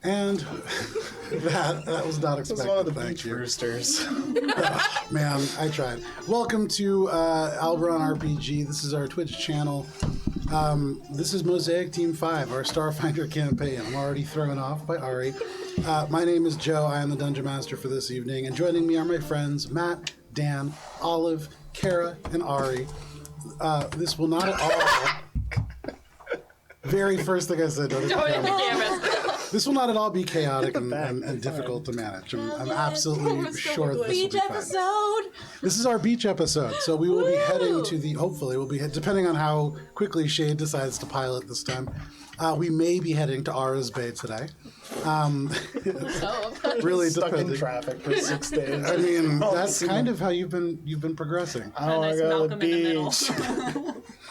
And that was not expected. It's one of the beach roosters. Man, I tried. Welcome to Alberon RPG. This is our Twitch channel. This is Mosaic Team 5, our Starfinder campaign. I'm already thrown off by Ari. My name is Joe. I am the Dungeon Master for this evening. And joining me are my friends Matt, Dan, Olive, Kara, and Ari. This will not at all... Very first thing I said. Don't hit the camera. This will not at all be chaotic and difficult to manage. I'm absolutely sure this will be fun. Episode. This is our beach episode, so we will be heading to the. Hopefully, we'll be depending on how quickly Shade decides to pilot this time. We may be heading to Ara's Bay today. Really stuck depending. in traffic for 6 days. I mean, that's kind of how you've been progressing. I don't want to go to the beach.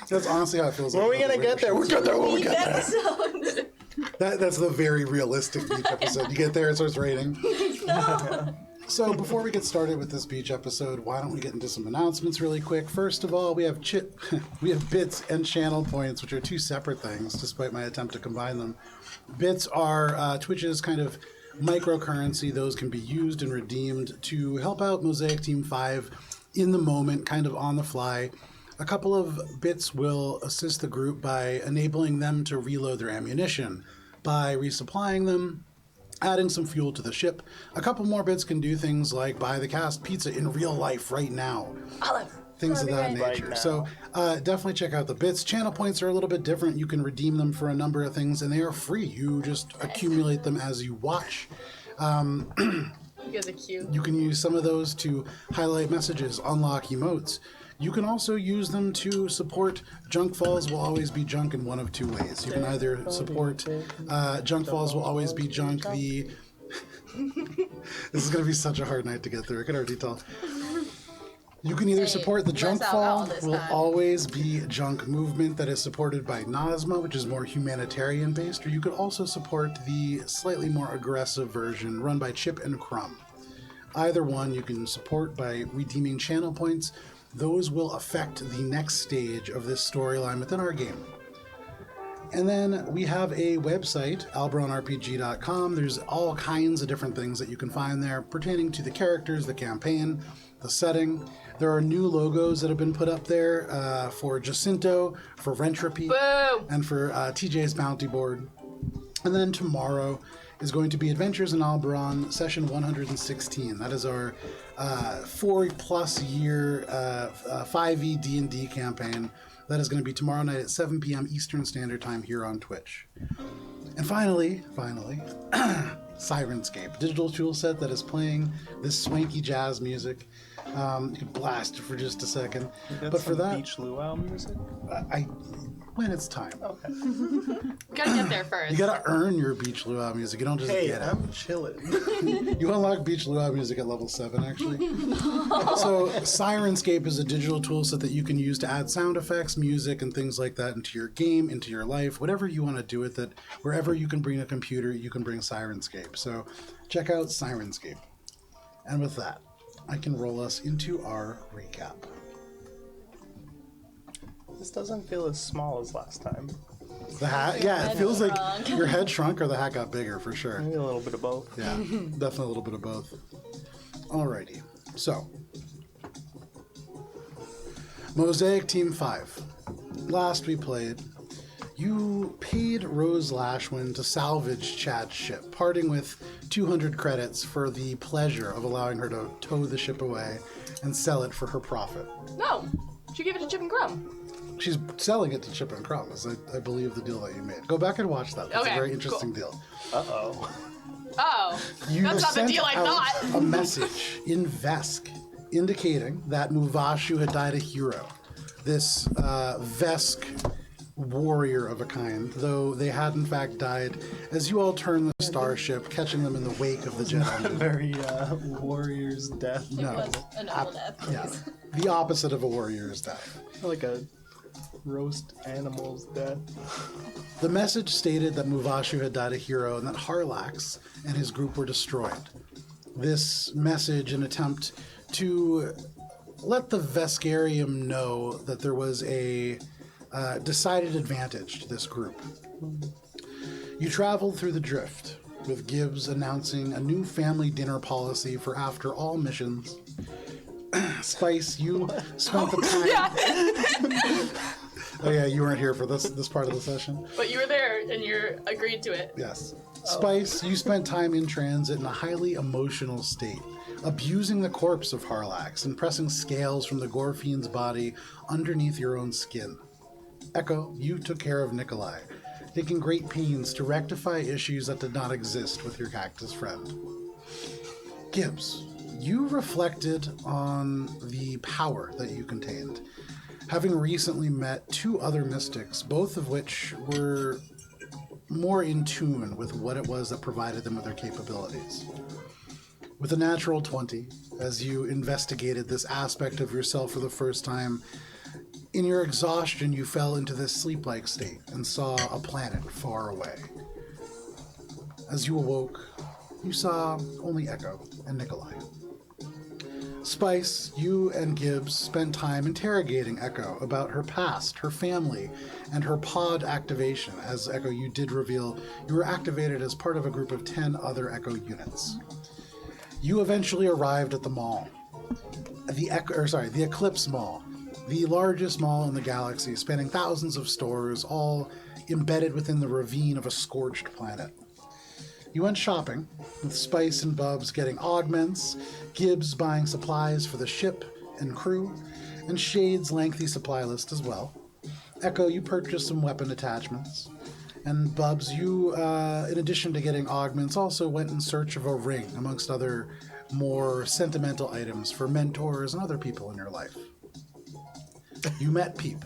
That's honestly how it feels. When are we gonna get there? We'll get there when we get there. That's the very realistic beach episode. You get there, it starts raining. No. So before we get started with this beach episode, why don't we get into some announcements really quick? First of all, we have bits and channel points, which are two separate things, despite my attempt to combine them. Bits are Twitch's kind of microcurrency. Those can be used and redeemed to help out Mosaic Team 5 in the moment, kind of on the fly. A couple of bits will assist the group by enabling them to reload their ammunition, by resupplying them, adding some fuel to the ship. A couple more bits can do things like buy the cast pizza in real life right now. Olive. Things of that nature. So definitely check out the bits. Channel points are a little bit different. You can redeem them for a number of things, and they are free. You just accumulate them as you watch. You guys are cute. You can use some of those to highlight messages, unlock emotes. You can also use them to support Junk Falls will always be junk in one of two ways. You can either support Junk Falls will always be junk. This is going to be such a hard night to get through. I can already tell. You can either support the Junk Fall will always be junk movement that is supported by Nazma, which is more humanitarian based, or you could also support the slightly more aggressive version run by Chip and Crumb. Either one you can support by redeeming channel points. Those will affect the next stage of this storyline within our game. And then we have a website, alberonrpg.com. There's all kinds of different things that you can find there pertaining to the characters, the campaign, the setting. There are new logos that have been put up there for Jacinto, for Rentropy, and for TJ's Bounty Board. And then tomorrow is going to be Adventures in Alberon, session 116. That is our 4+ year 5e D&D campaign. That is going to be tomorrow night at 7 p.m. Eastern Standard Time here on Twitch. And finally, Sirenscape, digital tool set that is playing this swanky jazz music. You can blast it for just a second. But for that, beach luau music? When it's time. Okay. You gotta get there first. You gotta earn your beach luau music. You don't just get it. I'm chilling. You unlock beach luau music at level 7, actually. So Sirenscape is a digital tool set that you can use to add sound effects, music, and things like that into your game, into your life, whatever you want to do with it. Wherever you can bring a computer, you can bring Sirenscape. So check out Sirenscape. And with that, I can roll us into our recap. This doesn't feel as small as last time. The hat? Yeah, it feels like your head shrunk or the hat got bigger, for sure. Maybe a little bit of both. Yeah, definitely a little bit of both. Alrighty. So, Mosaic Team 5. Last we played, you paid Rose Lashwin to salvage Chad's ship, parting with 200 credits for the pleasure of allowing her to tow the ship away and sell it for her profit. No, she gave it to Chip and Crumb. She's selling it to Chip and Crumb, is I believe the deal that you made. Go back and watch that. That's a very interesting deal. Uh-oh. Oh, You that's not the sent deal I out thought. a message in Vesk indicating that Muvashu had died a hero. This Vesk warrior of a kind, though they had in fact died as you all turned the starship, catching them in the wake of the Jedi. Very warrior's death. No. A noble death. Yeah. The opposite of a warrior's death. Like a roast animal's death. The message stated that Muvashu had died a hero and that Harlax and his group were destroyed. This message, an attempt to let the Veskarium know that there was a decided advantage to this group. You traveled through the drift, with Gibbs announcing a new family dinner policy for after all missions. Spice, you spent the time... Oh yeah, you weren't here for this part of the session. But you were there and you agreed to it. Yes. Spice, you spent time in transit in a highly emotional state, abusing the corpse of Harlax and pressing scales from the Gorfian's body underneath your own skin. Echo, you took care of Nikolai, taking great pains to rectify issues that did not exist with your cactus friend. Gibbs, you reflected on the power that you contained, having recently met 2 other mystics, both of which were more in tune with what it was that provided them with their capabilities. With a natural 20, as you investigated this aspect of yourself for the first time, in your exhaustion you fell into this sleep-like state and saw a planet far away. As you awoke, you saw only Echo and Nikolai. Spice, you and Gibbs spent time interrogating Echo about her past, her family, and her pod activation. As Echo, you did reveal you were activated as part of a group of 10 other Echo units. You eventually arrived at the mall, the Eclipse Mall, the largest mall in the galaxy, spanning thousands of stores, all embedded within the ravine of a scorched planet. You went shopping, with Spice and Bubs getting augments, Gibbs buying supplies for the ship and crew, and Shade's lengthy supply list as well. Echo, you purchased some weapon attachments. And Bubs, you, in addition to getting augments, also went in search of a ring, amongst other more sentimental items for mentors and other people in your life. You met Peep,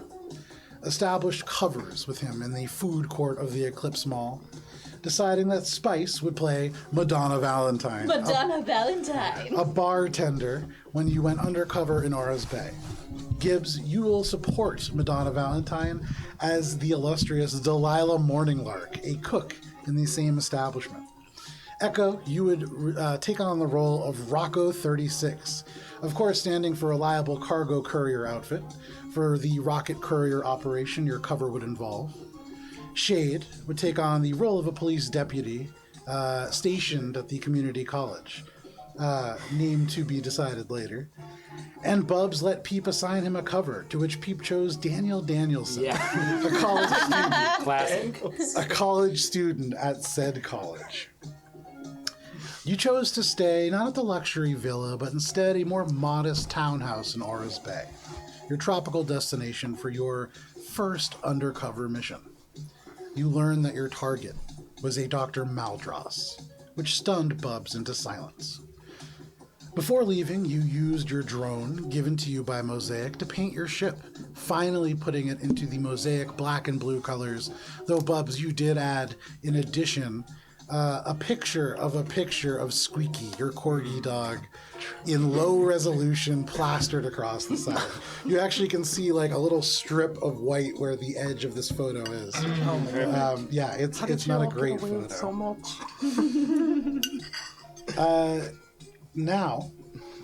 established covers with him in the food court of the Eclipse Mall, deciding that Spice would play Madonna Valentine. Valentine. A bartender when you went undercover in Aura's Bay. Gibbs, you will support Madonna Valentine as the illustrious Delilah Morninglark, a cook in the same establishment. Echo, you would take on the role of Rocco 36, of course standing for reliable cargo courier outfit. For the rocket courier operation your cover would involve. Shade would take on the role of a police deputy stationed at the community college, name to be decided later. And Bubs let Peep assign him a cover, to which Peep chose Daniel Danielson, a college student. Classic. A college student at said college. You chose to stay not at the luxury villa, but instead a more modest townhouse in Aura's Bay, your tropical destination for your first undercover mission. You learned that your target was a Dr. Maldross, which stunned Bubs into silence. Before leaving, you used your drone, given to you by Mosaic, to paint your ship, finally putting it into the Mosaic black and blue colors, though Bubs, you did add, in addition, a picture of Squeaky, your corgi dog, in low resolution plastered across the side. You actually can see like a little strip of white where the edge of this photo is. Yeah, it's not a great photo. So much. Now,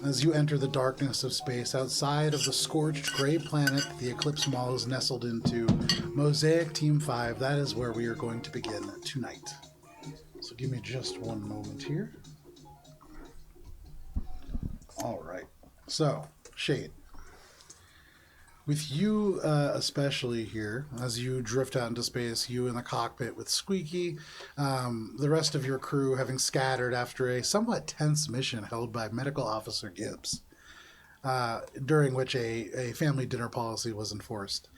as you enter the darkness of space outside of the scorched gray planet the Eclipse Mall is nestled into, Mosaic Team 5, that is where we are going to begin tonight. So give me just one moment here. All right. So, Shade. With you especially here, as you drift out into space, you in the cockpit with Squeaky, the rest of your crew having scattered after a somewhat tense mission held by Medical Officer Gibbs, during which a family dinner policy was enforced.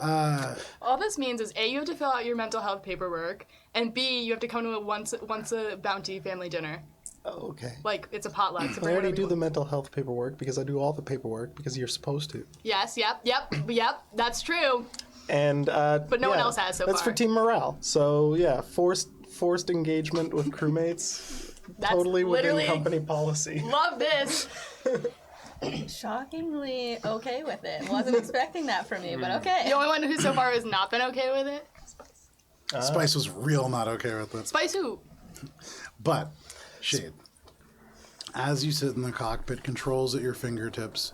All this means is A, you have to fill out your mental health paperwork, and B, you have to come to a once a bounty family dinner. Oh, okay. Like, it's a potluck. So I already do the mental health paperwork because I do all the paperwork because you're supposed to. Yes, yep, that's true. And But no one else has so that's far. for team morale. So yeah, forced engagement with crewmates. That's totally within literally- company policy. Love this. Shockingly okay with it. Wasn't expecting that from you, but okay. The only one who so far has not been okay with it? Spice was real not okay with it. Spice who? But, Shade, as you sit in the cockpit, controls at your fingertips,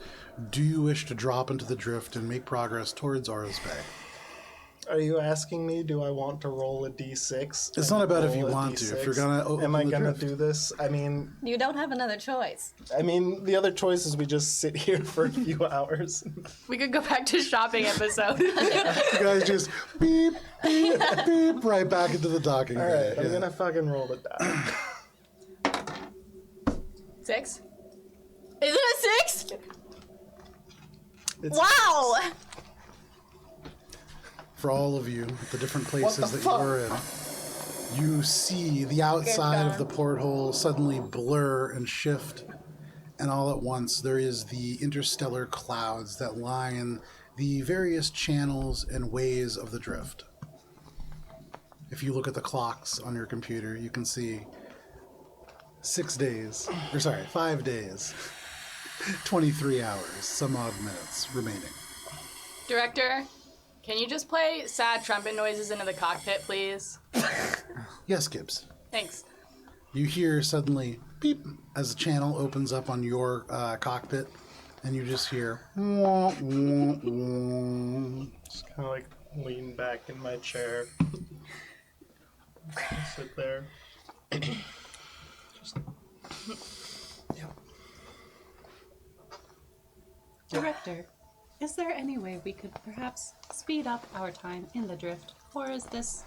do you wish to drop into the drift and make progress towards Aura's Bay? Are you asking me, do I want to roll a d6? It's not about if you want to. If you're gonna open Am I the gonna drift. do this? I mean, You don't have another choice. the other choice is we just sit here for a few hours. We could go back to shopping episode. You guys just beep, beep, beep, right back into the docking All bay. right, I'm gonna fucking roll it down. 6? Is it a 6? It's- Wow! For all of you, the different places What the that fuck? you're in, you see the outside of the porthole suddenly blur and shift, and all at once there is the interstellar clouds that line the various channels and ways of the drift. If you look at the clocks on your computer, you can see 5 days, 23 hours, some odd minutes remaining. Director, can you just play sad trumpet noises into the cockpit, please? Yes, Gibbs. Thanks. You hear suddenly beep as the channel opens up on your cockpit, and you just hear wah, wah, wah. Just kind of like lean back in my chair. Sit there. Director, is there any way we could perhaps speed up our time in the drift, or is this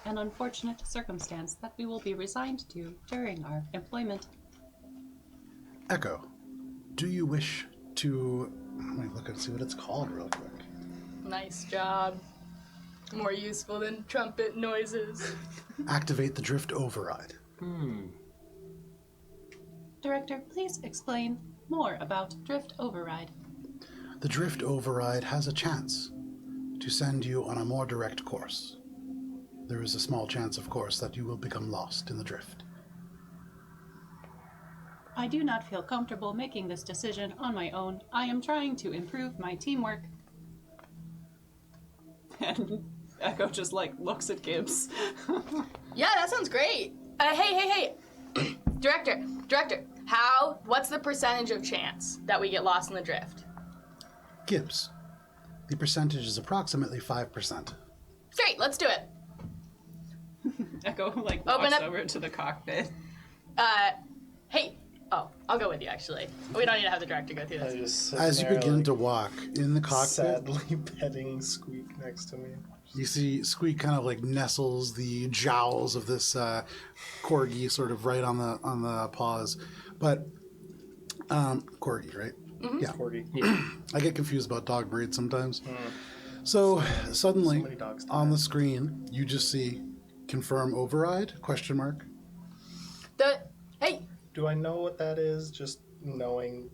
an unfortunate circumstance that we will be resigned to during our employment? Echo, do you wish to... Let me look and see what it's called real quick. Nice job. More useful than trumpet noises. Activate the drift override. Director, please explain more about drift override. The drift override has a chance to send you on a more direct course. There is a small chance, of course, that you will become lost in the drift. I do not feel comfortable making this decision on my own. I am trying to improve my teamwork. And Echo just looks at Gibbs. Yeah, that sounds great. Hey. Director, what's the percentage of chance that we get lost in the drift? Gibbs, the percentage is approximately 5%. Great, let's do it. Echo Open walks up- over to the cockpit. Hey. Oh, I'll go with you, actually. We don't need to have the director go through I this. just sit As you there, begin like, to walk in the cockpit, sadly petting Squeak next to me. you see Squeak kind of nestles the jowls of this corgi sort of right on the paws. But corgi, right? Mm-hmm. Yeah. Corgi. I get confused about dog breeds sometimes. So suddenly So many dogs to on have. the screen, you just see confirm override ? Hey, Do I know what that is? Just knowing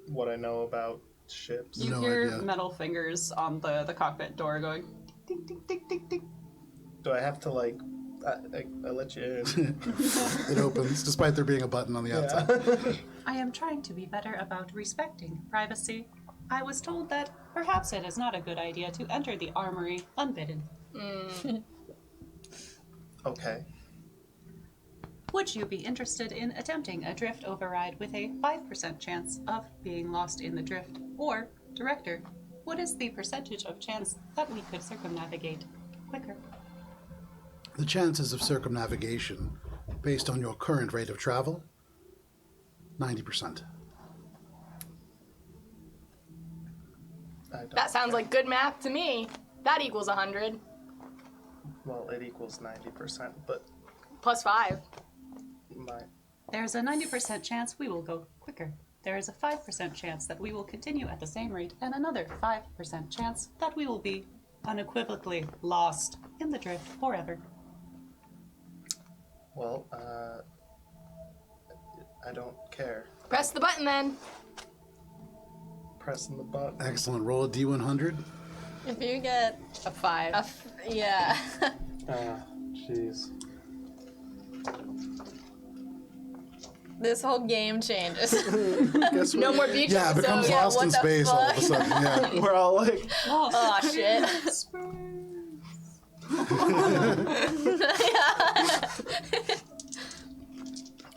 what I know about ships. You No hear idea. metal fingers on the cockpit door going ding ding ding ding ding. Do I have to I let you in? It opens, despite there being a button on the outside. Yeah. I am trying to be better about respecting privacy. I was told that perhaps it is not a good idea to enter the armory unbidden. Okay. Would you be interested in attempting a drift override with a 5% chance of being lost in the drift? Or, Director, what is the percentage of chance that we could circumnavigate quicker? The chances of circumnavigation, based on your current rate of travel, 90%. that sounds like good math to me. That equals 100. Well, it equals 90%, but Plus 5. There's a 90% chance we will go quicker. There is a 5% chance that we will continue at the same rate, and another 5% chance that we will be unequivocally lost in the drift forever. Well, I don't care. Press the button then. Pressing the button. Excellent. Roll a D100. If you get A 5. yeah. Jeez. This whole game changes. Guess No more beach Yeah, it becomes episodes. lost what in the space all of a fuck? sudden. Yeah. we're all like, Oh shit.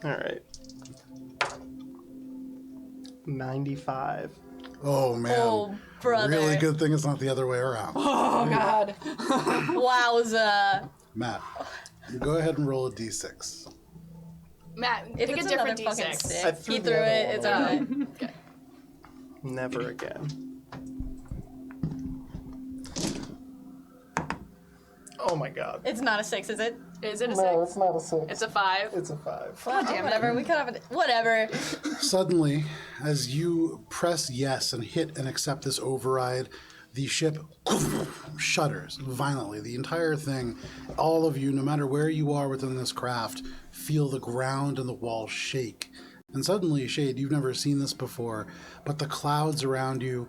all right. 95. Oh, man. Oh, brother. Really good thing it's not the other way around. Oh God. Wowza. Matt, go ahead and roll a d6. Matt, If pick a it's different another fucking D6. stick, I threw he the threw other it. one It's away. alright. Never again. Oh my god. It's not a 6, is it? Is it a No, 6? it's not a 6. It's a 5. It's a 5. God damn, whatever. We could have it. Whatever. Suddenly, as you press yes and hit and accept this override, the ship shudders violently. The entire thing, all of you, no matter where you are within this craft, feel the ground and the walls shake. And suddenly, Shade, you've never seen this before, but the clouds around you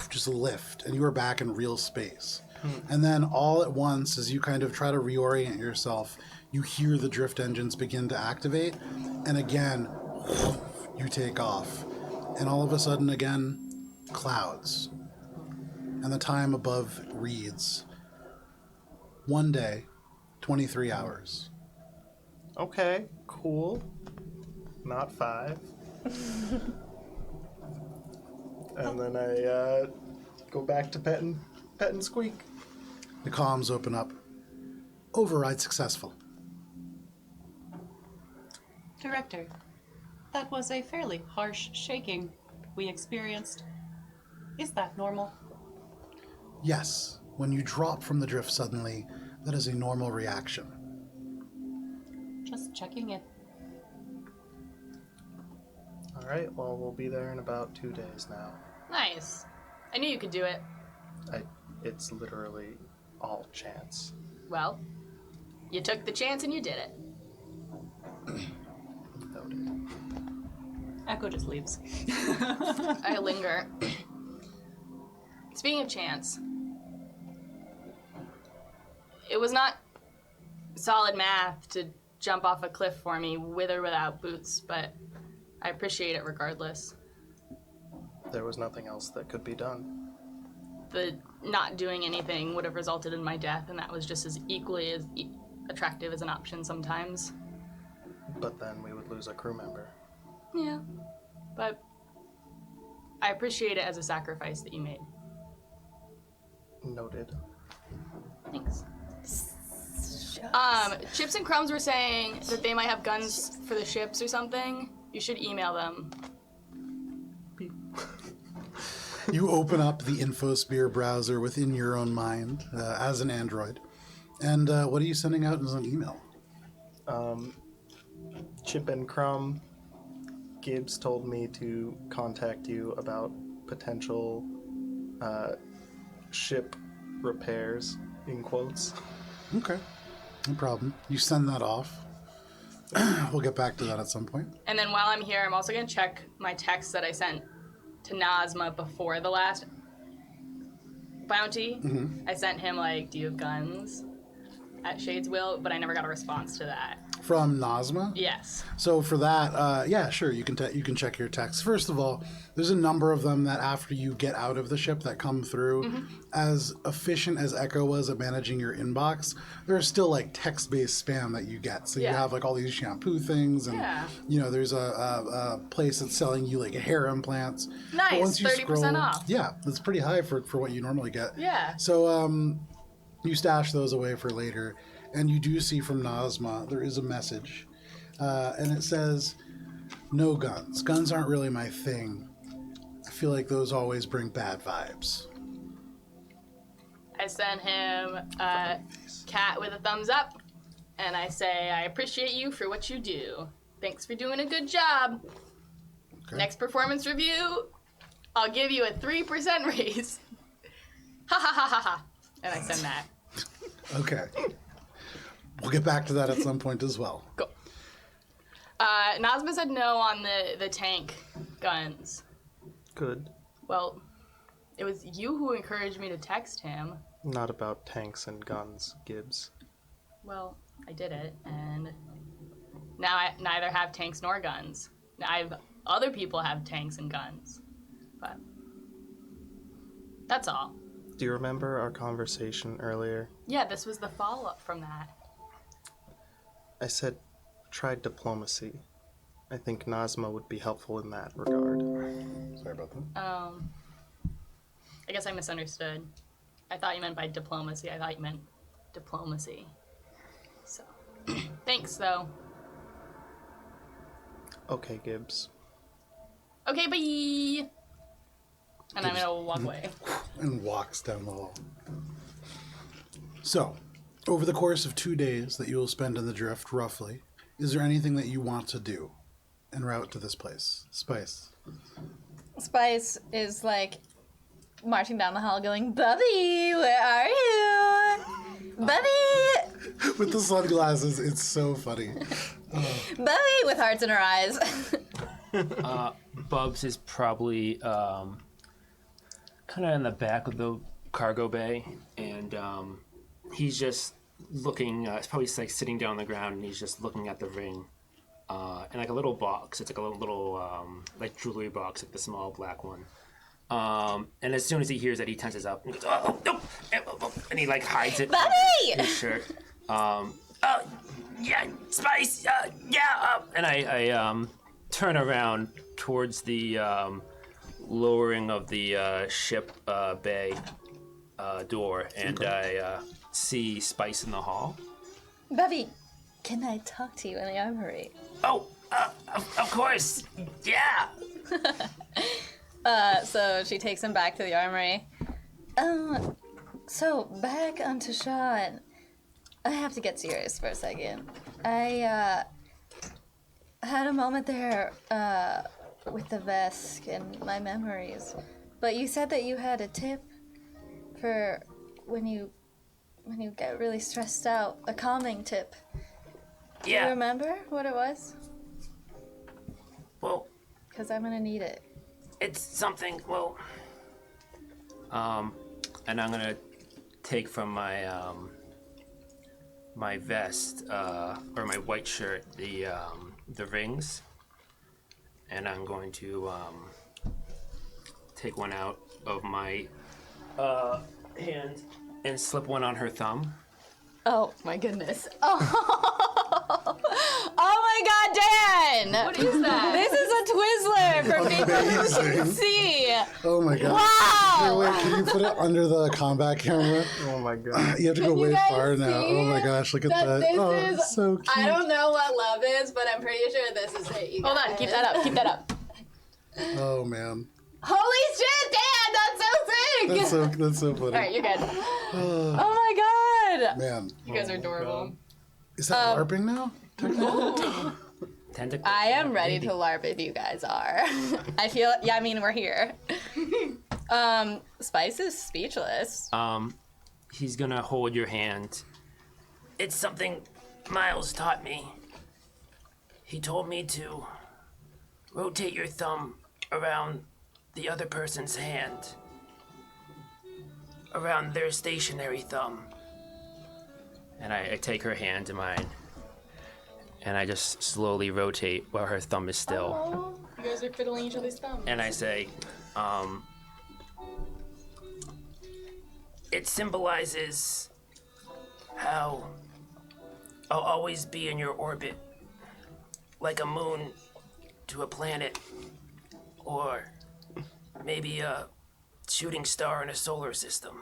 just lift, and you are back in real space. And then all at once, as you kind of try to reorient yourself, you hear the drift engines begin to activate, and again, you take off. And all of a sudden, again, clouds. And the time above reads 1 day, 23 hours. Okay, cool. Not 5. And then I go back to pet and squeak. The comms open up. Override successful. Director, that was a fairly harsh shaking we experienced. Is that normal? Yes, when you drop from the drift suddenly, that is a normal reaction. Just checking it. Alright, well, we'll be there in about 2 days now. Nice. I knew you could do it. It's literally all chance. Well, you took the chance and you did it. Noted. Echo just leaves. I linger. Speaking of chance, it was not solid math to jump off a cliff for me with or without boots, but I appreciate it regardless. There was nothing else that could be done. The not doing anything would have resulted in my death, and that was just as equally as attractive as an option sometimes. But then we would lose a crew member. Yeah, but I appreciate it as a sacrifice that you made. Noted. Thanks. Chips and Crumbs were saying that they might have guns for the ships or something. You should email them. You open up the Infosphere browser within your own mind as an android. And what are you sending out as an email? Chip and Crumb, Gibbs told me to contact you about potential ship repairs, in quotes. Okay, no problem. You send that off. We'll get back to that at some point. And then while I'm here, I'm also going to check my text that I sent to Nazma before the last bounty. Mm-hmm. I sent him, like, do you have guns? At Shade's Will, but I never got a response to that. From Nazma? Yes. So for that, yeah, sure, you can check your text. First of all, there's a number of them that after you get out of the ship that come through. Mm-hmm. As efficient as Echo was at managing your inbox, there's still like text-based spam that you get. So you Yeah. have like all these shampoo things, and Yeah. you know there's a place that's selling you like hair implants. Nice, But once you 30% off. Yeah, that's pretty high for what you normally get. Yeah. So you stash those away for later, and you do see from Nazma there is a message, and it says, "No guns. Guns aren't really my thing. I feel like those always bring bad vibes." I sent him a cat with a thumbs up, and I say, I appreciate you for what you do. Thanks for doing a good job. Okay. Next performance review, I'll give you a 3% raise. Ha ha ha ha ha. And I send that. Okay. We'll get back to that at some point as well. Cool. Nazma said no on the tank guns. Good. Well, it was you who encouraged me to text him. Not about tanks and guns, Gibbs. Well, I did it, and now I neither have tanks nor guns. Now other people have tanks and guns, but that's all. Do you remember our conversation earlier? Yeah, this was the follow-up from that. I said, try diplomacy. I think Nazma would be helpful in that regard. Sorry about that. I guess I misunderstood. I thought you meant by diplomacy. I thought you meant diplomacy. So, thanks, though. Okay, Gibbs. Okay, bye! And I'm gonna walk away. And walks down the hall. So, over the course of 2 days that you will spend in the drift, roughly, is there anything that you want to do en route to this place? Spice. Spice is like marching down the hall going, Bubby, where are you? Bubby! With the sunglasses, it's so funny. Bubby! With hearts in her eyes. Bubs is probably kind of in the back of the cargo bay, and he's just looking. It's probably like sitting down on the ground, and he's just looking at the ring, and like a little box. It's like a little like jewelry box, like the small black one. And as soon as he hears that, he tenses up and he goes, "Oh no!" And he like hides it Bubby! in his shirt. Yeah, Spice. Yeah. And I turn around towards the lowering of the ship bay door, and I see Spice in the hall. Bubby, can I talk to you in the armory? Oh, of course. Yeah. So she takes him back to the armory. So back onto Sean. I have to get serious for a second. I had a moment there with the Vesk and my memories. But you said that you had a tip for when you get really stressed out, a calming tip. Do you remember what it was? Well, Because I'm gonna need it. it's something. Well, and I'm gonna take from my my vest or my white shirt the rings, and I'm going to take one out of my hand and slip one on her thumb. Oh my goodness. Oh my god, Dan! What is that? This is a Twizzler for people who can see. Oh my god. Wow! Wait, can you put it under the combat camera? Oh my god. You have to go way guys far now. see Oh my gosh, look at that. this Oh, is- it's so cute. I don't know what love is, but I'm pretty sure this is it. You Hold on, guys. keep that up, keep that up. Oh man. Holy shit, Dan! That's so sick! That's so funny. Alright, you're good. Oh my god! Man. You guys are adorable. Is that LARPing now? Tentacle. I am ready to LARP if you guys are. I feel, yeah, I mean, we're here. Spice is speechless. He's gonna hold your hand. It's something Miles taught me. He told me to rotate your thumb around the other person's hand, around their stationary thumb. And I take her hand in mine, and I just slowly rotate while her thumb is still. Oh, you guys are fiddling each other's thumbs. And I say, it symbolizes how I'll always be in your orbit, like a moon to a planet, or maybe a shooting star in a solar system.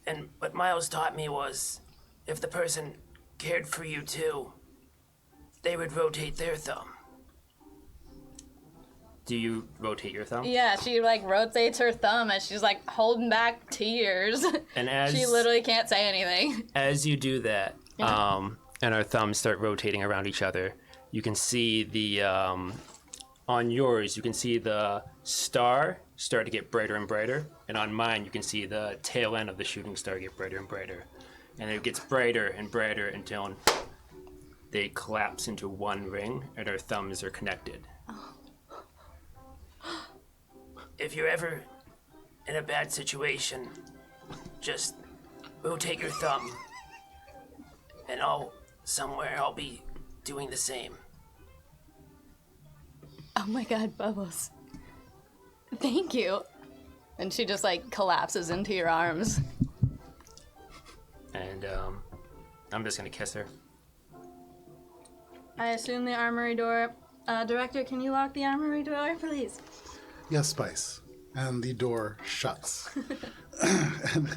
And what Miles taught me was, if the person cared for you too, they would rotate their thumb. Do you rotate your thumb? Yeah, she like rotates her thumb and she's like holding back tears. And as She literally can't say anything. as you do that, and our thumbs start rotating around each other, you can see the on yours you can see the star start to get brighter and brighter, and on mine you can see the tail end of the shooting star get brighter and brighter, and it gets brighter and brighter until they collapse into one ring, and our thumbs are connected. If you're ever in a bad situation, just rotate your thumb, and I'll be doing the same. Oh my god, Bubbles. Thank you. And she just like collapses into your arms. And I'm just gonna kiss her. I assume the armory door. Director, can you lock the armory door, please? Yes, Spice. And the door shuts. And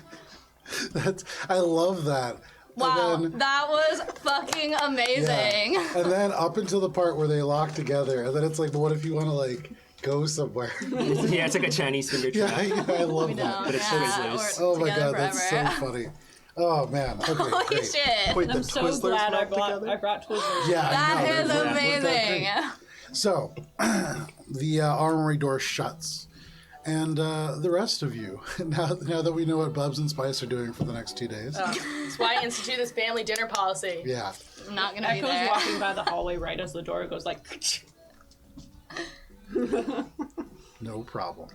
I love that. Wow, And then, that was fucking amazing. yeah. And then up until the part where they lock together, and then it's like, but what if you want to like go somewhere? Yeah, it's like a Chinese finger trap. yeah, I love We that. don't. But it's Yeah, loose. we're Oh my together god, that's so forever. funny. Oh man. Okay, Holy great. shit. Wait, the I'm so Twizzlers glad I melt brought together? Twizzlers. Yeah, I That know, is that worked out amazing. great. So, the armory door shuts. And the rest of you, now that we know what Bubs and Spice are doing for the next 2 days. That's why I institute this family dinner policy. Yeah, I'm not gonna be Echo's there. walking by the hallway right as the door goes like. no problem.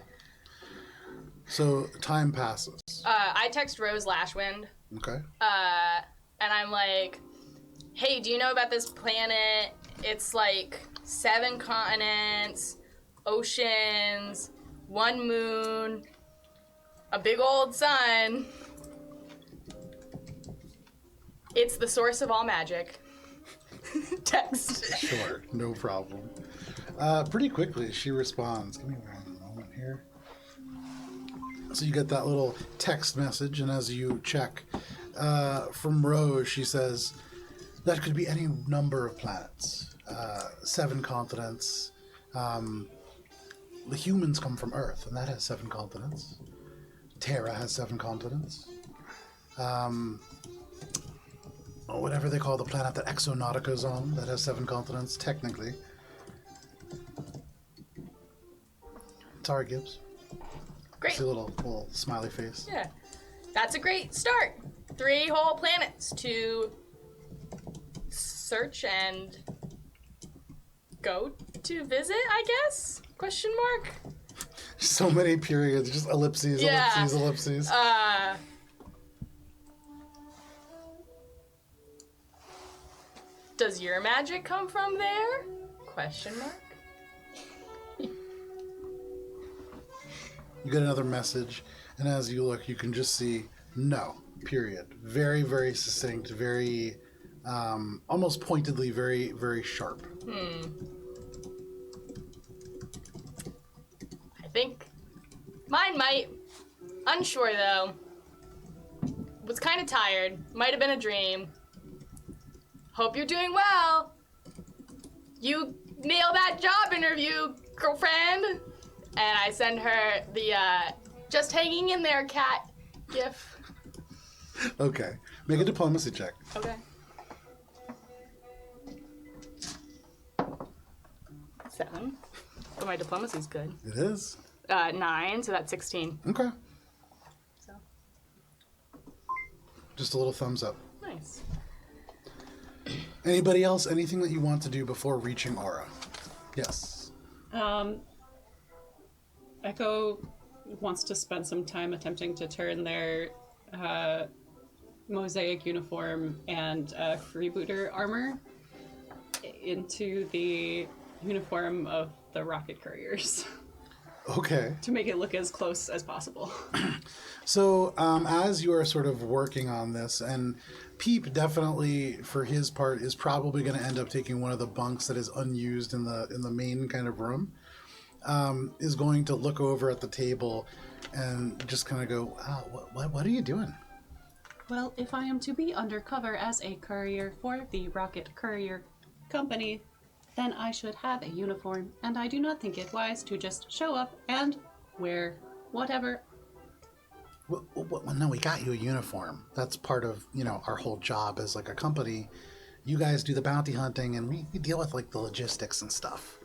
So, time passes. I text Rose Lashwind, Okay. and I'm like, hey, do you know about this planet? It's like 7 continents, oceans, 1 moon, a big old sun. It's the source of all magic. Text. Sure, no problem. Pretty quickly, she responds. Give me one moment here. So you get that little text message, and as you check from Rose, she says, that could be any number of planets. 7 continents. The humans come from Earth, and that has 7 continents. Terra has 7 continents. Whatever they call the planet that Exonautica's on, that has 7 continents, technically. Tara Gibbs. Great. See a little smiley face. Yeah. That's a great start. 3 whole planets to search and go to visit, I guess? Question mark? So many periods, just ellipses, Yeah. ellipses. Does your magic come from there? Question mark. You get another message, and as you look, you can just see no, period. Very, very succinct, very, almost pointedly, very, very sharp. I think mine might. Unsure though. Was kind of tired. Might have been a dream. Hope you're doing well. You nailed that job interview, girlfriend. And I send her the just hanging in there cat gif. Okay, make a diplomacy check. Okay. 7. But my diplomacy's good. It is? 9, so that's 16. Okay. So Just a little thumbs up. nice. Anybody else, anything that you want to do before reaching Aura? Yes. Echo wants to spend some time attempting to turn their Mosaic uniform and freebooter armor into the uniform of the rocket couriers Okay. to make it look as close as possible. So, as you are sort of working on this, and Peep definitely, for his part, is probably going to end up taking one of the bunks that is unused in the main kind of room. Is going to look over at the table and just kind of go, what are you doing? Well, if I am to be undercover as a courier for the Rocket Courier Company, then I should have a uniform, and I do not think it wise to just show up and wear whatever. Well, no, we got you a uniform. That's part of, our whole job as like a company. You guys do the bounty hunting, and we deal with like the logistics and stuff.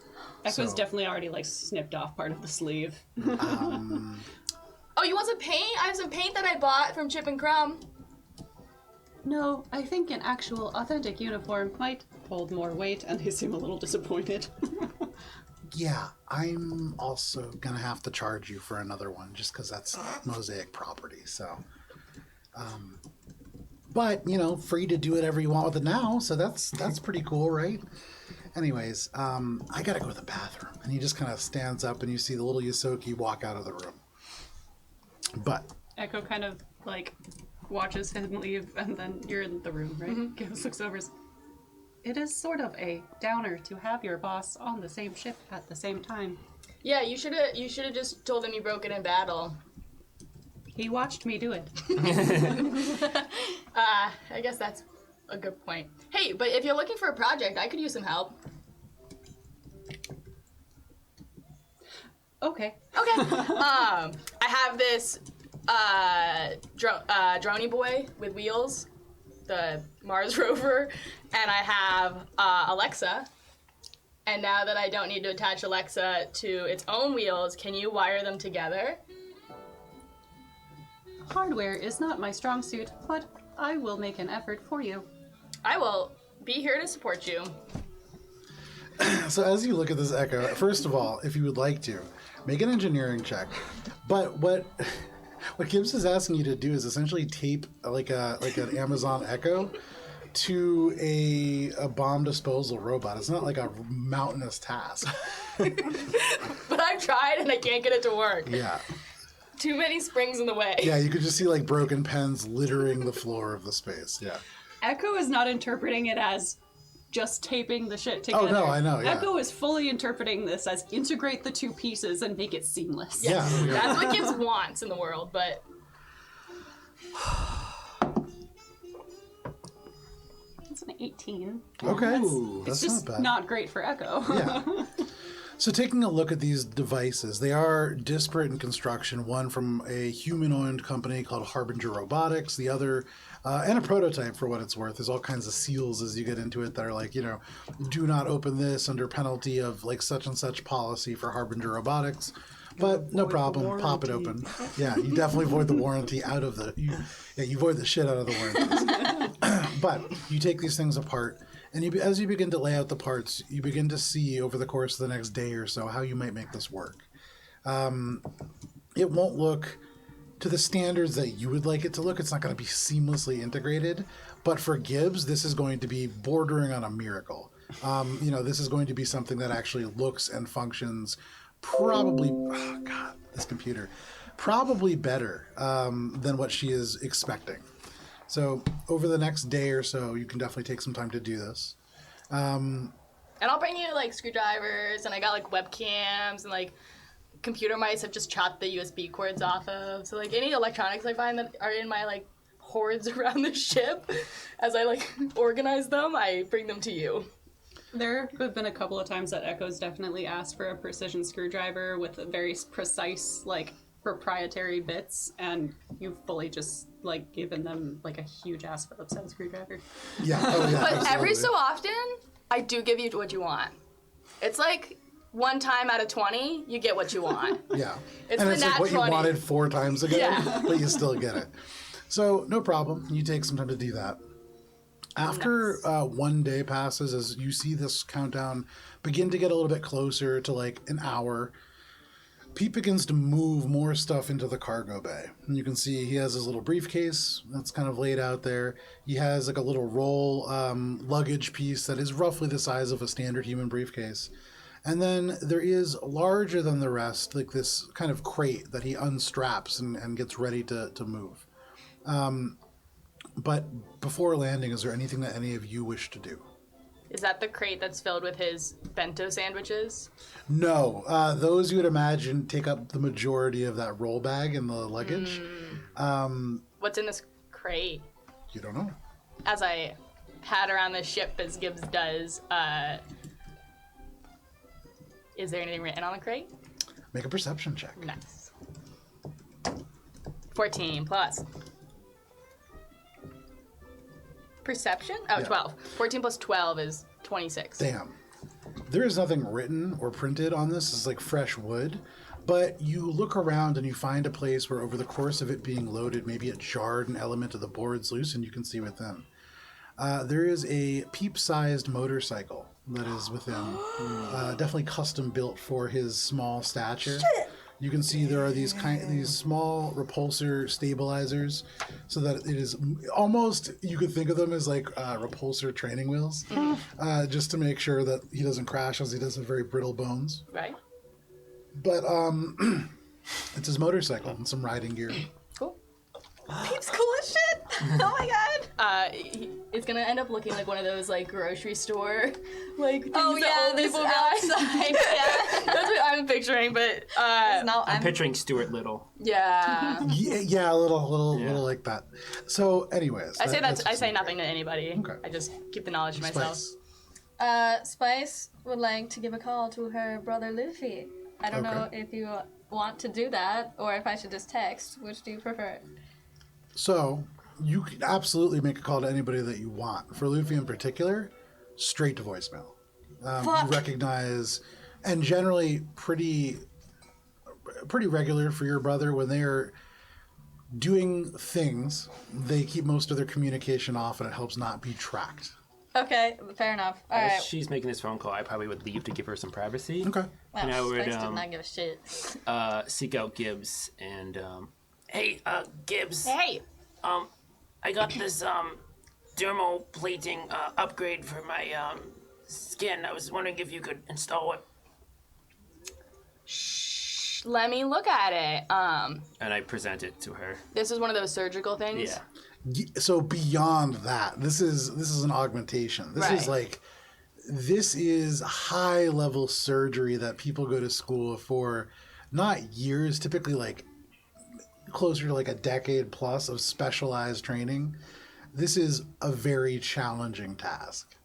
Echo's So- definitely already like snipped off part of the sleeve. Oh, you want some paint? I have some paint that I bought from Chip and Crumb. No, I think an actual authentic uniform might hold more weight, and they seem a little disappointed. Yeah, I'm also gonna have to charge you for another one just because that's Mosaic property. So, but free to do whatever you want with it now. So that's pretty cool, right? Anyways, I gotta go to the bathroom, and he just kind of stands up, and you see the little Yosoki walk out of the room. But Echo kind of like watches him leave, and then you're in the room, right? Gibbs looks over. it is sort of a downer to have your boss on the same ship at the same time. Yeah, you should have just told him you broke it in battle. He watched me do it. I guess that's a good point. Hey, but if you're looking for a project, I could use some help. Okay. Okay. I have this droney boy with wheels, the Mars rover, and I have Alexa. And now that I don't need to attach Alexa to its own wheels, can you wire them together? Hardware is not my strong suit, but I will make an effort for you. I will be here to support you. So as you look at this Echo, first of all, if you would like to, make an engineering check. But what Gibbs is asking you to do is essentially tape like an Amazon Echo to a bomb disposal robot. It's not like a mountainous task. But I've tried and I can't get it to work. Yeah. Too many springs in the way. Yeah, you could just see like broken pens littering the floor of the space. Yeah. Echo is not interpreting it as just taping the shit together. Oh, no, I know, yeah. Echo is fully interpreting this as integrate the two pieces and make it seamless. Yeah. That's what Gibbs wants in the world, but It's an 18. Okay. It's That's just not bad. not great for Echo. Yeah. So taking a look at these devices, they are disparate in construction, one from a human-owned company called Harbinger Robotics, the other, and a prototype for what it's worth. There's all kinds of seals as you get into it that are like, do not open this under penalty of like such and such policy for Harbinger Robotics. But no problem, pop it open. Yeah, you definitely void the warranty out of the, you void the shit out of the warranties. But you take these things apart, and as you begin to lay out the parts, you begin to see over the course of the next day or so how you might make this work. It won't look to the standards that you would like it to look. It's not going to be seamlessly integrated. But for Gibbs, this is going to be bordering on a miracle. This is going to be something that actually looks and functions probably, oh God, this computer, probably better than what she is expecting. So over the next day or so, you can definitely take some time to do this. and I'll bring you like screwdrivers, and I got like webcams, and like computer mice have just chopped the USB cords off of. So like any electronics I find that are in my like hoards around the ship, as I like organize them, I bring them to you. There have been a couple of times that Echo's definitely asked for a precision screwdriver with a very precise, like, proprietary bits, and you've fully just, like, given them, like, a huge-ass Phillips head screwdriver. Yeah, oh yeah. But every absolutely. so often, I do give you what you want. It's like one time out of 20, you get what you want. Yeah. It's and the it's like nat what 20. you wanted 4 times ago, Yeah. but you still get it. So no problem. You take some time to do that. After one day passes, as you see this countdown begin to get a little bit closer to like an hour, Pete begins to move more stuff into the cargo bay. And you can see he has his little briefcase that's kind of laid out there. He has like a little roll luggage piece that is roughly the size of a standard human briefcase. And then there is larger than the rest, like this kind of crate that he unstraps and gets ready to move. But before landing, is there anything that any of you wish to do? Is that the crate that's filled with his bento sandwiches? No, those you would imagine take up the majority of that roll bag and the luggage. What's in this crate? You don't know. As I pat around the ship as Gibbs does, is there anything written on the crate? Make a perception check. Nice. 14 plus. Perception? Oh, Yeah. 12. 14 plus 12 is 26. Damn. There is nothing written or printed on this. It's like fresh wood. But you look around and you find a place where over the course of it being loaded, maybe it jarred an element of the boards loose and you can see within. There is a peep-sized motorcycle that is within. Definitely custom built for his small stature. Shit. You can see there are these small repulsor stabilizers, so that it is almost, you could think of them as like repulsor training wheels, just to make sure that he doesn't crash, as he does have very brittle bones. Right? But it's his motorcycle and some riding gear. Cool. Peeps cool as shit. Oh my god. It's gonna end up looking like one of those like grocery store like things Oh that yeah, old this people buy. outside. Yeah. That's what I'm picturing, but No, I'm picturing Stuart Little. yeah. Yeah, a little like that. So, anyways, I say that's I say nothing to anybody. Okay. I just keep the knowledge to myself. Spice. Spice would like to give a call to her brother Luffy. I don't know if you want to do that or if I should just text. Which do you prefer? So, you can absolutely make a call to anybody that you want. For Luffy in particular, straight to voicemail. You recognize, and generally pretty regular for your brother when they are doing things, they keep most of their communication off and it helps not be tracked. Okay, fair enough. All As right. she's making this phone call, I probably would leave to give her some privacy. Okay. Well, and I would Spice did not give a shit. seek out Gibbs and hey, Gibbs. Hey. I got this dermal plating upgrade for my skin. I was wondering if you could install it. Let me look at it. And I present it to her. This is one of those surgical things. Yeah. So beyond that, this is an augmentation. This is high level surgery that people go to school for, not years, typically like closer to like a decade plus of specialized training. This is a very challenging task.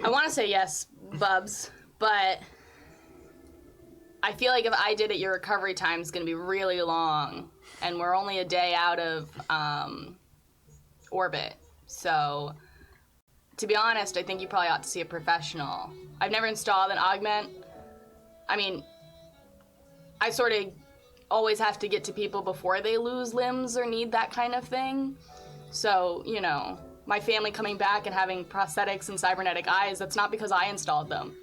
I want to say yes, Bubs, but I feel like if I did it, your recovery time is going to be really long, and we're only a day out of orbit. So, to be honest, I think you probably ought to see a professional. I've never installed an augment. I mean, I sort of always have to get to people before they lose limbs or need that kind of thing. So, you know, my family coming back and having prosthetics and cybernetic eyes, that's not because I installed them.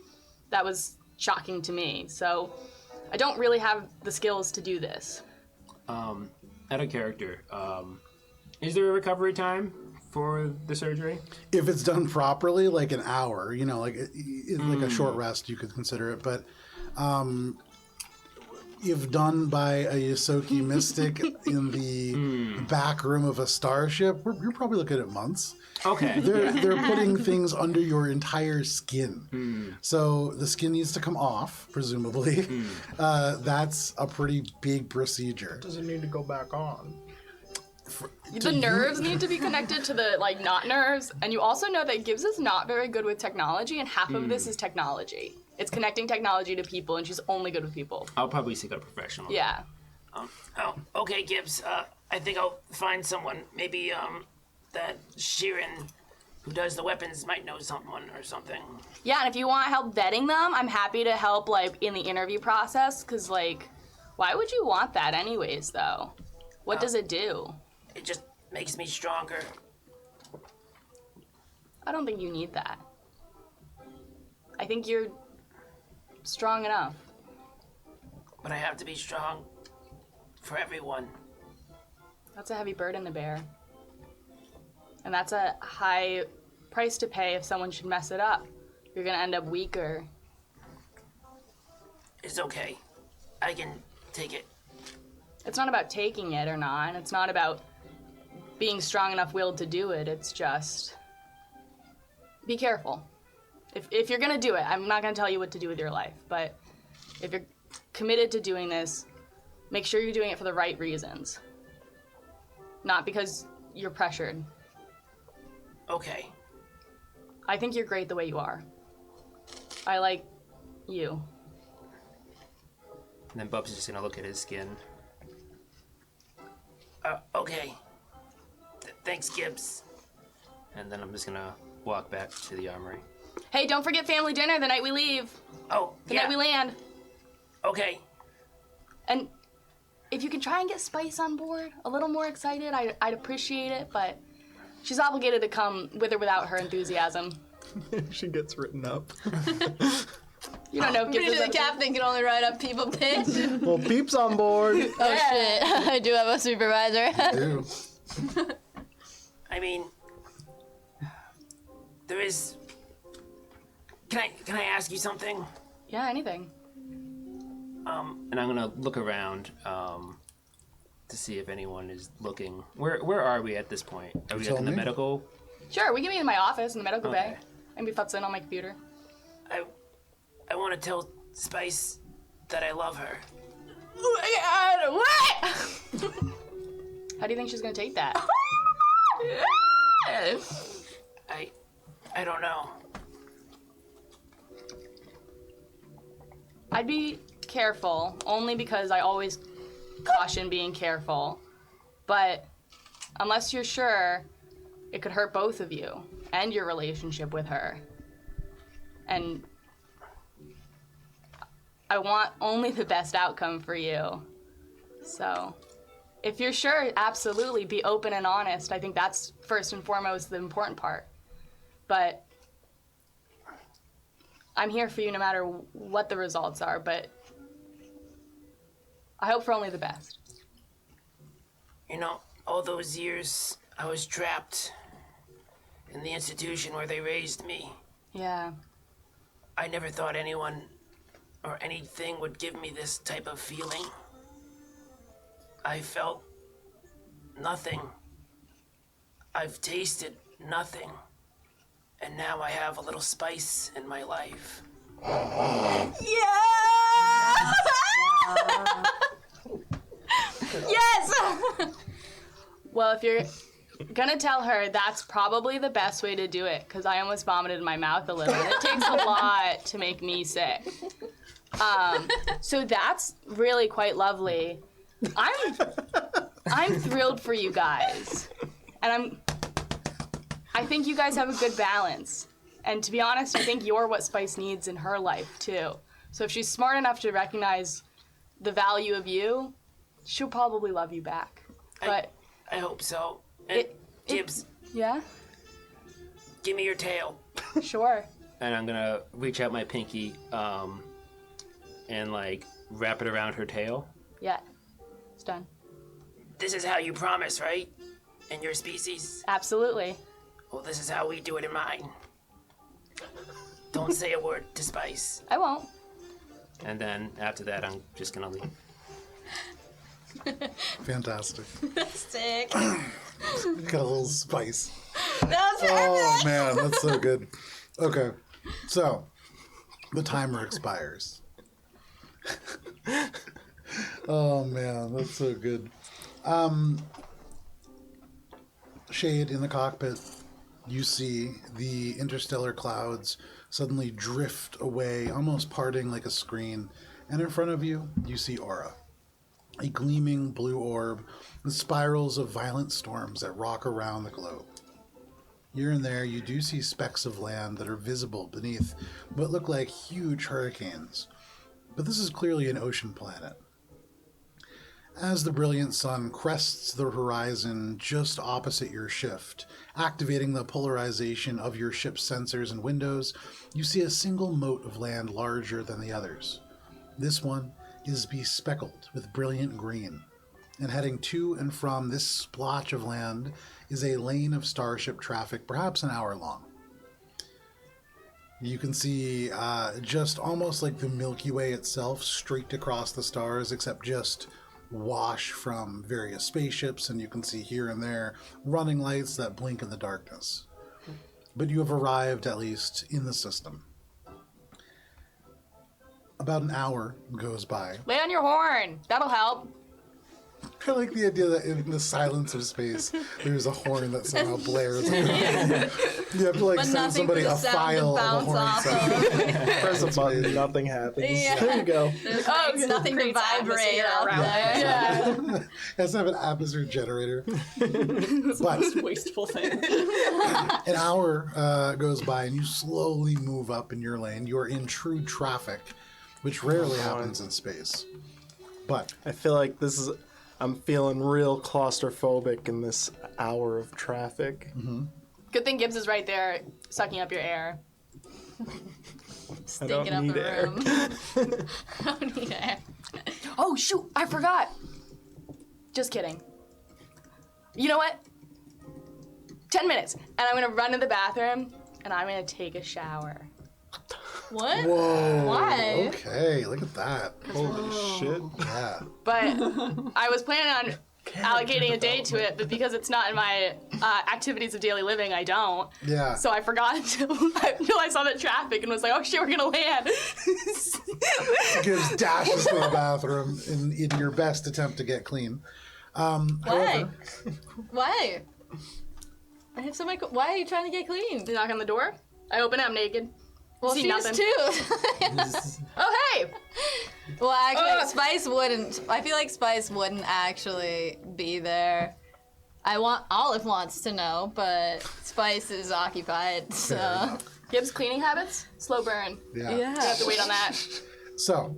That was shocking to me. So I don't really have the skills to do this. Out of character, is there a recovery time for the surgery? If it's done properly, like an hour, you know, like like a short rest, you could consider it. But if done by a Yosoki mystic in the back room of a starship, you're probably looking at months. Okay. They're putting things under your entire skin. So the skin needs to come off, presumably. That's a pretty big procedure. Does it need to go back on? The nerves need to be connected to the, like, not nerves. And you also know that Gibbs is not very good with technology, and half of this is technology. It's connecting technology to people, and she's only good with people. I'll probably seek out a professional. Yeah. Okay, Gibbs. I think I'll find someone. Maybe that Sheeran, who does the weapons, might know someone or something. Yeah, and if you want help vetting them, I'm happy to help, like, in the interview process, because, like, why would you want that anyways, though? What does it do? It just makes me stronger. I don't think you need that. I think you're strong enough. But I have to be strong for everyone. That's a heavy burden to bear. And that's a high price to pay if someone should mess it up. You're gonna end up weaker. It's okay. I can take it. It's not about taking it or not, and it's not about being strong enough willed to do it. It's just be careful. If you're gonna do it, I'm not gonna tell you what to do with your life, but if you're committed to doing this, make sure you're doing it for the right reasons. Not because you're pressured. Okay. I think you're great the way you are. I like you. And then Bub's just gonna look at his skin. Okay. Thanks, Gibbs. And then I'm just gonna walk back to the armory. Hey, don't forget family dinner the night we leave. Oh, The night we land. Okay. And if you could try and get Spice on board, a little more excited, I'd appreciate it, but she's obligated to come with or without her enthusiasm. She gets written up. You don't know if Gibbs is The captain can only write up people pitch. Well, Peep's on board. Oh shit, I do have a supervisor. Ew. I mean, there is. Can I ask you something? Yeah, anything. And I'm gonna look around to see if anyone is looking. Where are we at this point? Are we tell in the me. medical? Sure, we can be in my office in the medical Okay. bay. And be futz in on my computer. I want to tell Spice that I love her. Oh my god, what? How do you think she's gonna take that? I don't know. I'd be careful, only because I always caution being careful. But unless you're sure, it could hurt both of you and your relationship with her. And I want only the best outcome for you. So, if you're sure, absolutely be open and honest. I think that's first and foremost the important part. But I'm here for you no matter what the results are, but I hope for only the best. You know, all those years I was trapped in the institution where they raised me. Yeah. I never thought anyone or anything would give me this type of feeling. I felt nothing. I've tasted nothing. And now I have a little spice in my life. Yes! Well, if you're gonna tell her, that's probably the best way to do it, because I almost vomited in my mouth a little. It takes a lot to make me sick. So that's really quite lovely. I'm thrilled for you guys. And I think you guys have a good balance. And to be honest, I think you're what Spice needs in her life, too. So if she's smart enough to recognize the value of you, she'll probably love you back. But I hope so. And Gibbs, yeah, give me your tail. sure. And I'm gonna reach out my pinky and like wrap it around her tail. Yeah, it's done. This is how you promise, right? In your species? Absolutely. Well, this is how we do it in mine. Don't say a word to Spice. I won't. And then after that, I'm just gonna leave. Fantastic. Sick. Got a little spice. That was Oh man, that's so good. Okay, so the timer expires. Oh man, that's so good. Shade in the cockpit, you see the interstellar clouds suddenly drift away, almost parting like a screen, and in front of you, you see Aura. A gleaming blue orb with spirals of violent storms that rock around the globe. Here and there, you do see specks of land that are visible beneath what look like huge hurricanes. But this is clearly an ocean planet. As the brilliant sun crests the horizon just opposite your shift, activating the polarization of your ship's sensors and windows, you see a single mote of land larger than the others. This one is bespeckled with brilliant green, and heading to and from this splotch of land is a lane of starship traffic, perhaps an hour long. You can see just almost like the Milky Way itself streaked across the stars, except just wash from various spaceships, and you can see here and there running lights that blink in the darkness. But you have arrived, at least, in the system. About an hour goes by. Lay on your horn. That'll help. I like the idea that in the silence of space, there's a horn that somehow blares. You have to like But send nothing somebody for the a sound file to of a bounce horn off sound. of. Press a button, nothing happens. There you go. There's nothing to vibrate out there. Yeah. It has to have an atmosphere generator. But Wasteful thing. an hour goes by and you slowly move up in your lane. You are in true traffic, which rarely happens in space. But I feel like I'm feeling real claustrophobic in this hour of traffic. Good thing Gibbs is right there, sucking up your air. I don't Stinking up need the air. room. I don't need air. Oh, shoot, I forgot. Just kidding. You know what? 10 minutes, and I'm gonna run to the bathroom, and I'm gonna take a shower. What? Whoa. Why? Okay, look at that. Holy shit. Yeah. But I was planning on allocating a day to it, but because it's not in my activities of daily living, I don't. Yeah. So I forgot until I saw the traffic and was like, oh shit, we're gonna land. Gibbs dashes to the bathroom in your best attempt to get clean. Why? However, Why? I have so many. Why are you trying to get clean? You knock on the door. I open it. I'm naked. Well, See she is nothing. too. Oh hey! Well, actually, Spice wouldn't. I feel like Spice wouldn't actually be there. Olive wants to know, but Spice is occupied, fair so. enough. Gibbs cleaning habits. Slow burn. Yeah. You have to wait on that. So,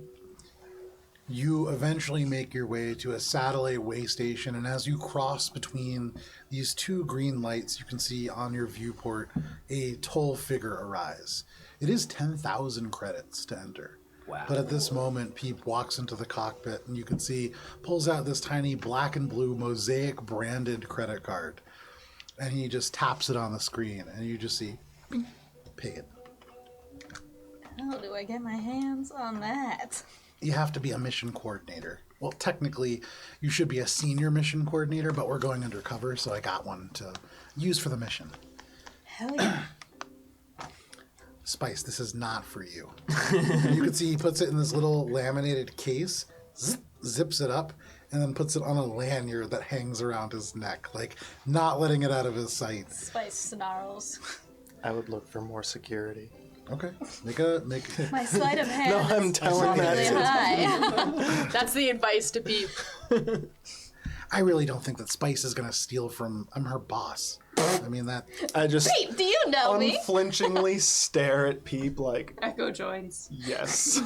you eventually make your way to a satellite way station, and as you cross between these two green lights, you can see on your viewport a toll figure arise. It is 10,000 credits to enter. Wow. But at this moment, Peep walks into the cockpit, and you can see, pulls out this tiny black and blue Mosaic branded credit card. And he just taps it on the screen, and you just see, bing, pay it. How do I get my hands on that? You have to be a mission coordinator. Well, technically, you should be a senior mission coordinator, but we're going undercover, so I got one to use for the mission. Hell yeah. Spice, this is not for you. You can see he puts it in this little laminated case, zips it up, and then puts it on a lanyard that hangs around his neck, like not letting it out of his sight. Spice snarls. I would look for more security. Okay, make. My sleight of hand No, I'm is telling really that. high. That's the advice to Peep. I really don't think that Spice is gonna steal from. I'm her boss. I mean that. I just Peep, do you know me? unflinchingly stare at Peep like, Echo joins. yes.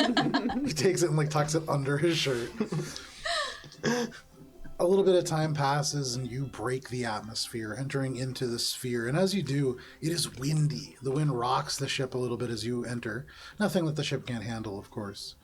He takes it and like tucks it under his shirt. A little bit of time passes and you break the atmosphere, entering into the sphere. And as you do, it is windy. The wind rocks the ship a little bit as you enter. Nothing that the ship can't handle, of course.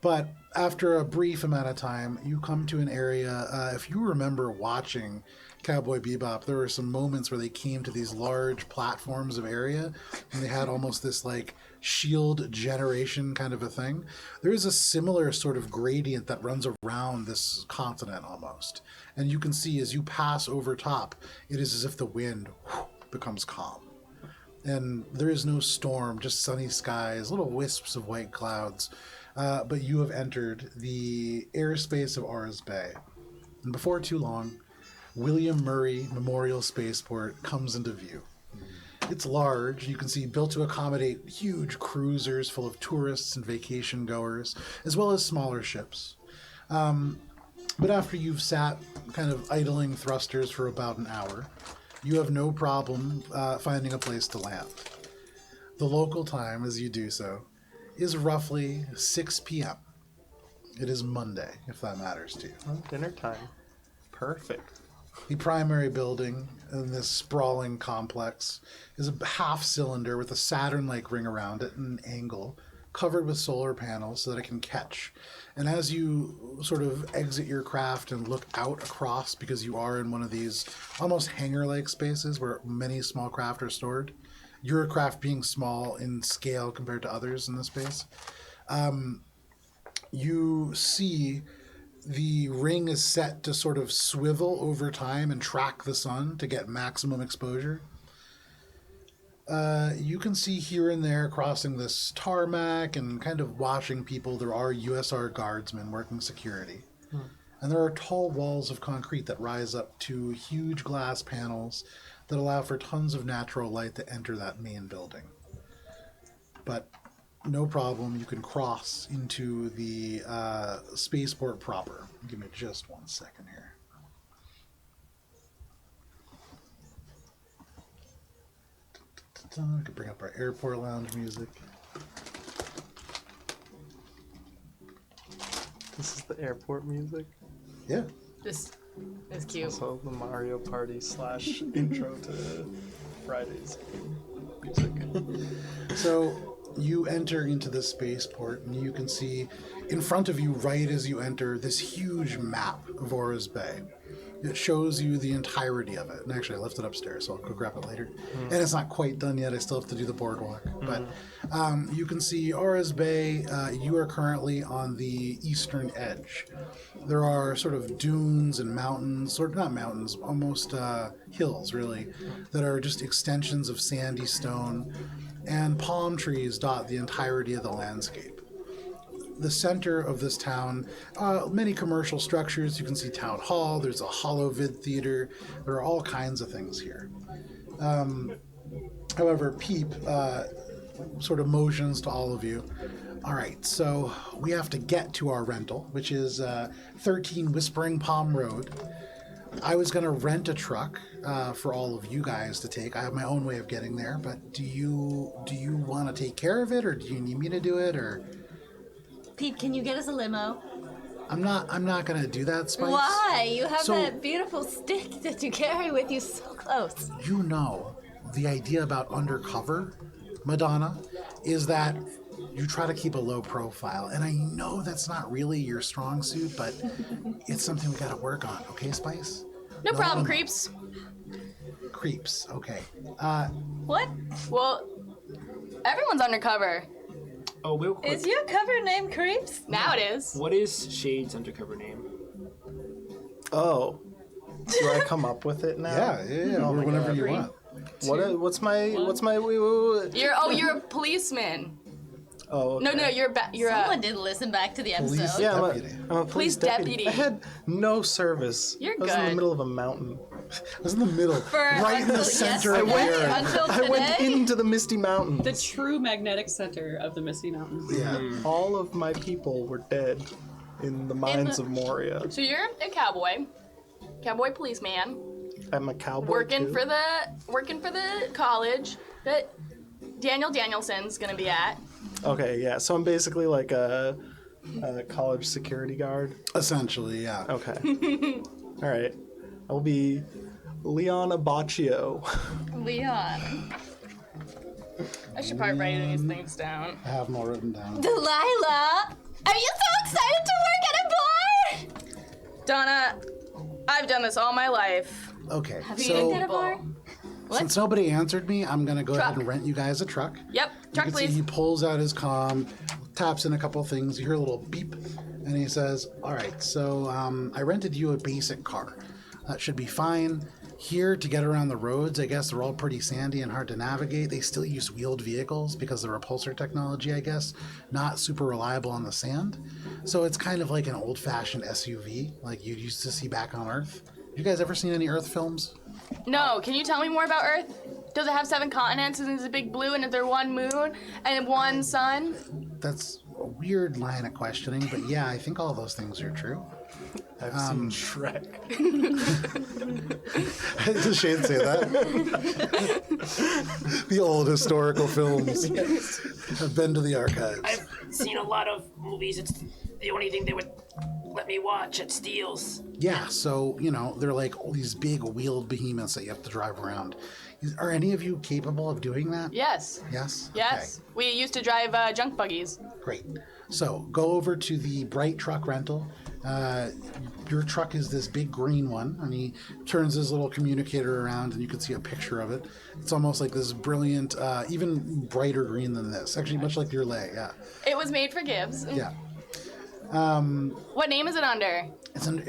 But after a brief amount of time, you come to an area. If you remember watching Cowboy Bebop, there were some moments where they came to these large platforms of area, and they had almost this like shield generation kind of a thing. There is a similar sort of gradient that runs around this continent almost. And you can see as you pass over top, it is as if the wind becomes calm. And there is no storm, just sunny skies, little wisps of white clouds. But you have entered the airspace of Aura's Bay. And before too long, William Murray Memorial Spaceport comes into view. It's large, you can see, built to accommodate huge cruisers full of tourists and vacation goers, as well as smaller ships. But after you've sat kind of idling thrusters for about an hour, you have no problem finding a place to land. The local time, as you do so, is roughly 6 p.m. It is Monday, if that matters to you. Well, dinner time. Perfect. The primary building in this sprawling complex is a half cylinder with a Saturn-like ring around it and an angle, covered with solar panels so that it can catch. And as you sort of exit your craft and look out across, because you are in one of these almost hangar-like spaces where many small craft are stored, your craft being small in scale compared to others in this space, you see the ring is set to sort of swivel over time and track the sun to get maximum exposure. You can see here and there crossing this tarmac and kind of watching people. There are USR guardsmen working security. And there are tall walls of concrete that rise up to huge glass panels that allow for tons of natural light to enter that main building. But no problem, you can cross into the spaceport proper. Give me just 1 second here. I could bring up our airport lounge music. This is the airport music. Yeah. This is cute. So the Mario Party / intro to Friday's music. So you enter into this spaceport, and you can see in front of you, right as you enter, this huge map of Aura's Bay. It shows you the entirety of it. And actually, I left it upstairs, so I'll go grab it later. And it's not quite done yet. I still have to do the boardwalk. But you can see Aura's Bay. You are currently on the eastern edge. There are sort of dunes and mountains, sort of not mountains, almost hills, really, that are just extensions of sandy stone. And palm trees dot the entirety of the landscape. The center of this town, many commercial structures. You can see Town Hall. There's a holovid theater. There are all kinds of things here. However, Peep sort of motions to all of you. All right, so we have to get to our rental, which is 13 Whispering Palm Road. I was going to rent a truck for all of you guys to take. I have my own way of getting there, but do you want to take care of it, or do you need me to do it, or... Pete, can you get us a limo? I'm not gonna do that, Spice. Why? You have So- that beautiful stick that you carry with you so close. You know, the idea about undercover, Madonna, is that you try to keep a low profile. And I know that's not really your strong suit, but it's something we gotta work on, okay, Spice? No problem, creeps. Creeps, okay. What? Well, everyone's undercover. Oh, real quick. Is your cover name Creeps? Now it is. What is Shade's undercover name? Oh. Do I come up with it now? Yeah, Oh my whenever God. you want. What's my wait. You're a policeman. Oh, okay. No, you're Someone did listen back to the Police episode. Yeah, deputy. I'm a police deputy. deputy. I had no service. You're I was in the good. middle of a mountain. I was in the middle, right in the center of the yesterday earth. until I went today. into the Misty Mountains. The true magnetic center of the Misty Mountains. Yeah. All of my people were dead in the mines of Moria. So you're a cowboy policeman, I'm a cowboy working too. for the college that Daniel Danielson's gonna be at. Okay, yeah. So I'm basically like a college security guard. Essentially, yeah. Okay. All right. I'll be Leon Abaccio. Leon. I should probably write these things down. I have them all written down. Delilah! Are you so excited to work at a bar? Donna, I've done this all my life. Okay, Have you so worked at a bar? since nobody answered me, I'm gonna go ahead Truck. and rent you guys a truck. Yep, You truck can see please. he pulls out his comm, taps in a couple things. You hear a little beep, and he says, "All right, so I rented you a basic car. That should be fine. Here to get around the roads, I guess they're all pretty sandy and hard to navigate. They still use wheeled vehicles because the repulsor technology, I guess, not super reliable on the sand. So it's kind of like an old-fashioned SUV, like you used to see back on Earth. You guys ever seen any Earth films? No, can you tell me more about Earth? Does it have 7 continents and is it big blue and is there 1 moon and 1 sun? That's a weird line of questioning, but yeah, I think all those things are true." I've seen Shrek. Does Shane say that? The old historical films have been to the archives. I've seen a lot of movies. It's the only thing they would let me watch at Steele's. Yeah, so, they're like all these big wheeled behemoths that you have to drive around. Are any of you capable of doing that? Yes. Yes? Yes. We used to drive junk buggies. Okay, great. So, go over to the Bright Truck Rental. Your truck is this big green one, and he turns his little communicator around, and you can see a picture of it. It's almost like this brilliant, even brighter green than this. Actually, much like your lay, yeah. It was made for Gibbs. Yeah. What name is it under? It's under.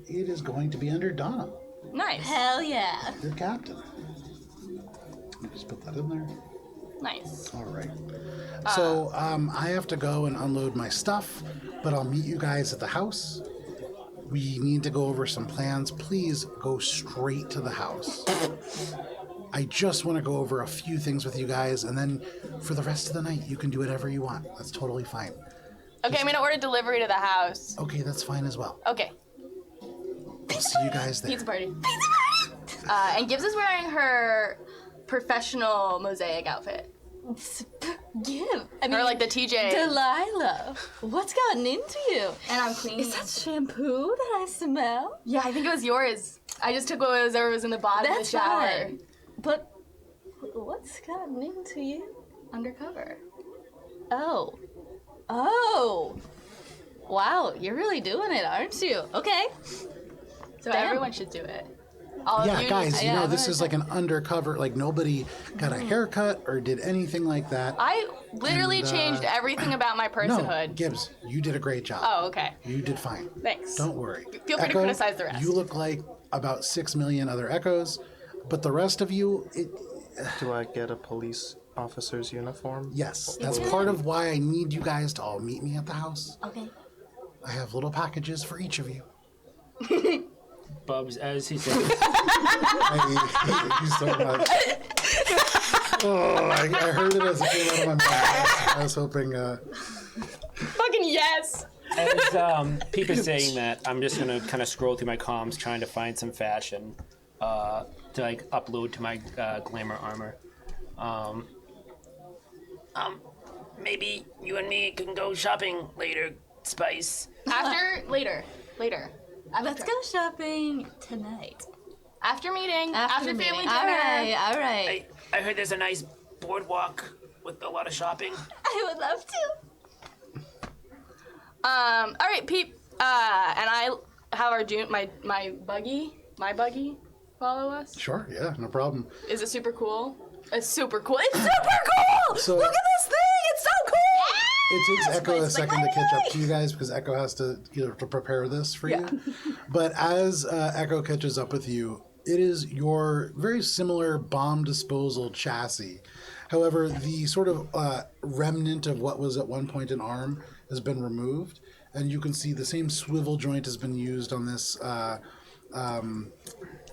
It is going to be under Donna, Nice. Hell yeah. your captain. Let me just put that in there. Nice. All right. So I have to go and unload my stuff, but I'll meet you guys at the house. We need to go over some plans. Please go straight to the house. I just want to go over a few things with you guys, and then for the rest of the night, you can do whatever you want. That's totally fine. Okay, I'm gonna order delivery to the house. Okay, that's fine as well. Okay. I'll see you guys there. Pizza party. Pizza party! And Gibbs is wearing her professional Mosaic outfit. Give. I mean, Or like the TJ. Delilah, what's gotten into you? And I'm clean. Is that shampoo that I smell? Yeah, I think it was yours. I just took whatever was in the bottom That's of the shower. fine. But What's gotten into you? Undercover. Oh. Oh. Wow, you're really doing it, aren't you? Okay. So Damn. everyone should do it. All of Yeah, you guys, you yeah, know, I'm this gonna is like an undercover, like nobody got a haircut or did anything like that. I literally And, changed everything about my No, personhood. Gibbs, you did a great job. Oh, okay. You did fine. Thanks. Don't worry. Feel free to criticize the rest. You look like about 6 million other Echoes, but the rest of you, Do I get a police officer's uniform? yes, that's part of why I need you guys to all meet me at the house. Okay. I have little packages for each of you. Bubs, as he said, I hate you so much. Oh, I heard it as it came out of my mouth. I was hoping. Fucking yes! as Peep is saying that, I'm just gonna kind of scroll through my comms trying to find some fashion to like upload to my glamour armor. Maybe you and me can go shopping later, Spice. Later. Let's go shopping tonight. After meeting. After family meeting. dinner. All right. I heard there's a nice boardwalk with a lot of shopping. I would love to. All right, Peep. And I have our my buggy follow us. Sure, yeah, no problem. Is it super cool? It's super cool. It's super cool! So- Look at this thing! It's so cool! It takes Echo a Spice is like, second to catch up "Yay!" to you guys because Echo has to, to prepare this for you. But as Echo catches up with you, it is your very similar bomb disposal chassis. However, the sort of remnant of what was at one point an arm has been removed, and you can see the same swivel joint has been used on this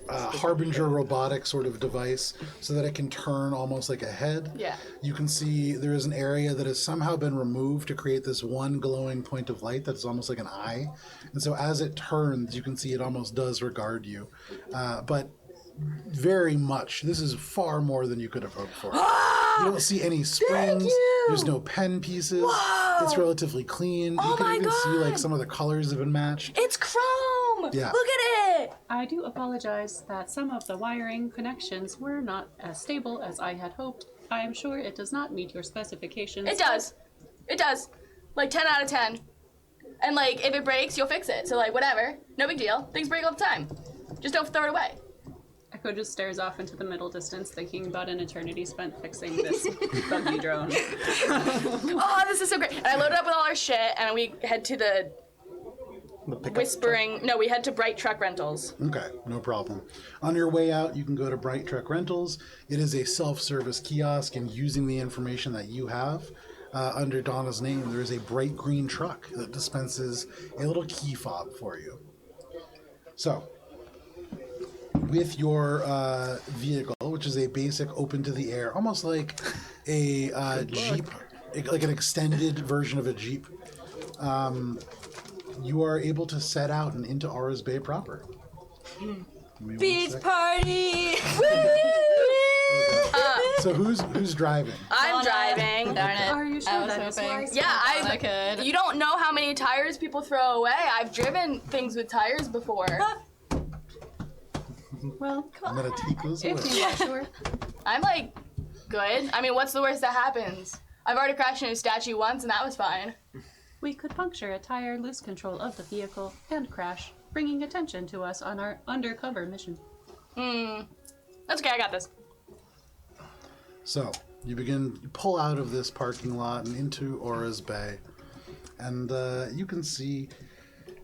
Harbinger robotic sort of device so that it can turn almost like a head. Yeah. You can see there is an area that has somehow been removed to create this one glowing point of light that's almost like an eye. And so as it turns, you can see it almost does regard you. But very much, this is far more than you could have hoped for. You don't see any springs. There's no pen pieces. It's relatively clean. You can even see like some of the colors have been matched. It's chrome! Yeah. Look at it! I do apologize that some of the wiring connections were not as stable as I had hoped. I am sure it does not meet your specifications. It does. It does. Like 10 out of 10. And like, if it breaks, you'll fix it. So like, whatever. No big deal. Things break all the time. Just don't throw it away. Echo just stares off into the middle distance, thinking about an eternity spent fixing this buggy drone. Oh, this is so great. And I loaded up with all our shit, and we head to the pickup Whispering. No, we head to Bright Truck Rentals. Okay, no problem. On your way out, you can go to Bright Truck Rentals. It is a self-service kiosk, and using the information that you have under Donna's name, there is a bright green truck that dispenses a little key fob for you. So, with your vehicle, which is a basic open to the air, almost like a Jeep, like an extended version of a Jeep, you are able to set out and into Aura's Bay proper. Beach party! So who's driving? I'm driving. Darn it. Are you sure I was that is hoping. wise? Yeah, I could. You don't know how many tires people throw away. I've driven things with tires before. Well, I'm gonna take those away. if you are sure. I'm like, good. I mean, what's the worst that happens? I've already crashed into a statue once, and that was fine. We could puncture a tire, lose control of the vehicle, and crash, bringing attention to us on our undercover mission. That's okay. I got this. So you pull out of this parking lot and into Aura's Bay, and you can see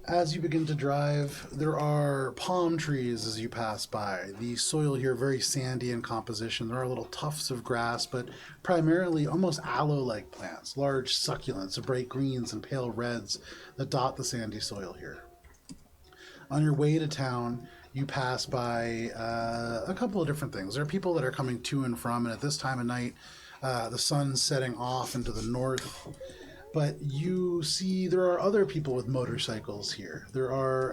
as you begin to drive, there are palm trees as you pass by. The soil here very sandy in composition. There are little tufts of grass, but primarily almost aloe-like plants, large succulents of bright greens and pale reds that dot the sandy soil here. On your way to town, you pass by a couple of different things. There are people that are coming to and from, and at this time of night, the sun's setting off into the north. But you see there are other people with motorcycles here. There are...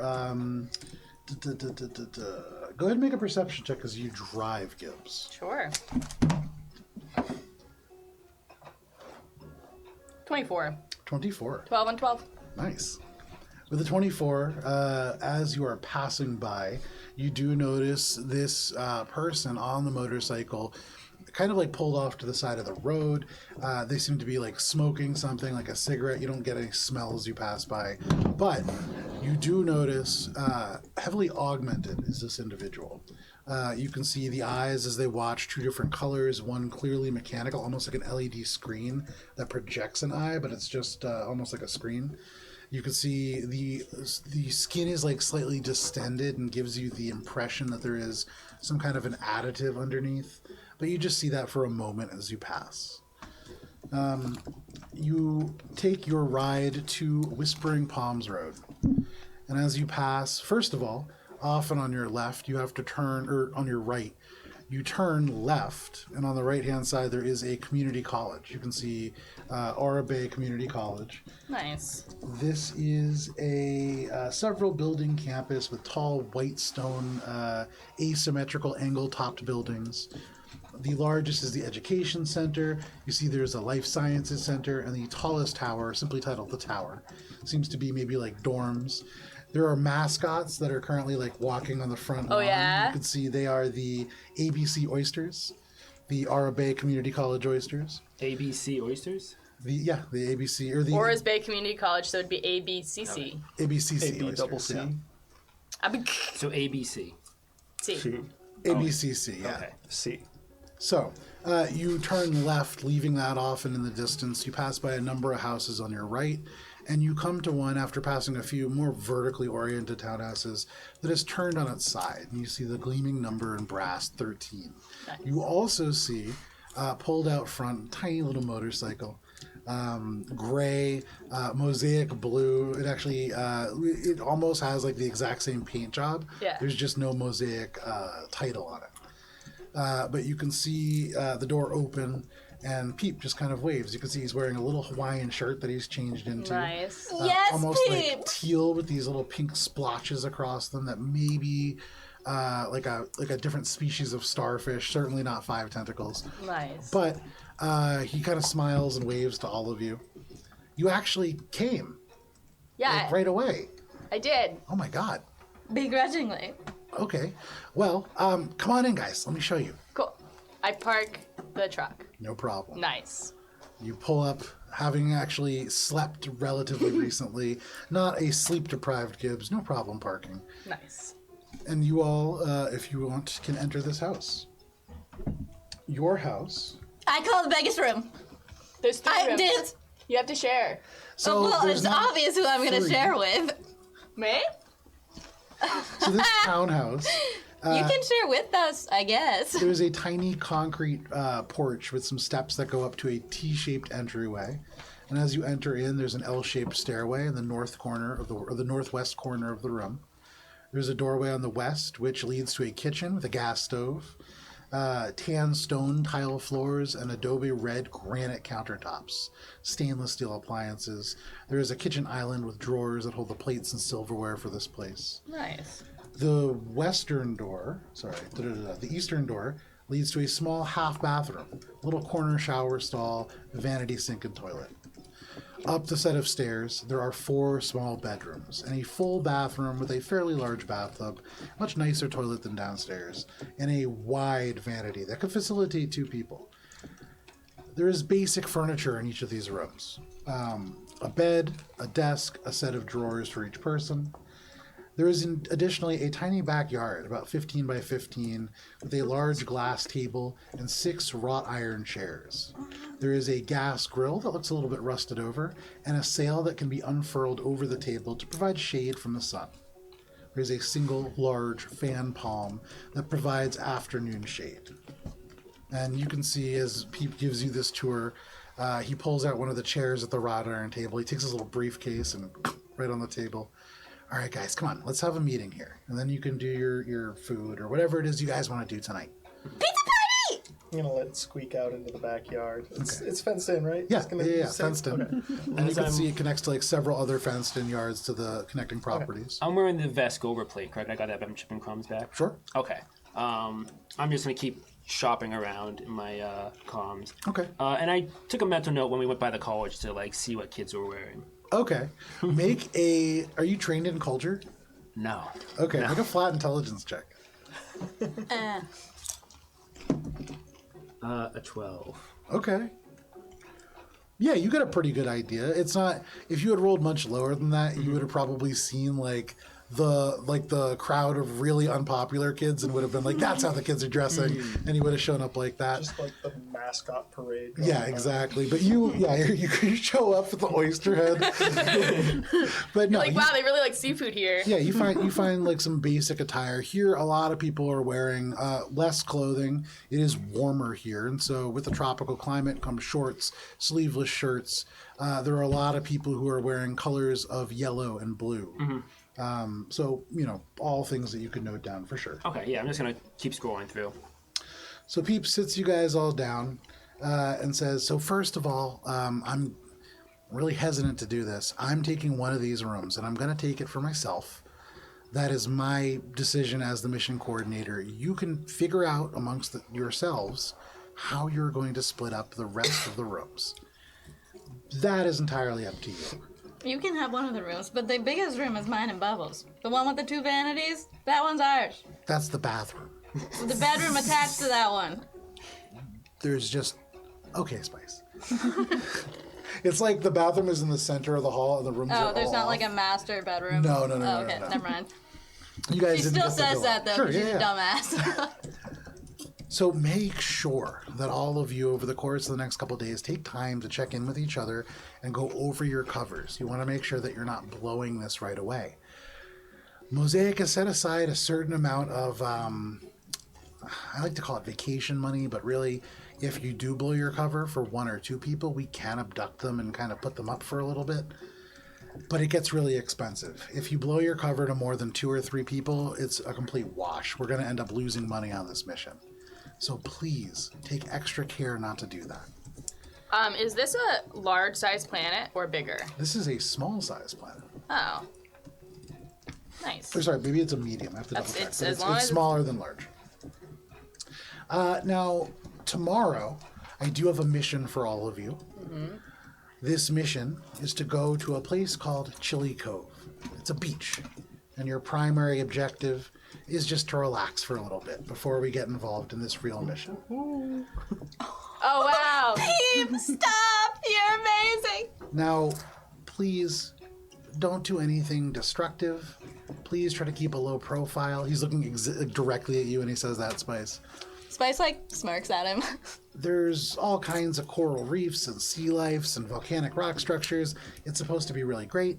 Go ahead and make a perception check as you drive, Gibbs. Sure. 24. 24. 12 and 12. Nice. With the 24, as you are passing by, you do notice this person on the motorcycle kind of like pulled off to the side of the road. They seem to be like smoking something, like a cigarette. You don't get any smell as you pass by, but you do notice heavily augmented is this individual. You can see the eyes as they watch, two different colors, one clearly mechanical, almost like an LED screen that projects an eye, but it's just almost like a screen. You can see the skin is like slightly distended and gives you the impression that there is some kind of an additive underneath, but you just see that for a moment as you pass. You take your ride to Whispering Palms Road, and as you pass, first of all, often on your left, you have to turn, or on your right, you turn left, and on the right-hand side, there is a community college. You can see Aura Bay Community College. Nice. This is a several building campus with tall white stone asymmetrical angle-topped buildings. The largest is the Education Center. You see there's a Life Sciences Center, and the tallest tower, simply titled the Tower, seems to be maybe like dorms. There are mascots that are currently like walking on the front lawn. Yeah? You can see they are the ABC Oysters, the Aura Bay Community College Oysters. ABC Oysters? The ABC or the Aura's Bay Community College, so it'd be ABCC. ABCC AB Oysters. double C. Yeah. So ABC. C. C. ABCC, yeah. Okay. C. So, you turn left, leaving that off, and in the distance, you pass by a number of houses on your right, and you come to one after passing a few more vertically oriented townhouses that is turned on its side, and you see the gleaming number in brass 13. Nice. You also see, pulled out front, tiny little motorcycle, gray, mosaic blue. It actually, it almost has like the exact same paint job. Yeah. There's just no mosaic title on it. But you can see the door open, and Peep just kind of waves. You can see he's wearing a little Hawaiian shirt that he's changed into. Nice. Yes, Almost Peep! like teal with these little pink splotches across them that may be like a different species of starfish. Certainly not 5 tentacles. Nice. But he kind of smiles and waves to all of you. You actually came yeah, like, right away. I did. Oh my god. Begrudgingly. Okay. Well, come on in, guys. Let me show you. Cool. I park the truck. No problem. Nice. You pull up, having actually slept relatively recently, not a sleep-deprived Gibbs, no problem parking. Nice. And you all, if you want, can enter this house. Your house. I call the biggest room. There's 3 I rooms. did. You have to share. So Well, there's it's not obvious who I'm going to 3. share with. Me? So this townhouse, You can share with us, I guess. there's a tiny concrete porch with some steps that go up to a T-shaped entryway. And as you enter in, there's an L-shaped stairway in the north corner of the northwest corner of the room. There's a doorway on the west, which leads to a kitchen with a gas stove, tan stone tile floors, and adobe red granite countertops, stainless steel appliances. There is a kitchen island with drawers that hold the plates and silverware for this place. Nice. The western door, the eastern door leads to a small half bathroom, little corner shower stall, vanity sink, and toilet. Up the set of stairs, there are 4 small bedrooms and a full bathroom with a fairly large bathtub, much nicer toilet than downstairs, and a wide vanity that could facilitate 2 people. There is basic furniture in each of these rooms. A bed, a desk, a set of drawers for each person. There is additionally a tiny backyard, about 15 by 15, with a large glass table and 6 wrought iron chairs. There is a gas grill that looks a little bit rusted over, and a sail that can be unfurled over the table to provide shade from the sun. There is a single large fan palm that provides afternoon shade. And you can see as Peep gives you this tour, he pulls out one of the chairs at the wrought iron table. He takes his little briefcase and right on the table. All right, guys, come on. Let's have a meeting here. And then you can do your food or whatever it is you guys want to do tonight. Pizza party! I'm gonna let it squeak out into the backyard. It's fenced in, right? Yeah, Just gonna yeah, say- fenced in. Okay. And you can see it connects to like several other fenced in yards to the connecting properties. I'm wearing the Vescover plate, correct? I got that from Chipping Crumbs back. Sure. Okay. I'm just gonna keep shopping around in my comms. Okay. And I took a mental note when we went by the college to like see what kids were wearing. Okay. Are you trained in culture? No. Okay, No. make a flat intelligence check. A 12. Okay. Yeah, you got a pretty good idea. It's not. If you had rolled much lower than that, you would have probably seen the crowd of really unpopular kids and would have been like, "That's how the kids are dressing," and he would have shown up like that. Just like the mascot parade. Yeah, exactly. But you show up with the oyster head. But no, Like, wow, they really like seafood here. yeah, you find like some basic attire here. A lot of people are wearing less clothing. It is warmer here, and so with the tropical climate comes shorts, sleeveless shirts. There are a lot of people who are wearing colors of yellow and blue. So all things that you could note down for sure. Okay, yeah, I'm just gonna keep scrolling through. So Peep sits you guys all down and says, "So first of all, I'm really hesitant to do this. I'm taking one of these rooms, and I'm going to take it for myself. That is my decision as the mission coordinator. You can figure out amongst yourselves how you're going to split up the rest of the rooms. That is entirely up to you." You can have one of the rooms, but the biggest room is mine and Bubbles. The one with the 2 vanities, that one's ours. That's the bathroom. So the bedroom attached to that one. There's just... Okay, Spice. It's like the bathroom is in the center of the hall and the rooms are all there's not off. like a master bedroom? No. Okay, No. never mind. You guys She didn't still get the says bill. that, though, Sure, because she's yeah. a dumbass. So make sure that all of you over the course of the next couple of days take time to check in with each other and go over your covers. You want to make sure that you're not blowing this right away. Mosaic has set aside a certain amount of, I like to call it vacation money, but really, if you do blow your cover for 1 or 2 people, we can abduct them and kind of put them up for a little bit. But it gets really expensive. If you blow your cover to more than 2 or 3 people, it's a complete wash. We're going to end up losing money on this mission. So please take extra care not to do that. Is this a large size planet or bigger? This is a small size planet. Oh. Nice. Or sorry, maybe it's a medium. I have to double check. It's But as long as it's smaller than large. Now, tomorrow, I do have a mission for all of you. This mission is to go to a place called Chili Cove. It's a beach. And your primary objective is just to relax for a little bit before we get involved in this real mission. Oh, wow. Peep, stop! You're amazing! Now, please don't do anything destructive. Please try to keep a low profile. He's looking directly at you and he says that, Spice. Spice, smirks at him. There's all kinds of coral reefs and sea life and volcanic rock structures. It's supposed to be really great.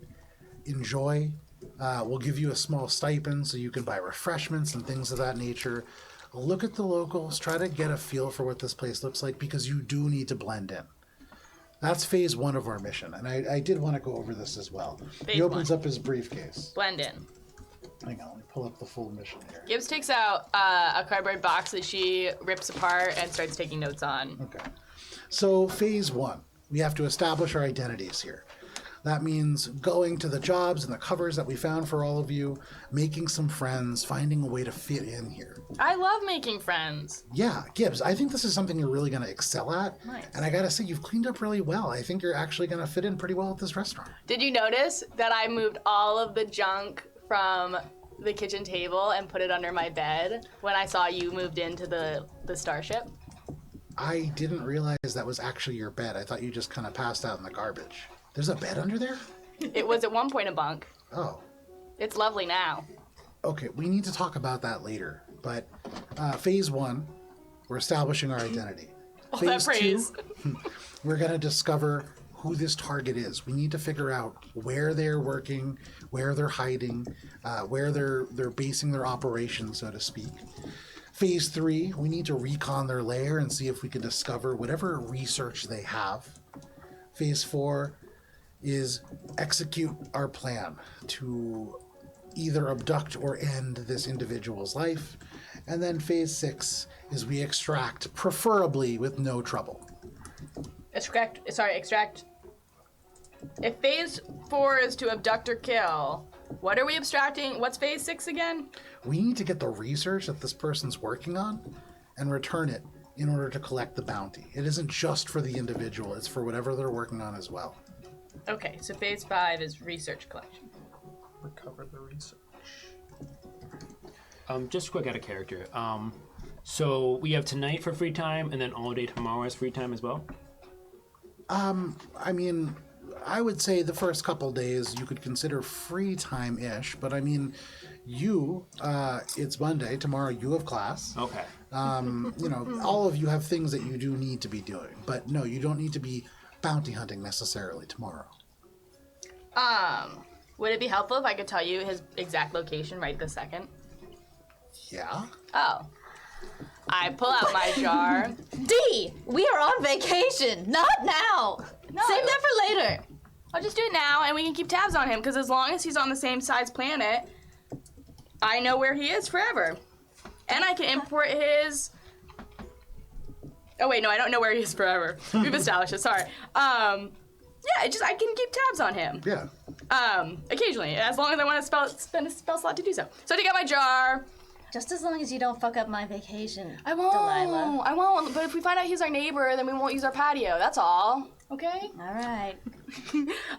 Enjoy. We'll give you a small stipend so you can buy refreshments and things of that nature. Look at the locals. Try to get a feel for what this place looks like because you do need to blend in. That's phase 1 of our mission, and I did want to go over this as well. He opens up his briefcase. Blend in. Hang on, let me pull up the full mission here. Gibbs takes out a cardboard box that she rips apart and starts taking notes on. Okay. So phase 1, we have to establish our identities here. That means going to the jobs and the covers that we found for all of you, making some friends, finding a way to fit in here. I love making friends. Yeah, Gibbs, I think this is something you're really going to excel at. Nice. And I got to say, you've cleaned up really well. I think you're actually going to fit in pretty well at this restaurant. Did you notice that I moved all of the junk from the kitchen table and put it under my bed when I saw you moved into the starship? I didn't realize that was actually your bed. I thought you just kind of passed out in the garbage. There's a bed under there? It was at one point a bunk. Oh. It's lovely now. Okay, we need to talk about that later. But phase 1, we're establishing our identity. Oh, that Phase 2, phrase. we're going to discover who this target is. We need to figure out where they're working, where they're hiding, where they're basing their operations, so to speak. Phase 3, we need to recon their lair and see if we can discover whatever research they have. Phase 4 is execute our plan to either abduct or end this individual's life. And then phase 6 is we extract, preferably with no trouble. Extract. If phase 4 is to abduct or kill, what are we abstracting? What's phase 6 again? We need to get the research that this person's working on and return it in order to collect the bounty. It isn't just for the individual, it's for whatever they're working on as well. Okay, so phase 5 is research collection. Recover the research. Just quick out of character. So we have tonight for free time, and then all day tomorrow is free time as well? I mean, I would say the first couple days you could consider free time-ish, but I mean, it's Monday, tomorrow you have class. Okay. All of you have things that you do need to be doing, but no, you don't need to be bounty hunting necessarily tomorrow. Would it be helpful if I could tell you his exact location right this second? Yeah? Oh. I pull out my jar. D, we are on vacation, not now. No. Save that for later. I'll just do it now, and we can keep tabs on him, because as long as he's on the same size planet, I know where he is forever. And I can import his... Oh, wait, no, I don't know where he is forever. We've established it, sorry. Yeah, I can keep tabs on him. Yeah. Occasionally, as long as I want to spend a spell slot to do so. So I take out my jar. Just as long as you don't fuck up my vacation, I won't. Delilah. I won't. But if we find out he's our neighbor, then we won't use our patio. That's all. Okay? All right.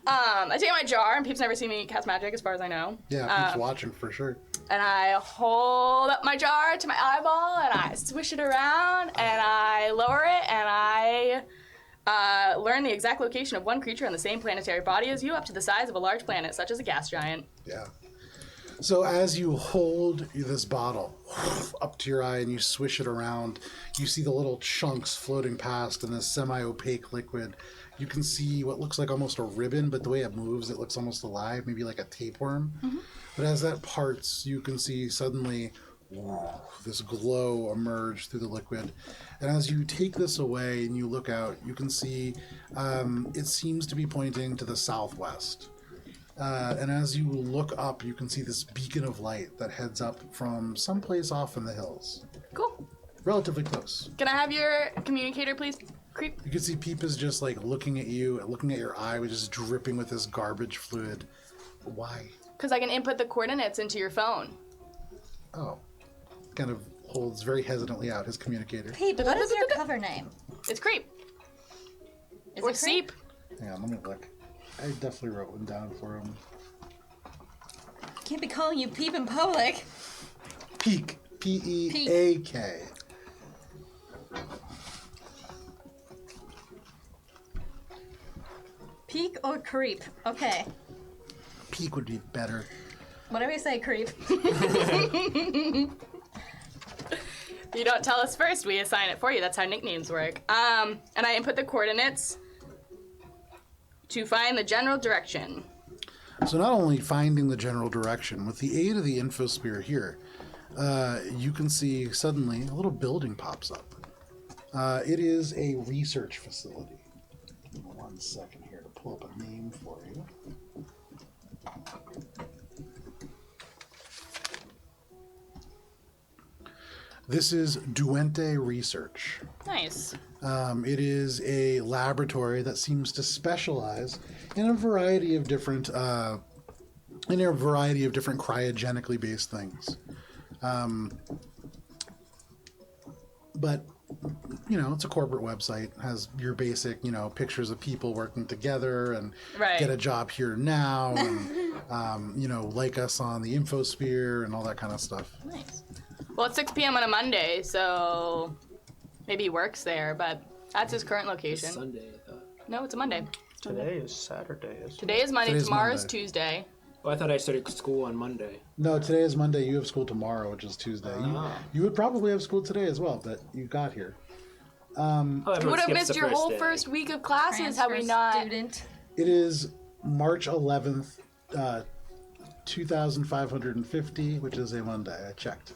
I take out my jar, and Peep's never seen me cast magic, as far as I know. Yeah, he's watching for sure. And I hold up my jar to my eyeball, and I swish it around, and I lower it, and I learn the exact location of one creature on the same planetary body as you, up to the size of a large planet, such as a gas giant. Yeah. So as you hold this bottle up to your eye and you swish it around, you see the little chunks floating past in this semi-opaque liquid. You can see what looks like almost a ribbon, but the way it moves, it looks almost alive, maybe like a tapeworm. Mm-hmm. But as that parts, you can see suddenly this glow emerge through the liquid. And as you take this away and you look out, you can see it seems to be pointing to the southwest. And as you look up, you can see this beacon of light that heads up from someplace off in the hills. Cool. Relatively close. Can I have your communicator, please? Creep. You can see Peep is just like looking at you, looking at your eye, which is dripping with this garbage fluid. Why? Because I can input the coordinates into your phone. Oh. Kind of holds very hesitantly out his communicator. Peep, what is your cover name? It's Creep. Is Or it Creep? Seep. Hang on, let me look. I definitely wrote one down for him. Can't be calling you Peep in public. Peak. P-E-A-K. Peek or creep? Okay. Peak would be better. Whatever you say, creep. You don't tell us first, we assign it for you. That's how nicknames work. And I input the coordinates to find the general direction. So not only finding the general direction, with the aid of the infosphere here, you can see suddenly a little building pops up. It is a research facility. Give me 1 second here to pull up a name for you. This is Duente Research. Nice. It is a laboratory that seems to specialize in a variety of different cryogenically based things. But it's a corporate website, has your basic, pictures of people working together and Right. get a job here now, and like us on the infosphere and all that kind of stuff. Nice. Well, it's 6 p.m. on a Monday, so maybe he works there, but that's his current location. Sunday, I thought. No, it's a Monday. Today is Saturday. Today is Monday, Today's tomorrow's Monday. Tuesday. Well, I thought I started school on Monday. No, today is Monday. You have school tomorrow, which is Tuesday. You would probably have school today as well, but you got here. You would have missed your whole first week of classes had we Transfer not. Student. It is March 11th, 2,550, which is a Monday. I checked.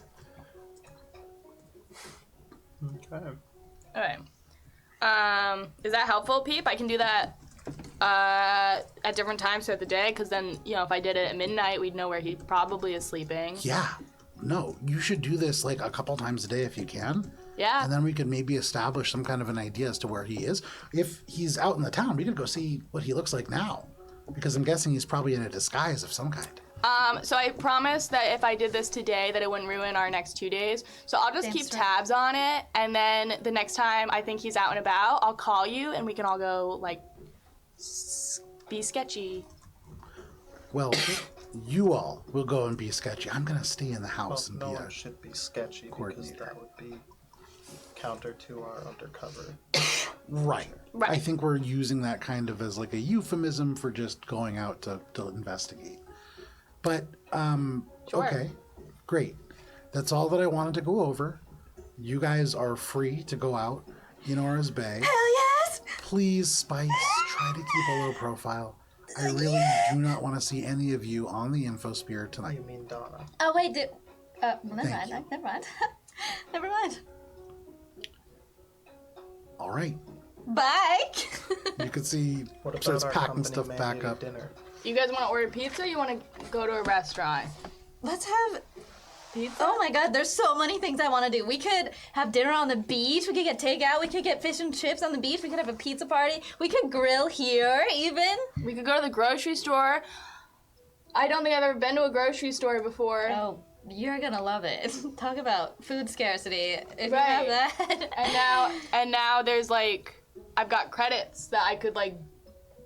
Okay. Okay. Is that helpful, Peep? I can do that at different times throughout the day, because then, if I did it at midnight, we'd know where he probably is sleeping. Yeah. No, you should do this like a couple times a day if you can. Yeah. And then we could maybe establish some kind of an idea as to where he is. If he's out in the town, we could go see what he looks like now. Because I'm guessing he's probably in a disguise of some kind. So I promised that if I did this today that it wouldn't ruin our next 2 days. So I'll just keep tabs on it, and then the next time I think he's out and about, I'll call you and we can all go, be sketchy. Well, you all will go and be sketchy. I'm going to stay in the house Well, and no be one should be sketchy because coordinator. that would be counter to our undercover. Right. Right. I think we're using that kind of as like a euphemism for just going out to investigate. But, Sure. okay, great. That's all that I wanted to go over. You guys are free to go out in Aura's Bay. Hell yes! Please, Spice, try to keep a low profile. I really do not want to see any of you on the infosphere tonight. You mean Donna? Oh wait, well, never Thank mind. Never mind. Never mind. All right. Bye. Uh, You can see What about starts our packing company stuff back mandated up. dinner? You guys want to order pizza or you want to go to a restaurant? Let's have. Pizza? Oh my god, there's so many things I want to do. We could have dinner on the beach. We could get takeout. We could get fish and chips on the beach. We could have a pizza party. We could grill here, even. We could go to the grocery store. I don't think I've ever been to a grocery store before. Oh, you're gonna love it. Talk about food scarcity. If Right. you have that. And now there's like, I've got credits that I could like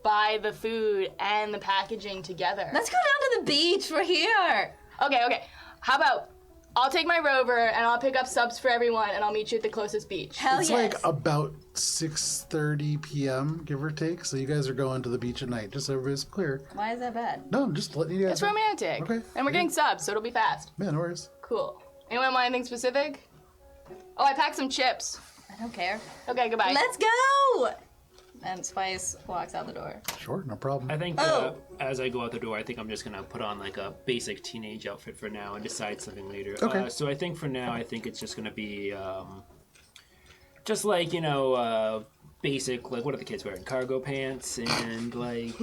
buy the food and the packaging together. Let's go down to the beach. We're here. Okay. How about I'll take my rover and I'll pick up subs for everyone and I'll meet you at the closest beach. Hell It's yes. like about 6:30 p.m., give or take. So you guys are going to the beach at night, just so everybody's clear. Why is that bad? No, I'm just letting you guys It's know. romantic. Okay. And we're getting subs, so it'll be fast. Man, no worries. Cool. Anyone want anything specific? Oh, I packed some chips. I don't care. Okay, goodbye. Let's go. And Spice walks out the door. Sure, no problem. I think Oh. as I go out the door, I think I'm just gonna put on like a basic teenage outfit for now and decide something later. Okay. So I think for now, I think it's just gonna be just like basic, like what are the kids wearing? Cargo pants and like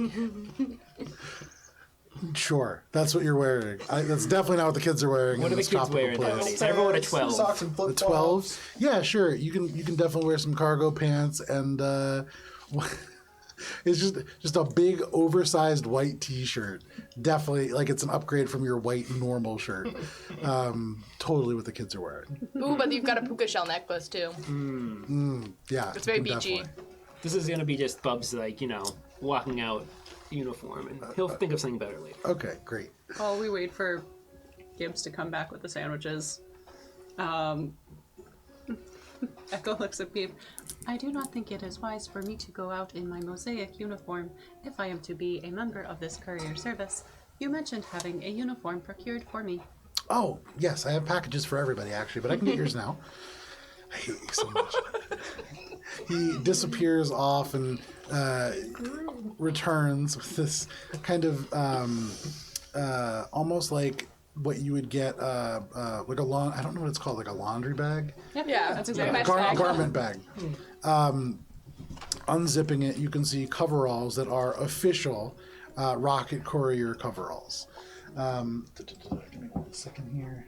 Sure, that's what you're wearing. That's definitely not what the kids are wearing. what in are the this kids tropical wearing place. nowadays? Everyone at 12. Socks and The flip-flops. 12s? Yeah, sure. You can definitely wear some cargo pants and it's just a big oversized white t-shirt. Definitely like it's an upgrade from your white normal shirt. Totally what the kids are wearing. Ooh, but you've got a puka shell necklace too. Yeah. It's very definitely. beachy. This is gonna be just Bubs like walking out uniform, and he'll think of something better later. Okay, great. While we wait for Gibbs to come back with the sandwiches, Echo looks at Peep. I do not think it is wise for me to go out in my Mosaic uniform if I am to be a member of this courier service. You mentioned having a uniform procured for me. Oh, yes, I have packages for everybody actually, but I can get yours now. I hate you so much. He disappears off and returns with this kind of almost like what you would get like a I don't know what it's called, like a laundry bag. Yep, Yeah, that's like exactly. mesh bag. Garment bag. Unzipping it, you can see coveralls that are official Rocket Courier coveralls. Give me 1 second here.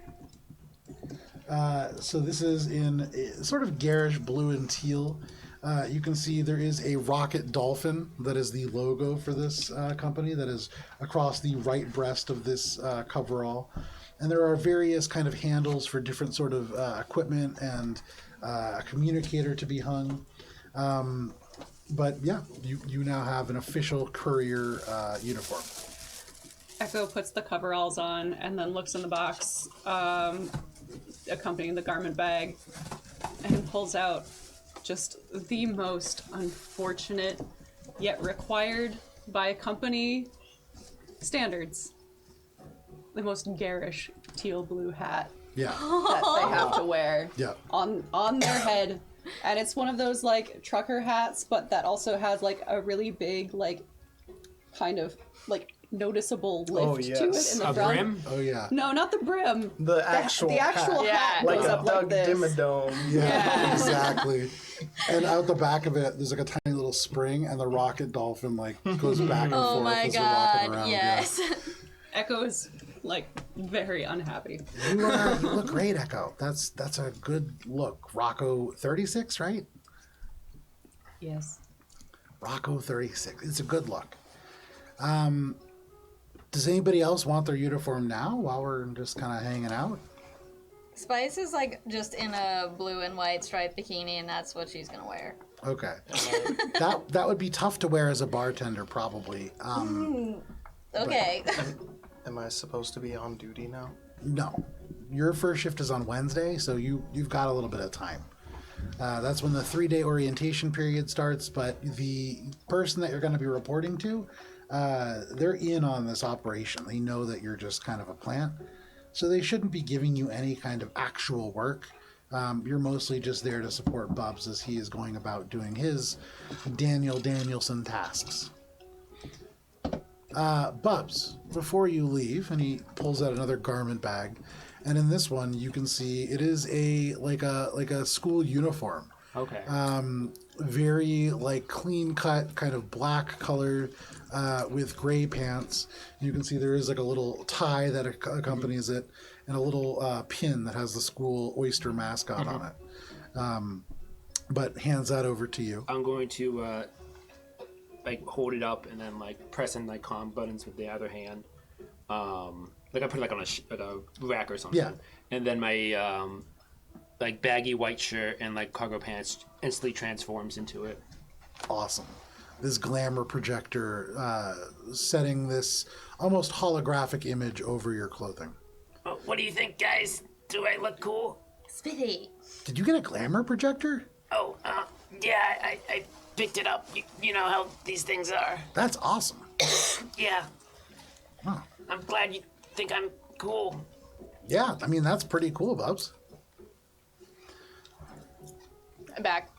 So this is in a sort of garish blue and teal. You can see there is a rocket dolphin that is the logo for this company that is across the right breast of this coverall. And there are various kind of handles for different sort of equipment and a communicator to be hung. But yeah, you now have an official courier uniform. Echo puts the coveralls on and then looks in the box, accompanying the garment bag, and pulls out just the most unfortunate yet required by company standards, the most garish teal blue hat Yeah, that they have to wear yeah. on their head. And it's one of those like trucker hats, but that also has like a really big like kind of like noticeable lift to it yes. in the A front. brim? Oh yeah. No, not the brim. The actual the actual hat. hat Yeah. Like goes a up Doug like this. Dimmadome. Yeah, exactly. And out the back of it, there's like a tiny little spring, and the rocket dolphin like goes back and Oh forth my as they're walking god, around. yes. Echo is like very unhappy. Yeah. You look great, Echo. That's a good look. Rocco 36, right? Yes. Rocco 36. It's a good look. Does anybody else want their uniform now while we're just kind of hanging out? Spice is like just in a blue and white striped bikini, and that's what she's gonna wear. Okay. that would be tough to wear as a bartender, probably. Okay. Am I supposed to be on duty now? No. Your first shift is on Wednesday, so you've got a little bit of time. That's when the 3-day orientation period starts, but the person that you're going to be reporting to, they're in on this operation. They know that you're just kind of a plant, so they shouldn't be giving you any kind of actual work. You're mostly just there to support Bubs as he is going about doing his Danielson tasks. Bubs, before you leave, and he pulls out another garment bag, and in this one you can see it is like a school uniform. Okay. Very like clean cut, kind of black color, with gray pants. You can see there is like a little tie that accompanies it, and a little pin that has the school oyster mascot on it. But hands that over to you. I'm going to like hold it up and then like press in like comm buttons with the other hand. Like I put it like on a rack or something. Yeah. And then my like baggy white shirt and like cargo pants instantly transforms into it. Awesome. This glamour projector setting this almost holographic image over your clothing. Oh, what do you think, guys? Do I look cool? Spiffy. Did you get a glamour projector? Oh, yeah, I picked it up. You know how these things are. That's awesome. Yeah. Huh. I'm glad you think I'm cool. Yeah, I mean, that's pretty cool, Bubs. I'm back.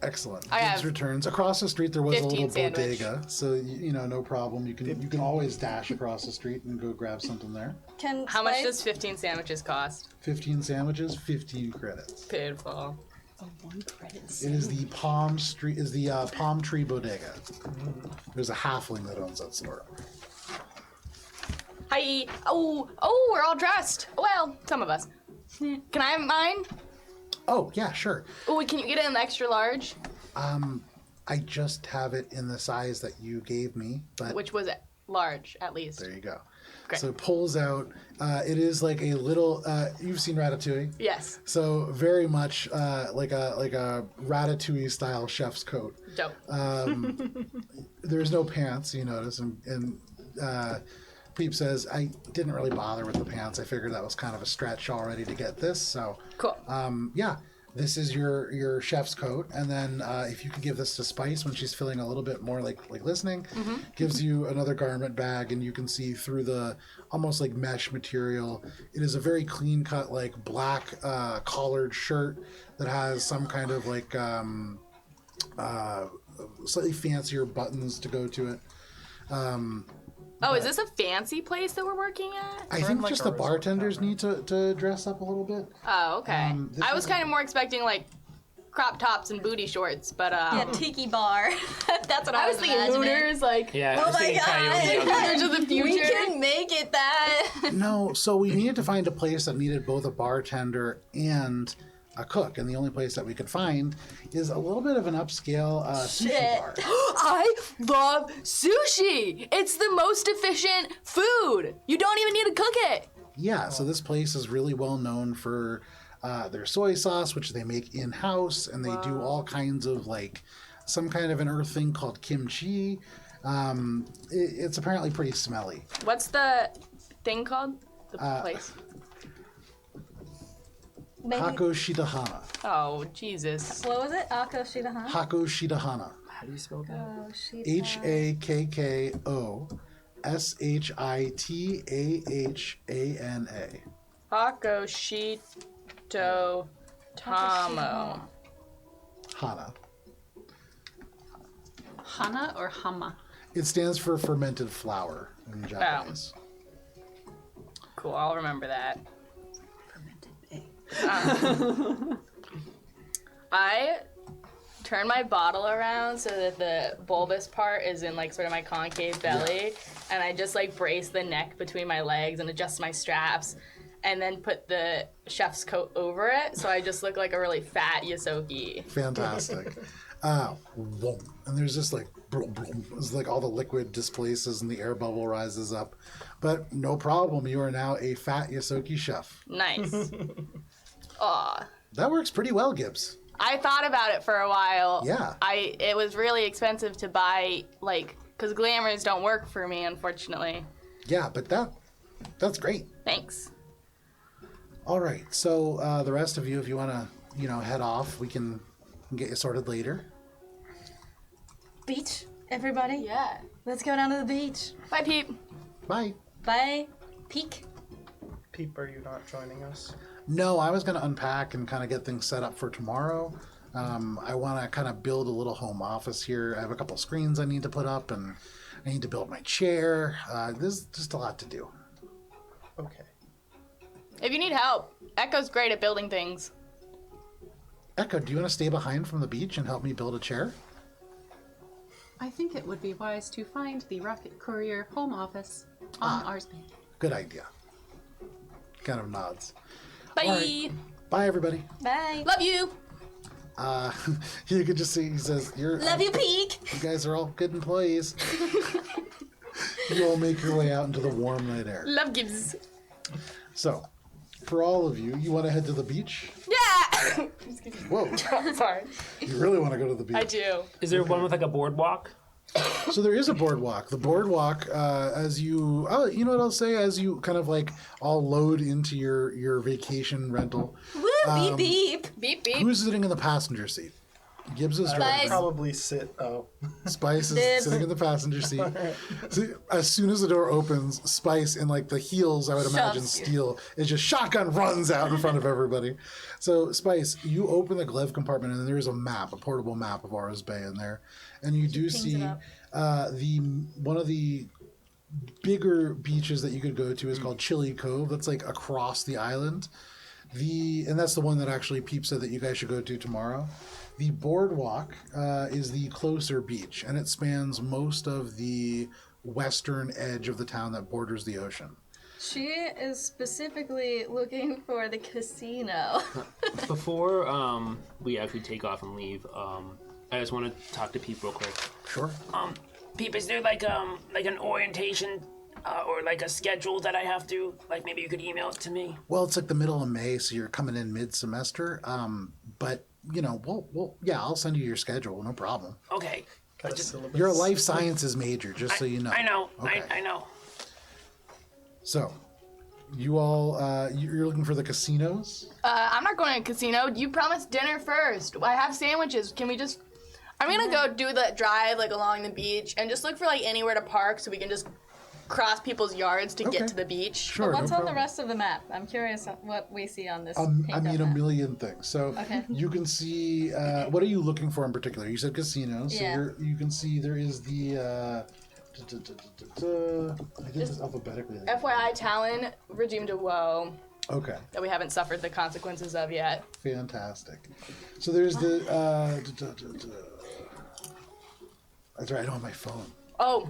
Excellent. I Gibbs have returns. Across the street there was a 15 little sandwich. bodega, so you know, no problem. You can always dash across the street and go grab something there. How much does 15 sandwiches cost? 15 sandwiches, 15 credits. Beautiful. It is the Palm Tree Bodega. There's a halfling that owns that store. Hi. Oh, we're all dressed. Well, some of us. Can I have mine? Oh, yeah, sure. Oh, can you get it in the extra large? I just have it in the size that you gave me, but Which was large, at least. there you go. Great. So it pulls out. It is like a little. You've seen Ratatouille, Yes. so very much like a Ratatouille style chef's coat. Dope. There's no pants, you notice, and Peep says, I didn't really bother with the pants. I figured that was kind of a stretch already to get this. So, Cool. yeah, this is your chef's coat. And then if you could give this to Spice when she's feeling a little bit more like listening, gives you another garment bag, and you can see through the almost like mesh material. It is a very clean cut, like black collared shirt that has some kind of like slightly fancier buttons to go to it. Oh, is this a fancy place that we're working at? I think like just a the resort bartenders town, need to dress up a little bit. Oh, okay. This I was is- kind of more expecting like crop tops and booty shorts, but Yeah, tiki bar. That's what I, I was thinking imagining. Hooters, like Yeah. Oh I was my thinking coyote God. out Hooters of the We future. can make it that. No, so we needed to find a place that needed both a bartender and a cook, and the only place that we could find is a little bit of an upscale sushi Shit. bar. I love sushi. It's the most efficient food. You don't even need to cook it. Yeah, so this place is really well known for their soy sauce, which they make in-house, and they do all kinds of like some kind of an earth thing called kimchi. It's apparently pretty smelly. What's the thing called? The place. Hako Shidahana. Oh, Jesus. What was it? Ako Shidahana? Hako Shidahana. How do you spell that? Oh, Shidahana. HAKKOSHITAHANA. Hako Shito Tamo. Hana. Hana or Hama? It stands for fermented flour in Japanese. Cool, I'll remember that. Fermented egg. I turn my bottle around so that the bulbous part is in like sort of my concave belly, and I just like brace the neck between my legs and adjust my straps, and then put the chef's coat over it, so I just look like a really fat Yosoki. Fantastic. Whoom. And there's just like, brum, brum. It's like all the liquid displaces and the air bubble rises up. But no problem. You are now a fat Yosoki chef. Nice. Aw. That works pretty well, Gibbs. I thought about it for a while. Yeah. It was really expensive to buy, like, because glamours don't work for me, unfortunately. Yeah, but that's great. Thanks. All right. So the rest of you, if you want to head off, we can get you sorted later. Beach, everybody. Yeah. Let's go down to the beach. Bye, Peep. Bye. Bye. Peek. Peep, are you not joining us? No, I was going to unpack and kind of get things set up for tomorrow. I want to kind of build a little home office here. I have a couple screens I need to put up, and I need to build my chair. There's just a lot to do. Okay. If you need help, Echo's great at building things. Echo, do you want to stay behind from the beach and help me build a chair? I think it would be wise to find the Rocket Courier home office on Ars Bay. Good idea. Kind of nods. Bye. All right. Bye, everybody. Bye. Love you. You could just see, he says, Love you, Peek. you guys are all good employees. You all make your way out into the warm night air. Love gives. So, for all of you, you want to head to the beach? Yeah. Whoa, Sorry. you really want to go to the beach. I do. Is there one with like a boardwalk? So there is a boardwalk. The boardwalk, as you, you know what I'll say, as you kind of like all load into your vacation rental. Woo, beep, beep. Beep, beep. Who's sitting in the passenger seat? Gibbs is I driving. would probably sit. Oh. Spice is Dibs. sitting in the passenger seat. So as soon as the door opens, Spice in like the heels, I would imagine, Shoves you. steel, is just shotgun runs out in front of everybody. So Spice, you open the glove compartment and there's a map, a portable map of Aras Bay in there, and you do pings see it up. one of the bigger beaches that you could go to is called Chili Cove. That's like across the island. And that's the one that actually Peep said that you guys should go to tomorrow. The boardwalk is the closer beach, and it spans most of the western edge of the town that borders the ocean. She is specifically looking for the casino. Before we actually take off and leave, I just want to talk to Peep real quick. Sure. Peep, is there like an orientation or like a schedule that I have to, like, maybe you could email it to me? Well, it's like the middle of May, so you're coming in mid-semester. But yeah, I'll send you your schedule, no problem. Okay. Got a syllabus. You're a life sciences major, just so you know. I know. Okay. I know. So, you all, you're looking for the casinos? I'm not going to a casino. You promised dinner first. I have sandwiches. Can we just... I'm going to go do the drive, like, along the beach and just look for, like, anywhere to park so we can just cross people's yards to Okay. get to the beach. Sure, What's no on the problem. rest of the map? I'm curious what we see on this. I pink mean, a map. million things. So Okay. you can see, what are you looking for in particular? You said casinos. Yeah. So you can see there is the, I did this alphabetically. I think. FYI, Talon redeemed a woe Okay, that we haven't suffered the consequences of yet. fantastic. So there's the, that's right, I don't have my phone. Oh.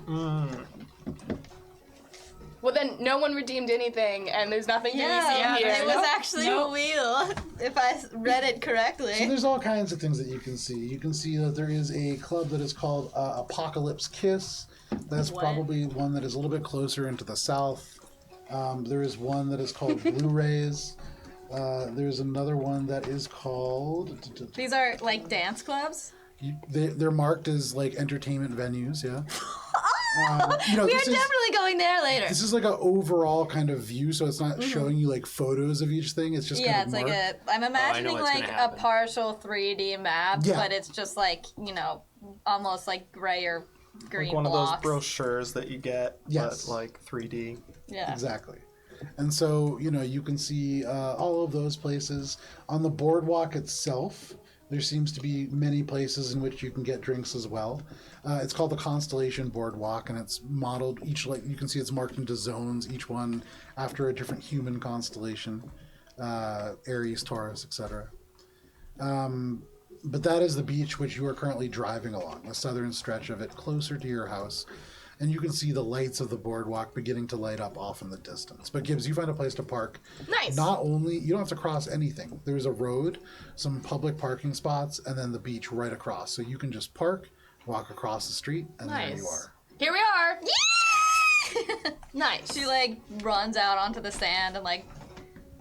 Well, then no one redeemed anything, and there's nothing to be Yeah, seen here. it was actually a wheel, if I read it So correctly. there's all kinds of things that you can see. You can see that there is a club that is called Apocalypse Kiss. That's What? probably one that is a little bit closer into the south. There is one that is called Blu-rays. There's another one that is called... These are like dance clubs. They're marked as like entertainment venues, yeah. We are this is, definitely going there later. this is like an overall kind of view, so it's not showing you like photos of each thing. It's just Yeah, kind it's of like marked. I'm imagining what's like gonna a happen. partial 3D map, Yeah. but it's just like, almost like gray or green Like one blocks. of those brochures that you get, Yes. but like 3D. Yeah. Exactly. And so, you can see all of those places. On the boardwalk itself, there seems to be many places in which you can get drinks as well. It's called the Constellation Boardwalk, and it's modeled you can see it's marked into zones, each one after a different human constellation, Aries, Taurus, etc. But that is the beach which you are currently driving along, the southern stretch of it, closer to your house. And you can see the lights of the boardwalk beginning to light up off in the distance. But Gibbs, you find a place to park. Nice. Not only, you don't have to cross anything. There's a road, some public parking spots, and then the beach right across. So you can just park, walk across the street, and there you Nice. are. Here we are. Yeah! Nice. She like runs out onto the sand and like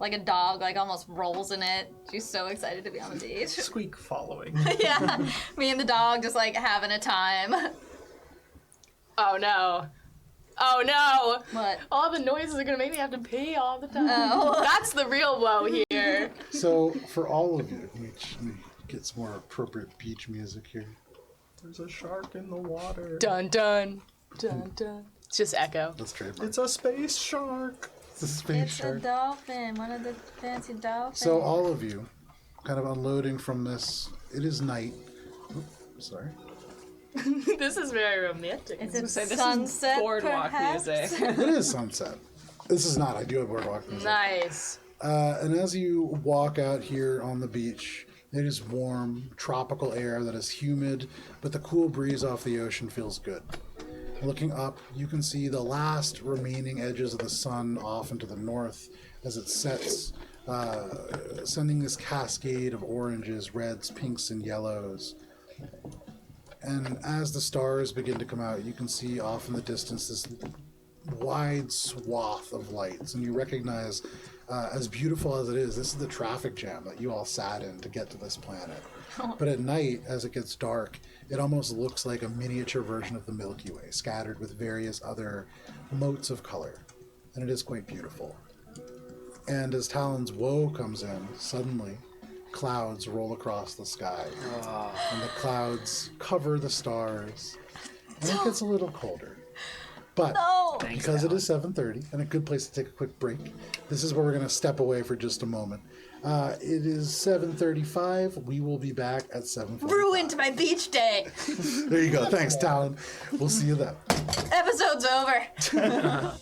a dog like almost rolls in it. She's so excited to be on the beach. Squeak following. Yeah. Me and the dog just like having a time. Oh no. Oh no! What? All the noises are gonna make me have to pee all the time. Oh. That's the real woe here. So for all of you, let me get some more appropriate beach music here. There's a shark in the water. Dun dun dun dun. It's just echo. Let's trademark. It's a space shark. It's a space It's a shark. dolphin. One of the fancy dolphins. So all of you, kind of unloading from this. It is night. Oops, sorry. This is very romantic. Is it say, this is sunset, boardwalk perhaps? music. It is sunset. This is not. I do have boardwalk music. Nice. And as you walk out here on the beach, it is warm, tropical air that is humid, but the cool breeze off the ocean feels good. Looking up, you can see the last remaining edges of the sun off into the north as it sets, sending this cascade of oranges, reds, pinks, and yellows. And as the stars begin to come out, you can see off in the distance this wide swath of lights, and you recognize, as beautiful as it is, this is the traffic jam that you all sat in to get to this planet. But at night, as it gets dark, it almost looks like a miniature version of the Milky Way, scattered with various other motes of color, and it is quite beautiful. And as Talon's woe comes in, suddenly clouds roll across the sky, and the clouds cover the stars, and it gets a little colder. But because it is 7:30 and a good place to take a quick break, this is where we're going to step away for just a moment. It is 7:35. We will be back at 7:45. Ruined my beach day. There you go. Thanks, Talon. We'll see you then. Episode's over.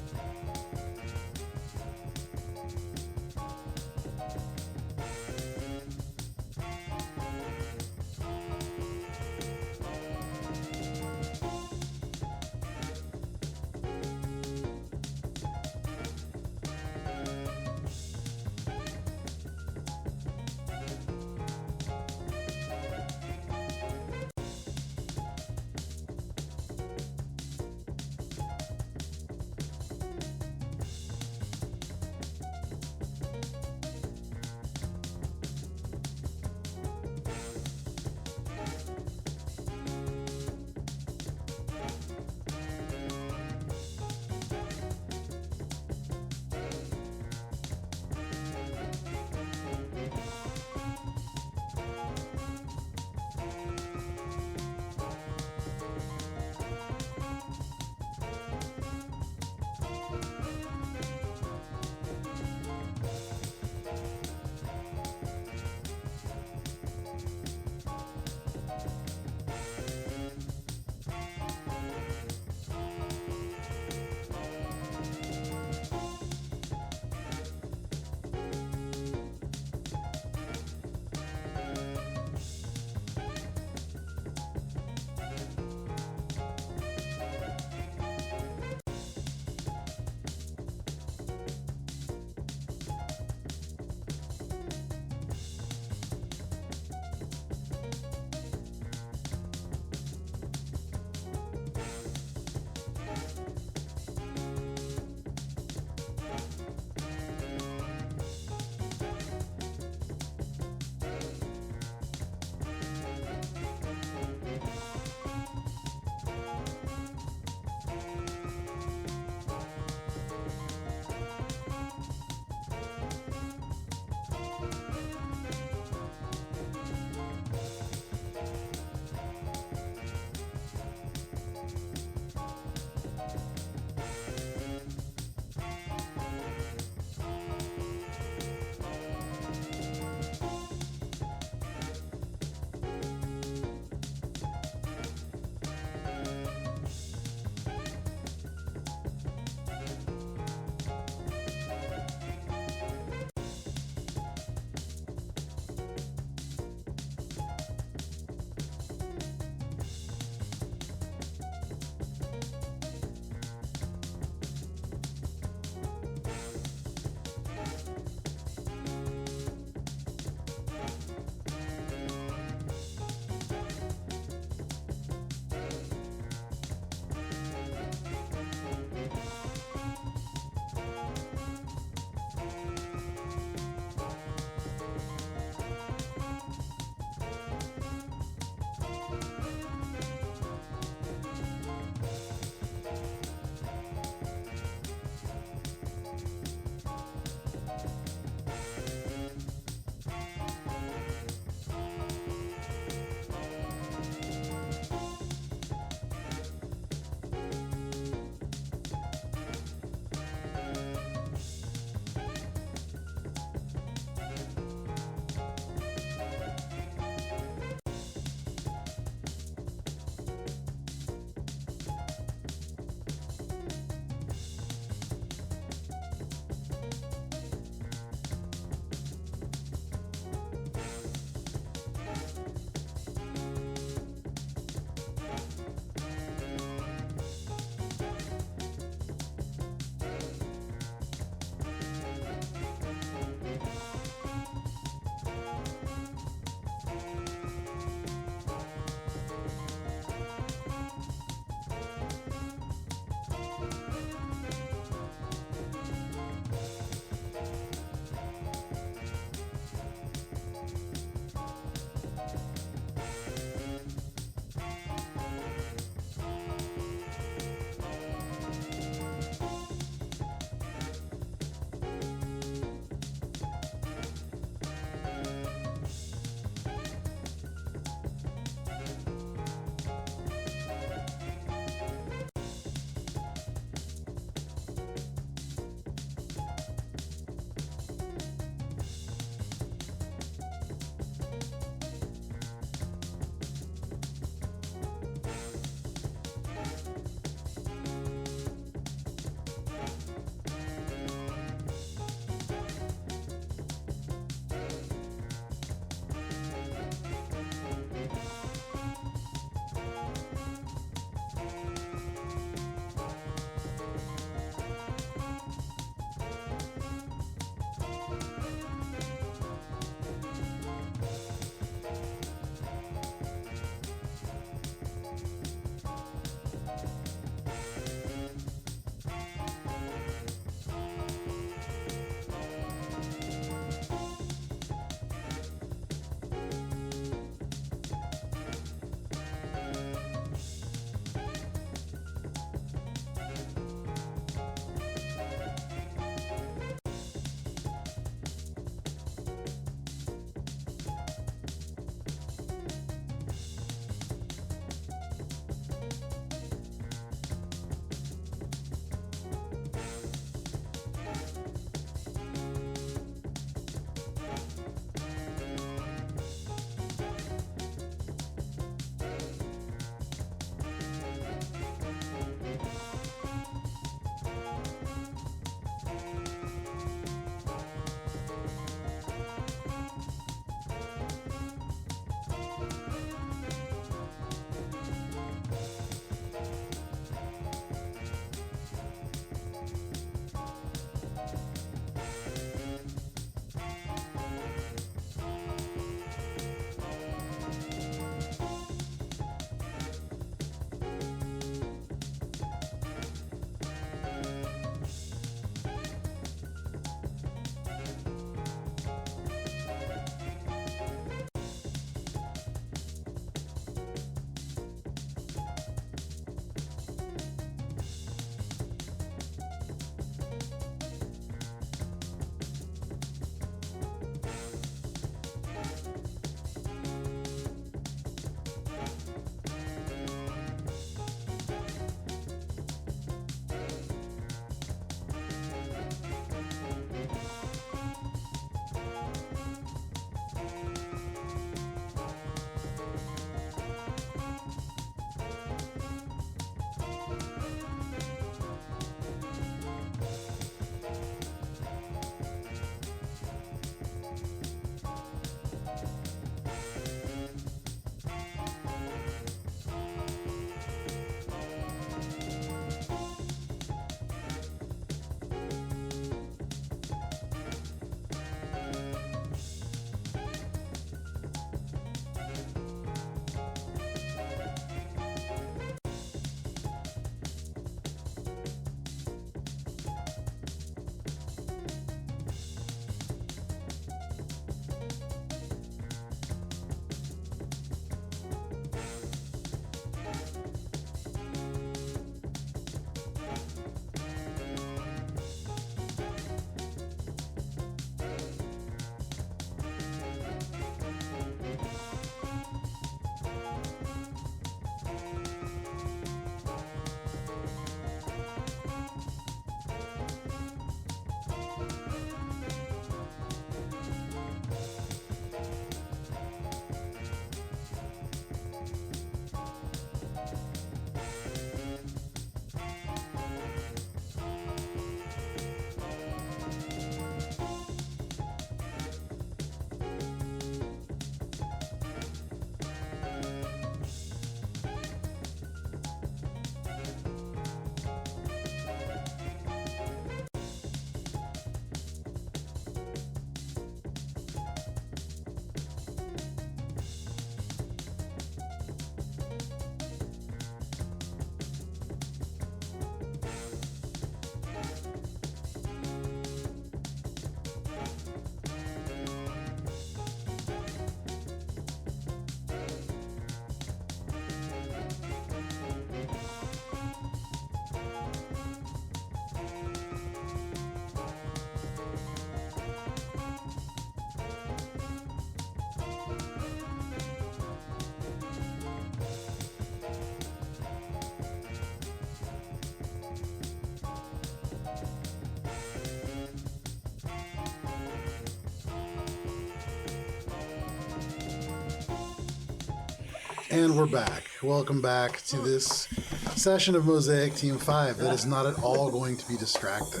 And we're back. Welcome back to this session of Mosaic Team 5 that is not at all going to be distracting.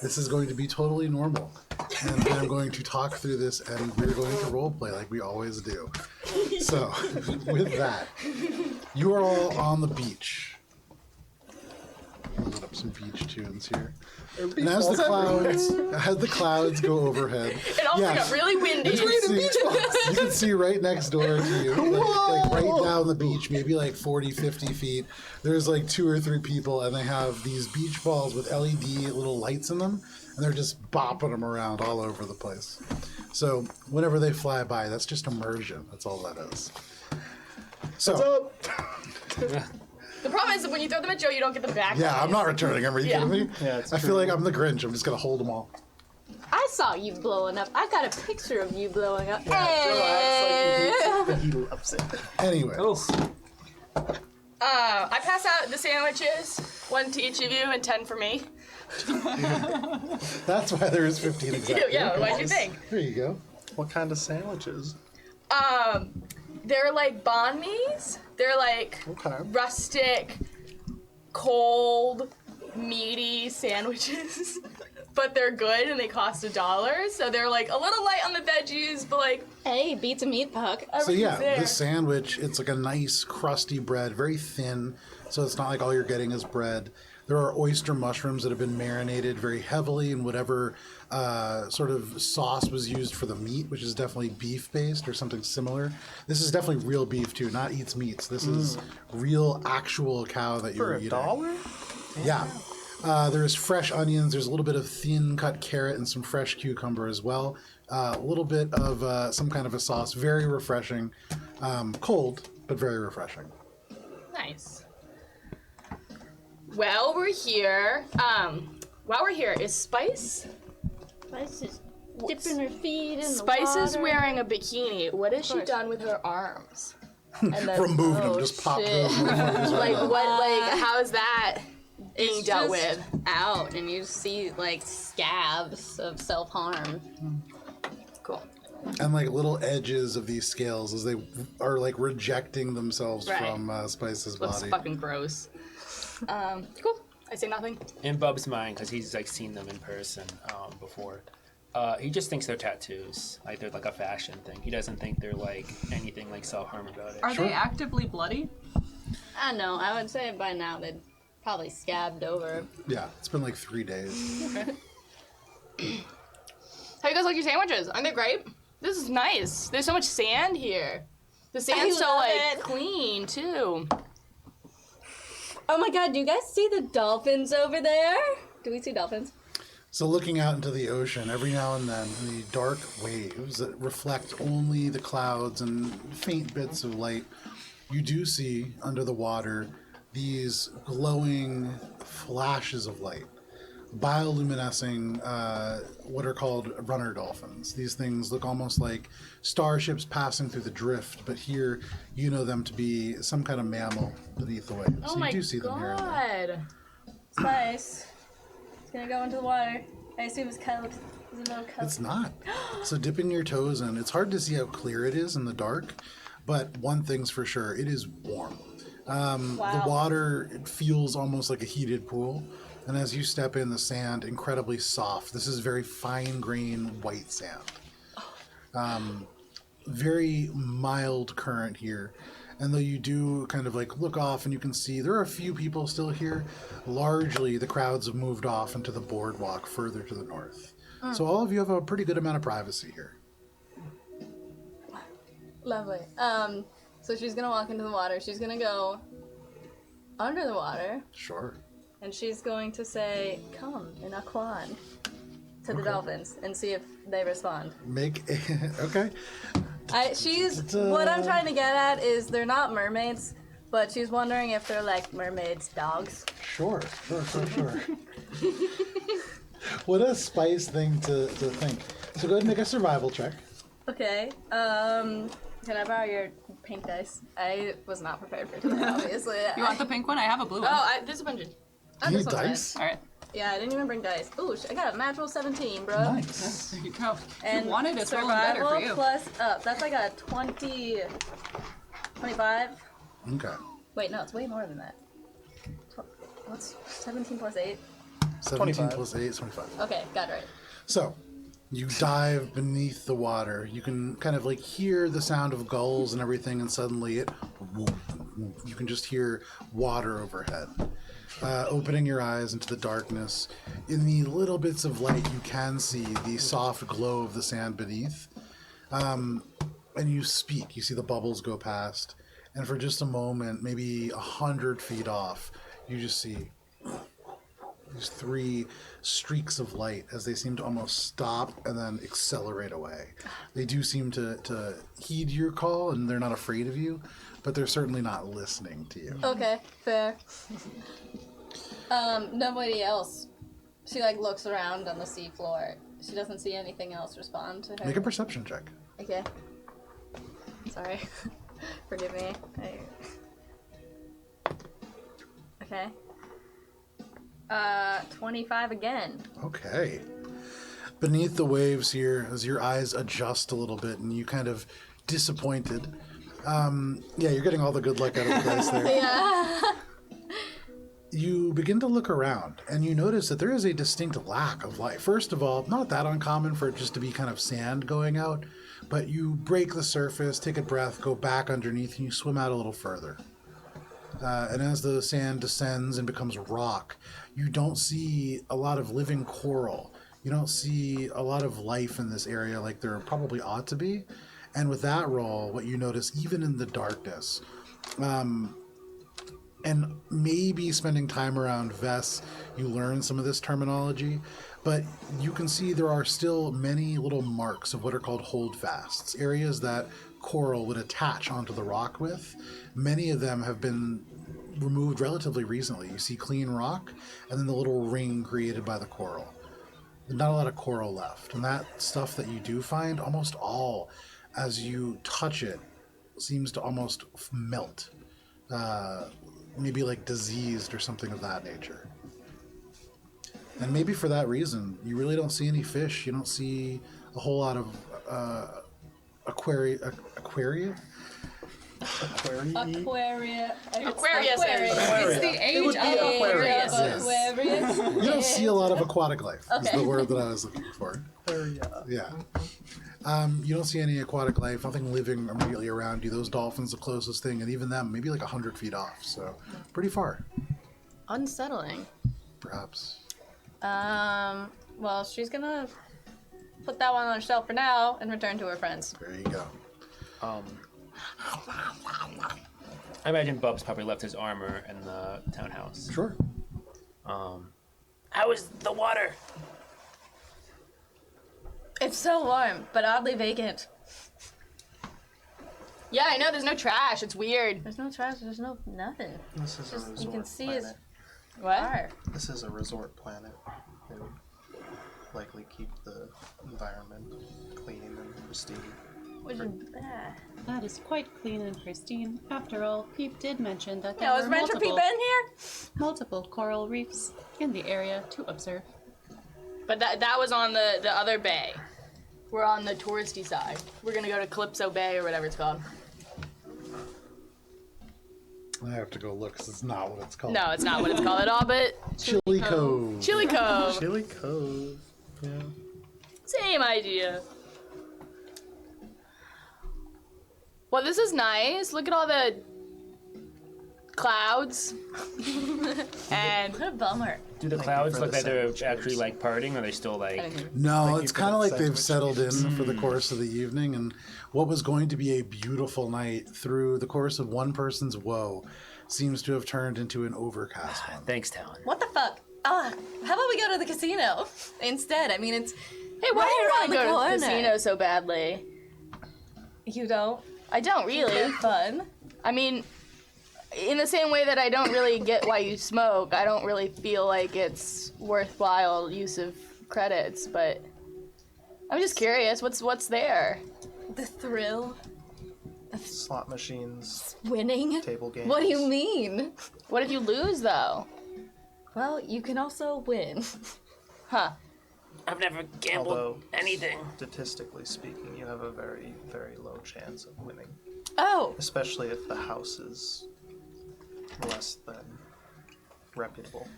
This is going to be totally normal. And I'm going to talk through this and we're going to roleplay like we always do. So, with that, you are all on the beach. Load up some beach tunes here. And as the clouds go overhead, It also got really windy. you can see right next door to you, like right down the beach, maybe like 40, 50 feet. There's like 2 or 3 people, and they have these beach balls with LED little lights in them, and they're just bopping them around all over the place. So whenever they fly by, that's just immersion. That's all that is. So. The problem is that when you throw them at Joe, you don't get them back. Yeah, I'm not returning them. Are you kidding me? Yeah, it's I feel like I'm the Grinch. I'm just going to hold them all. I saw you blowing up. I got a picture of you blowing up. Joe acts like he loves it. Anyways. I pass out the sandwiches, 1 to each of you and 10 for me. That's why there is 15 exactly. Yeah, what'd you think? There you go. What kind of sandwiches? They're like banh mi's. They're like Okay. rustic, cold, meaty sandwiches. But they're good and they cost $1. So they're like a little light on the veggies, but like Hey, beats a meat puck. So yeah, there. the sandwich, it's like a nice crusty bread, very thin, so it's not like all you're getting is bread. There are oyster mushrooms that have been marinated very heavily in whatever sort of sauce was used for the meat, which is definitely beef-based or something similar. This is definitely real beef too, not Eats Meats. This is real, actual cow that you're For eating. $1? Yeah. There's fresh onions. There's a little bit of thin cut carrot and some fresh cucumber as well. A little bit of some kind of a sauce. Very refreshing. Cold, but very refreshing. nice. Well, we're here. While we're here, is Spice? Spice is dipping her feet in the Spice is water. wearing a bikini. What has she course. done with her arms? And then, Removed them. oh, Just popped shit. those motherfuckers right like out. what? Like how's that being It's dealt just with? out, and you see like scabs of self-harm. Cool. And like little edges of these scales as they are like rejecting themselves Right. from Spice's Looks body. fucking gross. Cool. I say nothing. In Bub's mind, because he's like seen them in person before, he just thinks they're tattoos. Like they're like a fashion thing. He doesn't think they're like anything like self-harm about it. Are they actively bloody? I don't know. I would say by now they'd probably scabbed over. Yeah, it's been like 3 days. How you guys like your sandwiches? Aren't they great? This is nice. There's so much sand here. The sand's so love like it. clean too. Oh my god, do you guys see the dolphins over there? Do we see dolphins? So looking out into the ocean, every now and then, the dark waves that reflect only the clouds and faint bits of light, you do see under the water these glowing flashes of light, bioluminescing what are called runner dolphins. These things look almost like starships passing through the drift, but here you know them to be some kind of mammal beneath the waves. Oh so my you do see them here and there. god. Spice. It's gonna go into the water. I assume it's cold. Is it no cold? It's not. So dipping your toes in, it's hard to see how clear it is in the dark, but one thing's for sure, it is warm. The water, it feels almost like a heated pool, and as you step in, the sand, incredibly soft. This is very fine-grained white sand. Very mild current here. And though you do kind of like look off and you can see there are a few people still here, largely the crowds have moved off into the boardwalk further to the north. So all of you have a pretty good amount of privacy here. Lovely. So she's gonna walk into the water. She's gonna go under the water, Sure. and she's going to say, "Come in a quan," to the dolphins, and see if they respond. Make a, okay. What I'm trying to get at is they're not mermaids, but she's wondering if they're like mermaids' dogs. Sure. What a Spice thing to think. So go ahead and make a survival check. Okay. Can I borrow your pink dice? I was not prepared for today, obviously. You want the pink one? I have a blue one. There's a bunch of. Do you this need one's dice? All right. Yeah, I didn't even bring dice. Ooh, I got a natural 17, bro. Nice. There you go. And you wanted it's rolling better survival for you. plus up. That's like a 20. 25. Okay. Wait, no, it's way more than that. What's 17 plus 8? 17 25. plus 8 is 25. Okay, got it right. So, you dive beneath the water. You can kind of like hear the sound of gulls and everything, and suddenly you can just hear water overhead. Opening your eyes into the darkness, in the little bits of light, you can see the soft glow of the sand beneath. And you speak. You see the bubbles go past, and for just a moment, maybe 100 feet off, you just see these 3 streaks of light as they seem to almost stop and then accelerate away. They do seem to heed your call, and they're not afraid of you, but they're certainly not listening to you. Okay, fair. Nobody else. She like looks around on the seafloor. She doesn't see anything else respond to her. Make a perception check. Okay. Sorry. Forgive me. Okay. 25 again. Okay. Beneath the waves here, as your eyes adjust a little bit and you kind of disappointed. Yeah, you're getting all the good luck out of the dice there. Yeah. You begin to look around and you notice that there is a distinct lack of light. First of all, not that uncommon for it just to be kind of sand going out, but you break the surface, take a breath, go back underneath, and you swim out a little further. And as the sand descends and becomes rock, you don't see a lot of living coral. You don't see a lot of life in this area like there probably ought to be. And with that roll, what you notice, even in the darkness, and maybe spending time around Vess, you learn some of this terminology, but you can see there are still many little marks of what are called holdfasts, areas that coral would attach onto the rock with. Many of them have been removed relatively recently. You see clean rock, and then the little ring created by the coral. Not a lot of coral left, and that stuff that you do find, almost all, as you touch it, seems to almost melt. Maybe like diseased or something of that nature. And maybe for that reason, you really don't see any fish. You don't see a whole lot of aquaria. Aquaria. Aquarius. It's the age of Aquarius. Aquarius. Aquarius. You don't see a lot of aquatic life, is the word that I was looking for. Yeah. You don't see any aquatic life, nothing living immediately around you. Those dolphins, the closest thing, and even them, maybe like 100 feet off, so pretty far, Unsettling. perhaps. Well, she's gonna put that one on a shelf for now and return to her friends. There you go. I imagine Bubs probably left his armor in the townhouse. Sure. How is the water? It's so warm, but oddly vacant. Yeah, I know. There's no trash. It's weird. There's no trash. There's no nothing. This is a Just resort you can see planet. his What? bar. This is a resort planet. They would likely keep the environment clean and pristine. Which is bad. That is quite clean and pristine. After all, Peep did mention that there Yeah, were was Rancher Pete Ben here? multiple coral reefs in the area to observe. But that was on the other bay. We're on the touristy side. We're gonna go to Calypso Bay or whatever it's called. I have to go look because it's not what it's called. No, it's not what it's called at all, but Chili Cove. Chili Cove. Chili Cove. Yeah. Same idea. Well, this is nice. Look at all the clouds. And What a bummer. Do the Thank clouds you for look the like they're sandwich, actually cheers. like parting, or are they still like? No, Thank it's you for kind of the like they've sandwich. settled in for the course of the evening, and what was going to be a beautiful night through the course of one person's woe seems to have turned into an overcast one. Thanks, Talon. What the fuck? How about we go to the casino instead? I mean, it's hey, why do you right want to around go the to the corner. casino so badly? You don't. I don't really. It's fun. I mean, in the same way that I don't really get why you smoke, I don't really feel like it's worthwhile use of credits, but I'm just curious, what's there? The thrill of Slot machines, winning. table games. What do you mean? What if you lose though? Well, you can also win. Huh. I've never gambled Although, anything. statistically speaking, you have a very, very low chance of winning. Oh, Especially if the house is less than reputable.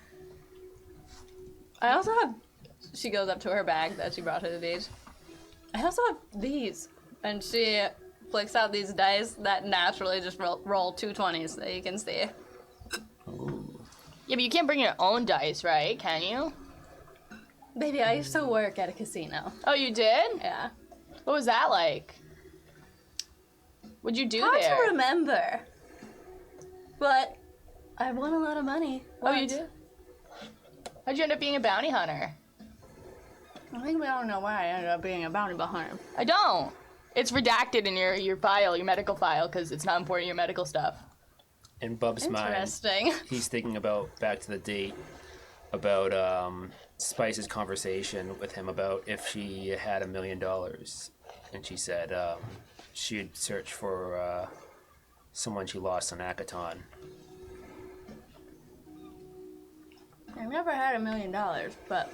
I also have. She goes up to her bag that she brought to the beach. I also have these, and she flicks out these dice that naturally just roll 2 20s that you can see. Yeah, but you can't bring your own dice, right? Can you? Baby, I used to work at a casino. Oh, you did? Yeah. What was that like? What'd you do Hard there? to remember. But I won a lot of money. Oh, you once. did? How'd you end up being a bounty hunter? I think we don't know why I ended up being a bounty hunter. I don't. It's redacted in your file, your medical file, because it's not important, your medical stuff. In Bub's mind, Interesting. he's thinking about back to the date about Spice's conversation with him about if she had $1 million, and she said she'd search for someone she lost on Akaton. I never had $1 million, but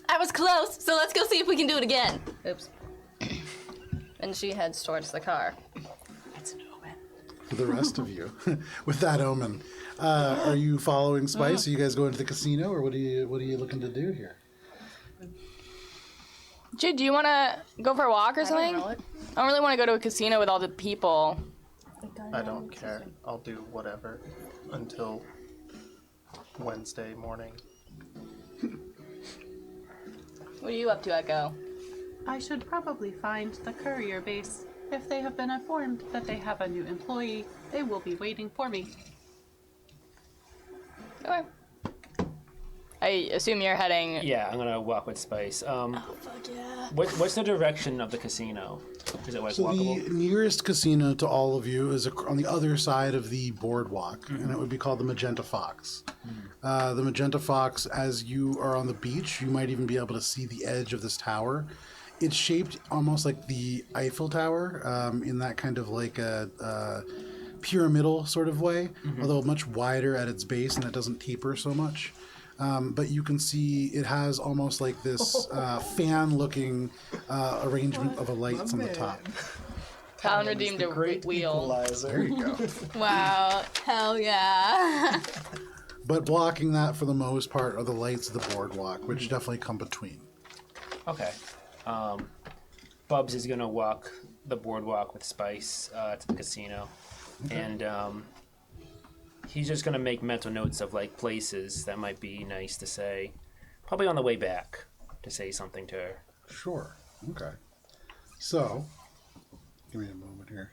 I was close, so let's go see if we can do it again. Oops. And she heads towards the car. It's an omen. For the rest of you, with that omen, are you following Spice? Are you guys going to the casino, or what are you looking to do here? Jude, do you want to go for a walk or something? I don't really want to go to a casino with all the people. I don't care. I'll do whatever until Wednesday morning. What are you up to, Echo? I should probably find the courier base. If they have been informed that they have a new employee, they will be waiting for me. Okay. I assume you're heading... Yeah, I'm gonna walk with Spice. Fuck yeah. What's the direction of the casino? Is it like So walkable? the nearest casino to all of you is on the other side of the boardwalk, and it would be called the Magenta Fox. The Magenta Fox, as you are on the beach, you might even be able to see the edge of this tower. It's shaped almost like the Eiffel Tower, in that kind of like a pyramidal sort of way, although much wider at its base, and it doesn't taper so much. But you can see it has almost like this fan-looking arrangement of lights on the top. Talon redeemed a wheel. There you go. Wow. Hell yeah. But blocking that for the most part are the lights of the boardwalk, which definitely come between. Okay. Bubs is gonna walk the boardwalk with Spice to the casino, and he's just gonna make mental notes of like places that might be nice to say, probably on the way back to say something to her. Sure. Okay. So, give me a moment here.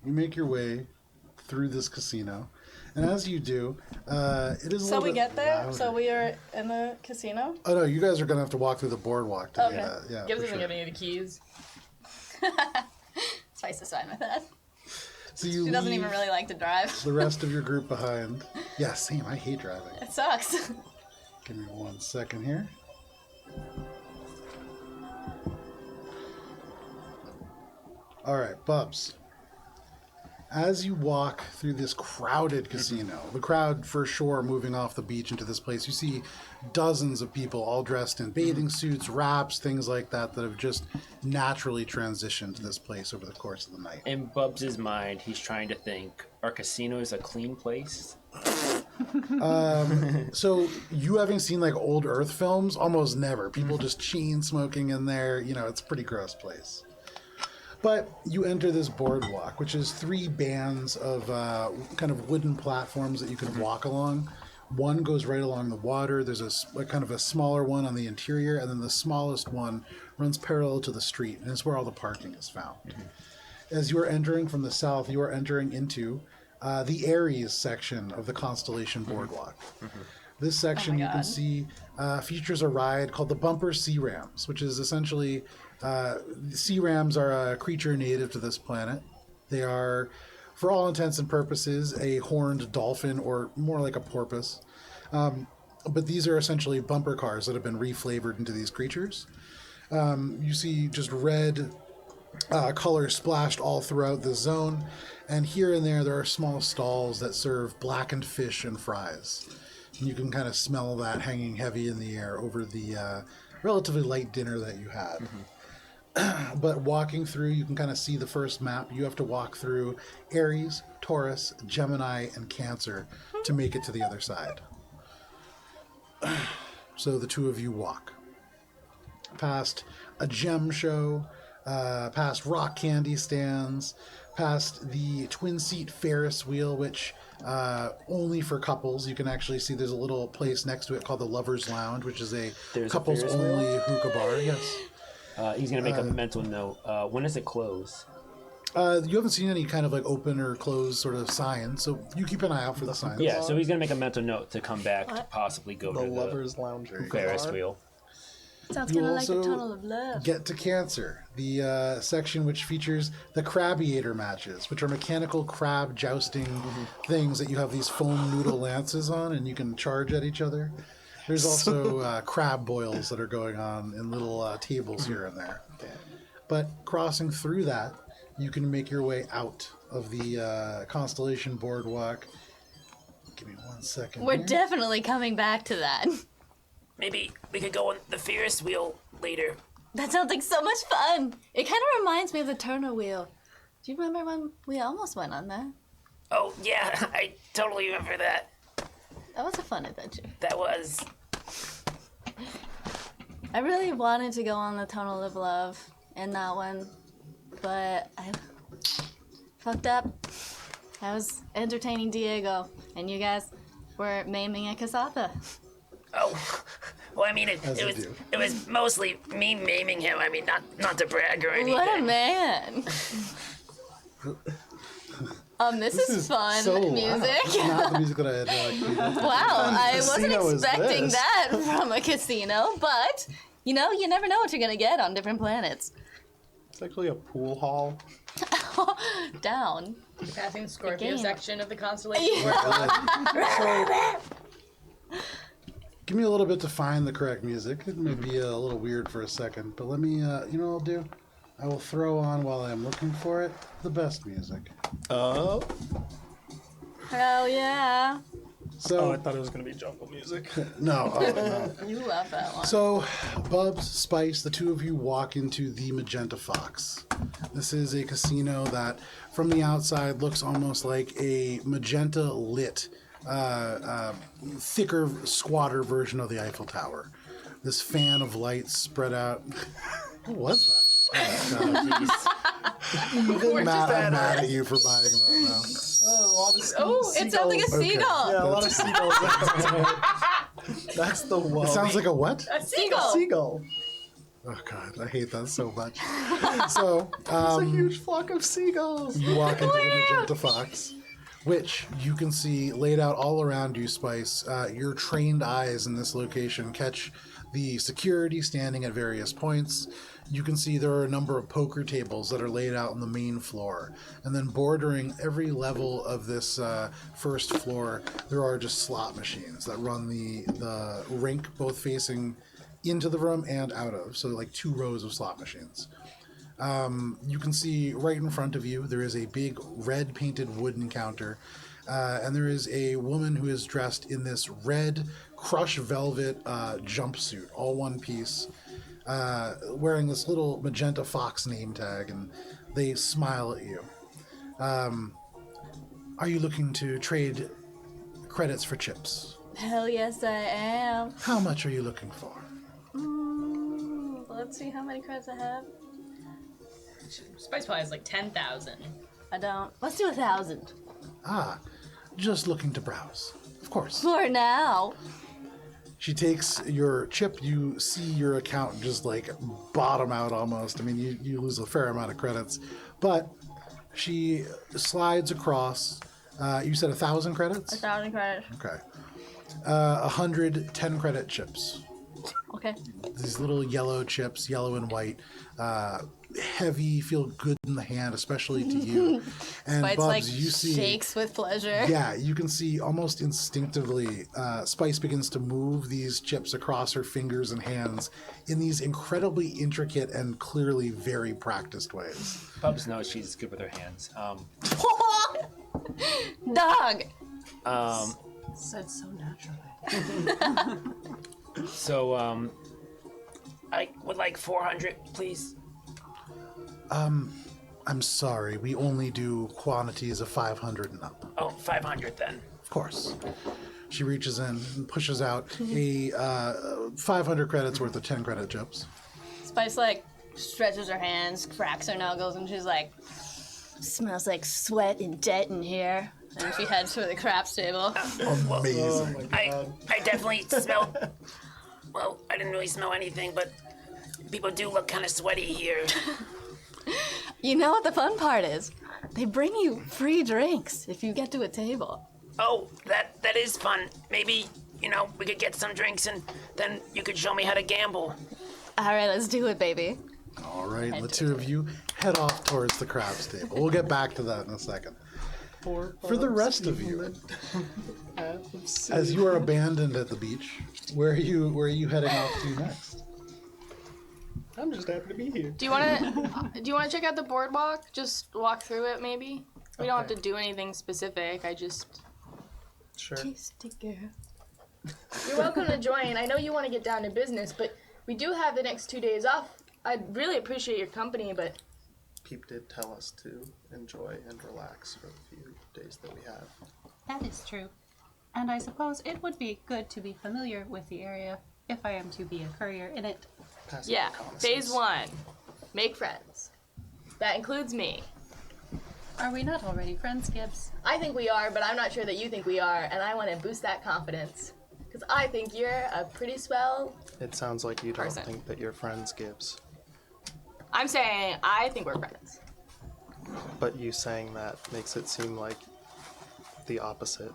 You make your way through this casino, and as you do, it is a So little we bit get there? louder. So we are in the casino? Oh no, you guys are gonna have to walk through the boardwalk to Okay. get yeah. Gibbs for isn't sure. giving you the keys. Spice is fine with that. So you She doesn't leave even really like to drive. the rest of your group behind. Yeah, same. I hate driving. It sucks. Give me 1 second here. All right, Bubs. As you walk through this crowded casino, the crowd for sure moving off the beach into this place, you see dozens of people all dressed in bathing suits, wraps, things like that that have just naturally transitioned to this place over the course of the night. In Bubs' mind, he's trying to think: are casinos a clean place? So you having seen like old Earth films, almost never. People just chain smoking in there. You know, it's a pretty gross place. But you enter this boardwalk, which is 3 bands of kind of wooden platforms that you can walk along. One goes right along the water. There's a kind of a smaller one on the interior, and then the smallest one runs parallel to the street, and it's where all the parking is found. As you are entering from the south, you are entering into the Aries section of the Constellation Boardwalk. This section you can see features a ride called the Bumper Sea Rams, which is essentially sea rams are a creature native to this planet. They are, for all intents and purposes, a horned dolphin or more like a porpoise. But these are essentially bumper cars that have been reflavored into these creatures. You see just red color splashed all throughout the zone, and here and there are small stalls that serve blackened fish and fries. You can kind of smell that hanging heavy in the air over the relatively light dinner that you had. But walking through, you can kind of see the first map. You have to walk through Aries, Taurus, Gemini, and Cancer to make it to the other side. So the two of you walk past a gem show, past rock candy stands, past the twin seat Ferris wheel, which only for couples. You can actually see there's a little place next to it called the Lover's Lounge, which is a couples only hookah bar. Yes. He's going to make a mental note. When does it close? You haven't seen any kind of like open or close sort of sign, so you keep an eye out for the signs. Yeah, so he's going to make a mental note to come back to possibly go The to Lover's Lounge. the Ferris wheel. Sounds You kind of like the also Tunnel of Love. get to Cancer, the section which features the Crabbiator matches, which are mechanical crab jousting things that you have these foam noodle lances on, and you can charge at each other. There's also crab boils that are going on in little tables here and there. But crossing through that, you can make your way out of the Constellation Boardwalk. Give me 1 second. We're here. definitely coming back to that. Maybe we could go on the Ferris wheel later. That sounds like so much fun. It kind of reminds me of the Turner Wheel. Do you remember when we almost went on that? Oh, yeah, I totally remember that. That was a fun adventure. That was... I really wanted to go on the Tunnel of Love in that one, but I fucked up. I was entertaining Diego, and you guys were maiming a Kasatha. Oh, well, I mean, it was mostly me maiming him. I mean, not to brag or anything. What a man! This is fun so music. loud. Not the music that I had. Wow, I wasn't casino is expecting this? that from a casino, but you know, you never know what you're gonna get on different planets. It's actually a pool hall. Down. Passing the Scorpio game. section of the constellation. Give me a little bit to find the correct music. It may be a little weird for a second, but let me, you know what I'll do? I will throw on, while I'm looking for it, the best music. Oh. Hell yeah. So, I thought it was going to be jungle music. no, no. You love that one. So, Bubs, Spice, the two of you walk into the Magenta Fox. This is a casino that, from the outside, looks almost like a magenta lit, thicker, squatter version of the Eiffel Tower. This fan of light spread out. What was that? I'm mad at you for buying that now. Oh, it sounds like a seagull. Yeah, a lot of seagulls. That's the one. It sounds like a what? A seagull. seagull. Oh God, I hate that so much. So, It's a huge flock of seagulls. you walk into the Magenta Fox, which you can see laid out all around you, Spice. Your trained eyes in this location catch the security standing at various points. You can see there are a number of poker tables that are laid out on the main floor. And then bordering every level of this first floor, there are just slot machines that run the rink, both facing into the room and out of. So like 2 rows of slot machines. You can see right in front of you, there is a big red painted wooden counter. And there is a woman who is dressed in this red crushed velvet jumpsuit, all one piece, wearing this little Magenta Fox name tag, and they smile at you. Are you looking to trade credits for chips? Hell yes, I am. How much are you looking for? Let's see how many credits I have. Spice Pie is like 10,000. I don't. Let's do 1,000. Ah, just looking to browse. Of course. For now. She takes your chip. You see your account just like bottom out almost. I mean, you lose a fair amount of credits. But she slides across. You said 1,000 credits? 1,000 credits. Okay. 100 10-credit chips. Okay. These little yellow chips, yellow and white. Heavy, feel good in the hand, especially to you. And Spice Bubs, like you see. shakes with pleasure. Yeah, you can see almost instinctively, Spice begins to move these chips across her fingers and hands in these incredibly intricate and clearly very practiced ways. Bubs knows she's good with her hands. Dog. Said so naturally. So, I would like 400, please. I'm sorry, we only do quantities of 500 and up. Oh, 500 then. Of course. She reaches in and pushes out a 500 credits worth of 10 credit chips. Spice like stretches her hands, cracks her knuckles, and she's like, "Smells like sweat and debt in here." And she heads for the craps table. Amazing. I definitely smell. Well, I didn't really smell anything, but people do look kind of sweaty here. You know what the fun part is? They bring you free drinks if you get to a table. Oh, that is fun. Maybe, we could get some drinks and then you could show me how to gamble. All right, let's do it, baby. All right, the two of you head off towards the craps table. We'll get back to that in a second. For the rest of you, as you are abandoned at the beach, where are you heading off to next? I'm just happy to be here. Do you want to check out the boardwalk? Just walk through it, maybe. We don't have to do anything specific. Sure. You're welcome to join. I know you want to get down to business, but we do have the next 2 days off. I'd really appreciate your company, but Peep did tell us to enjoy and relax for the few days that we have. That is true. And I suppose it would be good to be familiar with the area if I am to be a courier in it. Passive yeah. reconnaissance. Phase 1, make friends. That includes me. Are we not already friends, Gibbs? I think we are, but I'm not sure that you think we are, and I want to boost that confidence. Because I think you're a pretty swell. It sounds like you don't Person. think that you're friends, Gibbs. I'm saying I think we're friends. But you saying that makes it seem like the opposite.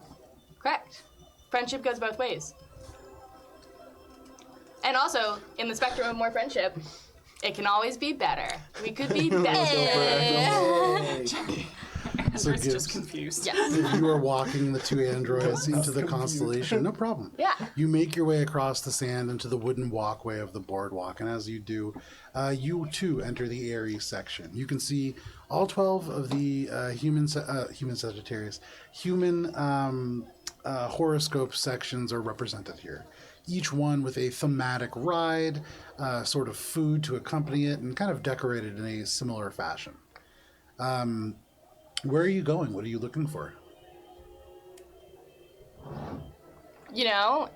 Correct. Friendship goes both ways. And also, in the spectrum of more friendship, it can always be better. We could be better. So Andrew's Gibbs, just confused. Yes. if you are walking the two androids into the constellation, no problem. Yeah. You make your way across the sand into the wooden walkway of the boardwalk, and as you do, you too enter the Aries section. You can see all 12 of the human Sagittarius, horoscope sections are represented here. Each one with a thematic ride, sort of food to accompany it, and kind of decorated in a similar fashion. Where are you going? What are you looking for?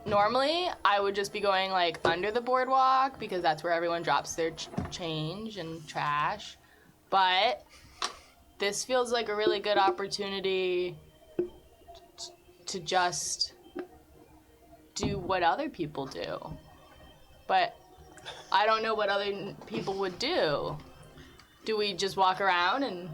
Normally I would just be going like under the boardwalk because that's where everyone drops their change and trash. But this feels like a really good opportunity to just do what other people do. But I don't know what other people would do. Do we just walk around and...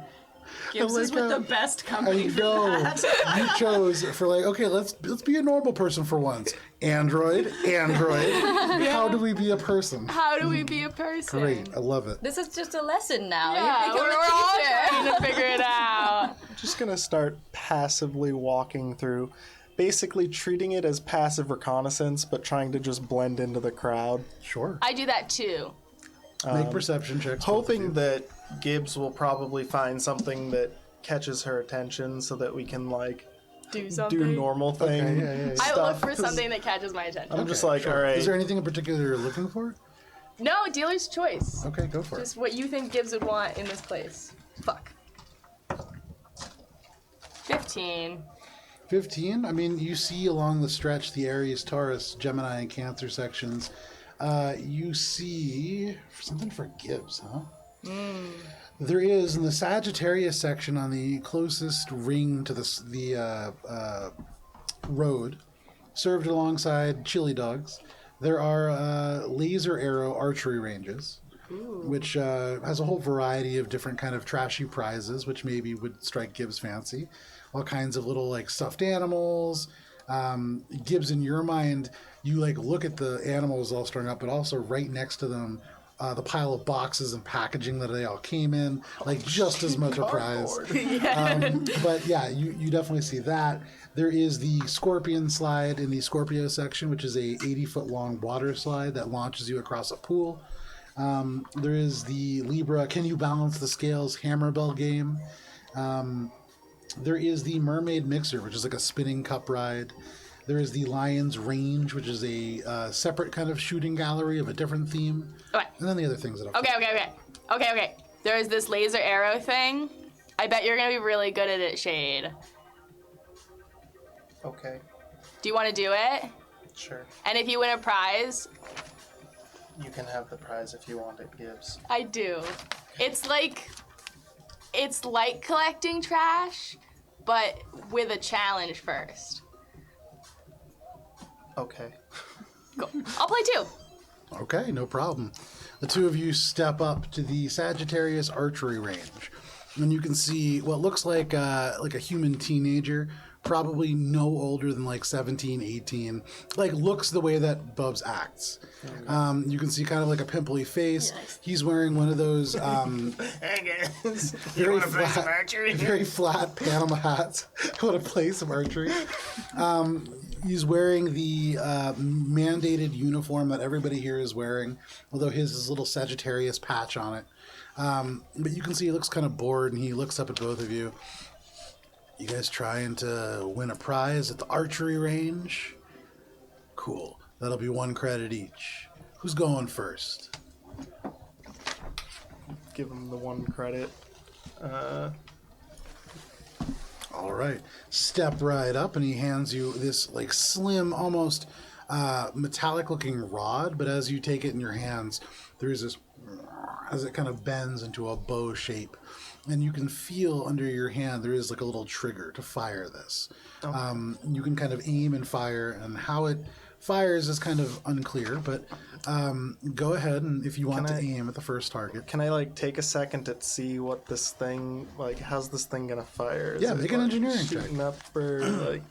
Gibbs is with the best company I for know. that. You chose for okay, let's be a normal person for once. Android. How do we be a person? How do we be a person? Great, I love it. This is just a lesson now. Yeah, You we're become a all teacher. trying to figure it out. I'm just gonna start passively walking through, basically treating it as passive reconnaissance, but trying to just blend into the crowd. Sure. I do that too. Make perception checks. both of you. Hoping that Gibbs will probably find something that catches her attention so that we can, Do something. do normal thing. Okay, yeah. I stuff, look for 'cause something that catches my attention. I'm just like, Sure. all right. Is there anything in particular you're looking for? No, dealer's choice. Okay, go for Just what you think Gibbs would want in this place. Fuck. 15. 15. I mean, you see along the stretch the Aries, Taurus, Gemini, and Cancer sections. You see something for Gibbs, huh? There is in the Sagittarius section on the closest ring to the road, served alongside chili dogs. There are laser arrow archery ranges, which has a whole variety of different kind of trashy prizes, which maybe would strike Gibbs' fancy. All kinds of little stuffed animals. Gibbs, in your mind, you look at the animals all strung up, but also right next to them, the pile of boxes and packaging that they all came in, just as much a prize. But yeah, you definitely see that. There is the Scorpion slide in the Scorpio section, which is a 80-foot long water slide that launches you across a pool. There is the Libra Can You Balance the Scales Hammerbell game. There is the Mermaid Mixer, which is like a spinning cup ride. There is the Lion's Range, which is a separate kind of shooting gallery of a different theme. Okay. And then the other things that I'll Okay. There is this laser arrow thing. I bet you're gonna be really good at it, Shade. Okay, Do you want to do it? sure. And if you win a prize, You can have the prize if you want it, Gibbs. I do. It's like collecting trash, but with a challenge first. Okay. Go. I'll play too. Okay, no problem. The two of you step up to the Sagittarius archery range, and you can see what looks like a human teenager, probably no older than like 17, 18, like looks the way that Bubs acts. You can see kind of like a pimply face. He's wearing one of those very flat Panama hats. I want to play some archery. He's wearing the mandated uniform that everybody here is wearing, although his has a little Sagittarius patch on it. But you can see he looks kind of bored, and he looks up at both of you. You guys trying to win a prize at the archery range? Cool. That'll be 1 credit each. Who's going first? Give him the 1 credit. All right. Step right up, and he hands you this like slim, almost metallic-looking rod. But as you take it in your hands, there is this, as it kind of bends into a bow shape, and you can feel under your hand there is like a little trigger to fire this. Okay. You can kind of aim and fire, and how it fires is kind of unclear. But go ahead, and if you want to aim at the first target. Can I like take a second to see what this thing like? How's this thing gonna fire? Is Yeah, it, make an like, engineering check. shooting up or like?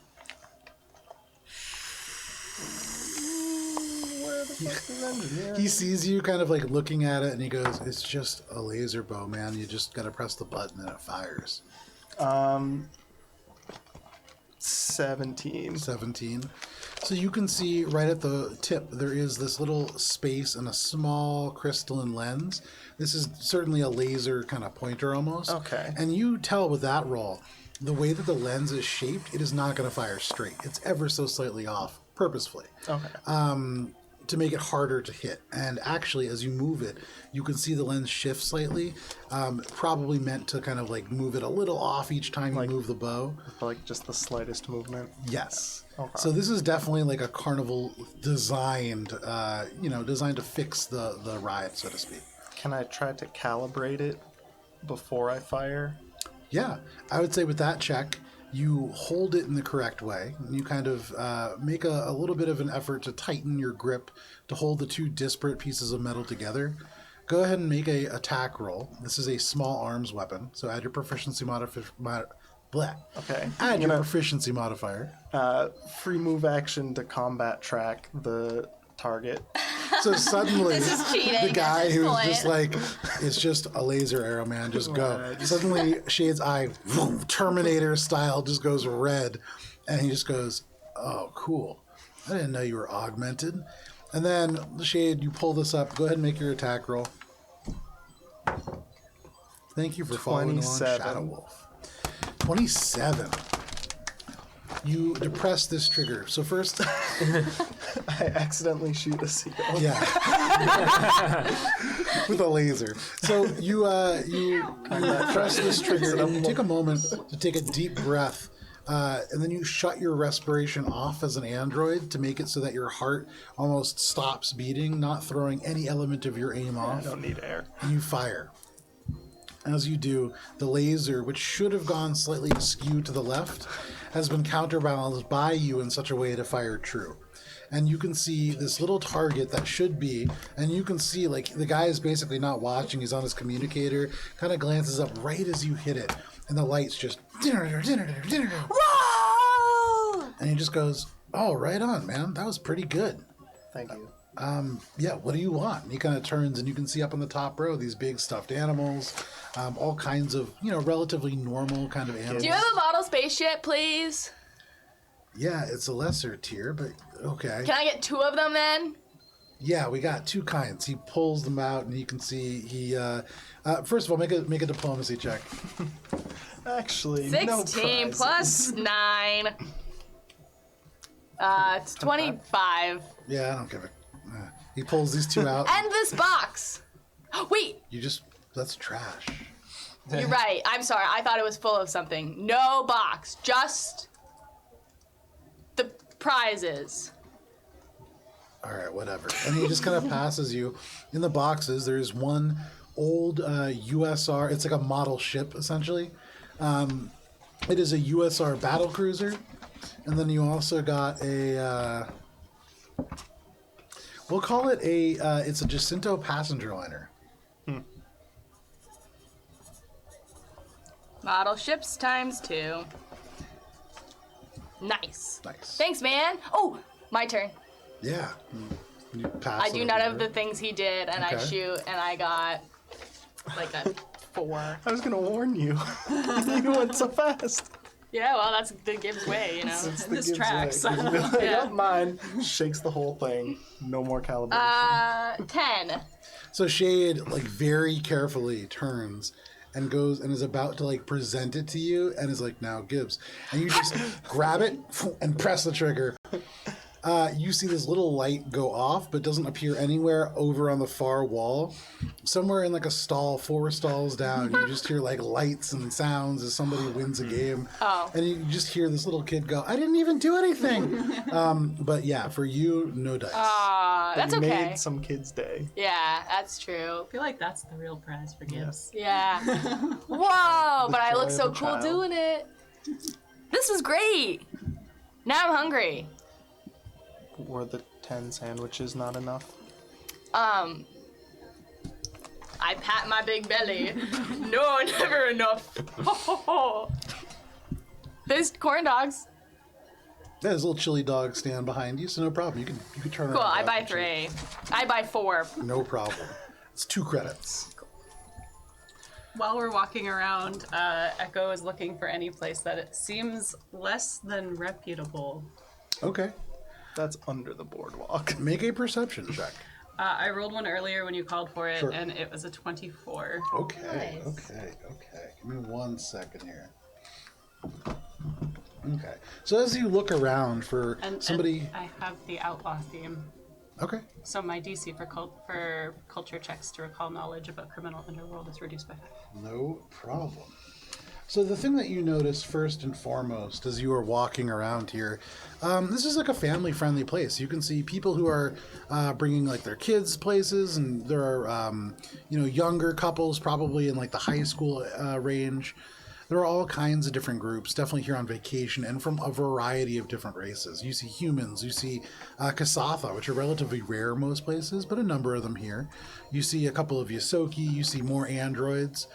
Where the fuck is engineering? He sees you kind of like looking at it, and he goes, "It's just a laser bow, man. You just gotta press the button and it fires." 17. 17. So you can see right at the tip there is this little space and a small crystalline lens. This is certainly a laser kind of pointer almost. Okay. And you tell with that roll, the way that the lens is shaped, it is not going to fire straight. It's ever so slightly off, purposefully. Okay. To make it harder to hit. And actually, as you move it, you can see the lens shift slightly, probably meant to kind of like move it a little off each time you move the bow. Like just the slightest movement. Yes. Okay. So this is definitely like a carnival designed, designed to fix the ride, so to speak. Can I try to calibrate it before I fire? Yeah, I would say with that check, you hold it in the correct way. And you kind of make a little bit of an effort to tighten your grip to hold the two disparate pieces of metal together. Go ahead and make a attack roll. This is a small arms weapon, so add your proficiency modifier. Okay. Add your proficiency modifier. Free move action to combat track the target. So suddenly, This is cheating the guy at this who's point. just like, it's just a laser arrow, man, just go. Suddenly, Shade's eye, boom, Terminator style, just goes red. And he just goes, oh, cool. I didn't know you were augmented. And then, Shade, you pull this up. Go ahead and make your attack roll. Thank you for following along, 27. Shadow Wolf. 27. You depress this trigger. So first... I accidentally shoot a seagull. Yeah. With a laser. So you press this trigger and you take a moment to take a deep breath, and then you shut your respiration off as an android to make it so that your heart almost stops beating, not throwing any element of your aim I off. don't need air. And you fire. As you do, the laser, which should have gone slightly askew to the left, has been counterbalanced by you in such a way to fire true. And you can see this little target that should be, and you can see like the guy is basically not watching, he's on his communicator, kind of glances up right as you hit it, and the lights just, Whoa! and he just goes, oh, right on, man, that was pretty good. Thank you. Yeah, what do you want? And he kind of turns, and you can see up on the top row these big stuffed animals, all kinds of, relatively normal kind of animals. Do you have a model spaceship, please? Yeah, it's a lesser tier, but okay. Can I get 2 of them then? Yeah, we got 2 kinds. He pulls them out, and you can see he. First of all, make a diplomacy check. Actually, no 16 prizes. plus 9. It's 25. Yeah, I don't give it. He pulls these two out. And this box. Wait, That's trash. you're right. I'm sorry. I thought it was full of something. No box. Just the prizes. All right, whatever. And he just kind of passes you. In the boxes, there's one old USR. It's like a model ship, essentially. It is a USR battle cruiser. And then you also got a... we'll call it it's a Jacinto passenger liner. Model ships ×2. Nice. Nice. Thanks, man. Oh, my turn. Yeah. You pass I it do over none to of her. the things he did, and I Okay. shoot, and I got like a 4. I was gonna warn you. You went so fast. Yeah, well, that's the Gibbs way, you know. It's the This Gibbs tracks. way. Gibbs be like, Yeah. "Oh, mine." Shakes the whole thing. No more calibration. 10. So Shade, like, very carefully turns and goes and is about to, like, present it to you and is like, now, Gibbs. And you just grab it and press the trigger. You see this little light go off, but doesn't appear anywhere over on the far wall. Somewhere in, like, a stall, 4 stalls down, you just hear, like, lights and sounds as somebody wins a game. Oh. And you just hear this little kid go, I didn't even do anything. But, yeah, for you, no dice. That's You okay. Made some kid's day. Yeah, that's true. I feel like that's the real prize for Gibbs. Yeah. Whoa, but I joy look of so a cool child. doing it. This is great. Now I'm hungry. Were the 10 sandwiches not enough? I pat my big belly. No, never enough. There's corn dogs. There's a little chili dog stand behind you, so no problem. You can turn around. Cool, I and buy grab the chili. 3. I buy 4. No problem. It's 2 credits. While we're walking around, Echo is looking for any place that it seems less than reputable. Okay. That's under the boardwalk. Make a perception check. I rolled one earlier when you called for it, Sure. and it was a 24. Okay. Nice. Okay. Give me 1 second here. Okay. So as you look around for And somebody. I have the outlaw theme. Okay. So my DC for culture checks to recall knowledge about criminal underworld is reduced by 5. No problem. So the thing that you notice first and foremost as you are walking around here, this is like a family-friendly place. You can see people who are bringing like their kids places, and there are younger couples probably in like the high school range. There are all kinds of different groups, definitely here on vacation, and from a variety of different races. You see humans, you see Kasatha, which are relatively rare most places, but a number of them here. You see a couple of Yosoki, you see more androids.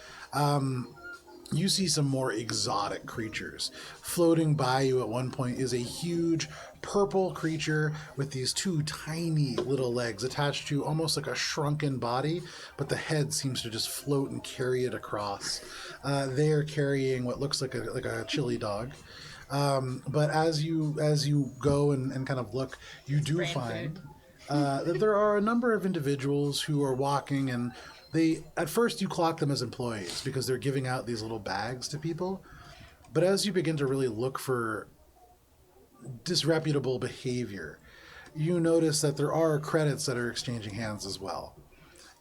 You see some more exotic creatures. Floating by you at one point is a huge purple creature with these 2 tiny little legs attached to almost like a shrunken body, but the head seems to just float and carry it across. They are carrying what looks like a chili dog. But as you go and kind of look, you do find that there are a number of individuals who are walking, and at first you clock them as employees because they're giving out these little bags to people. But as you begin to really look for disreputable behavior, you notice that there are credits that are exchanging hands as well.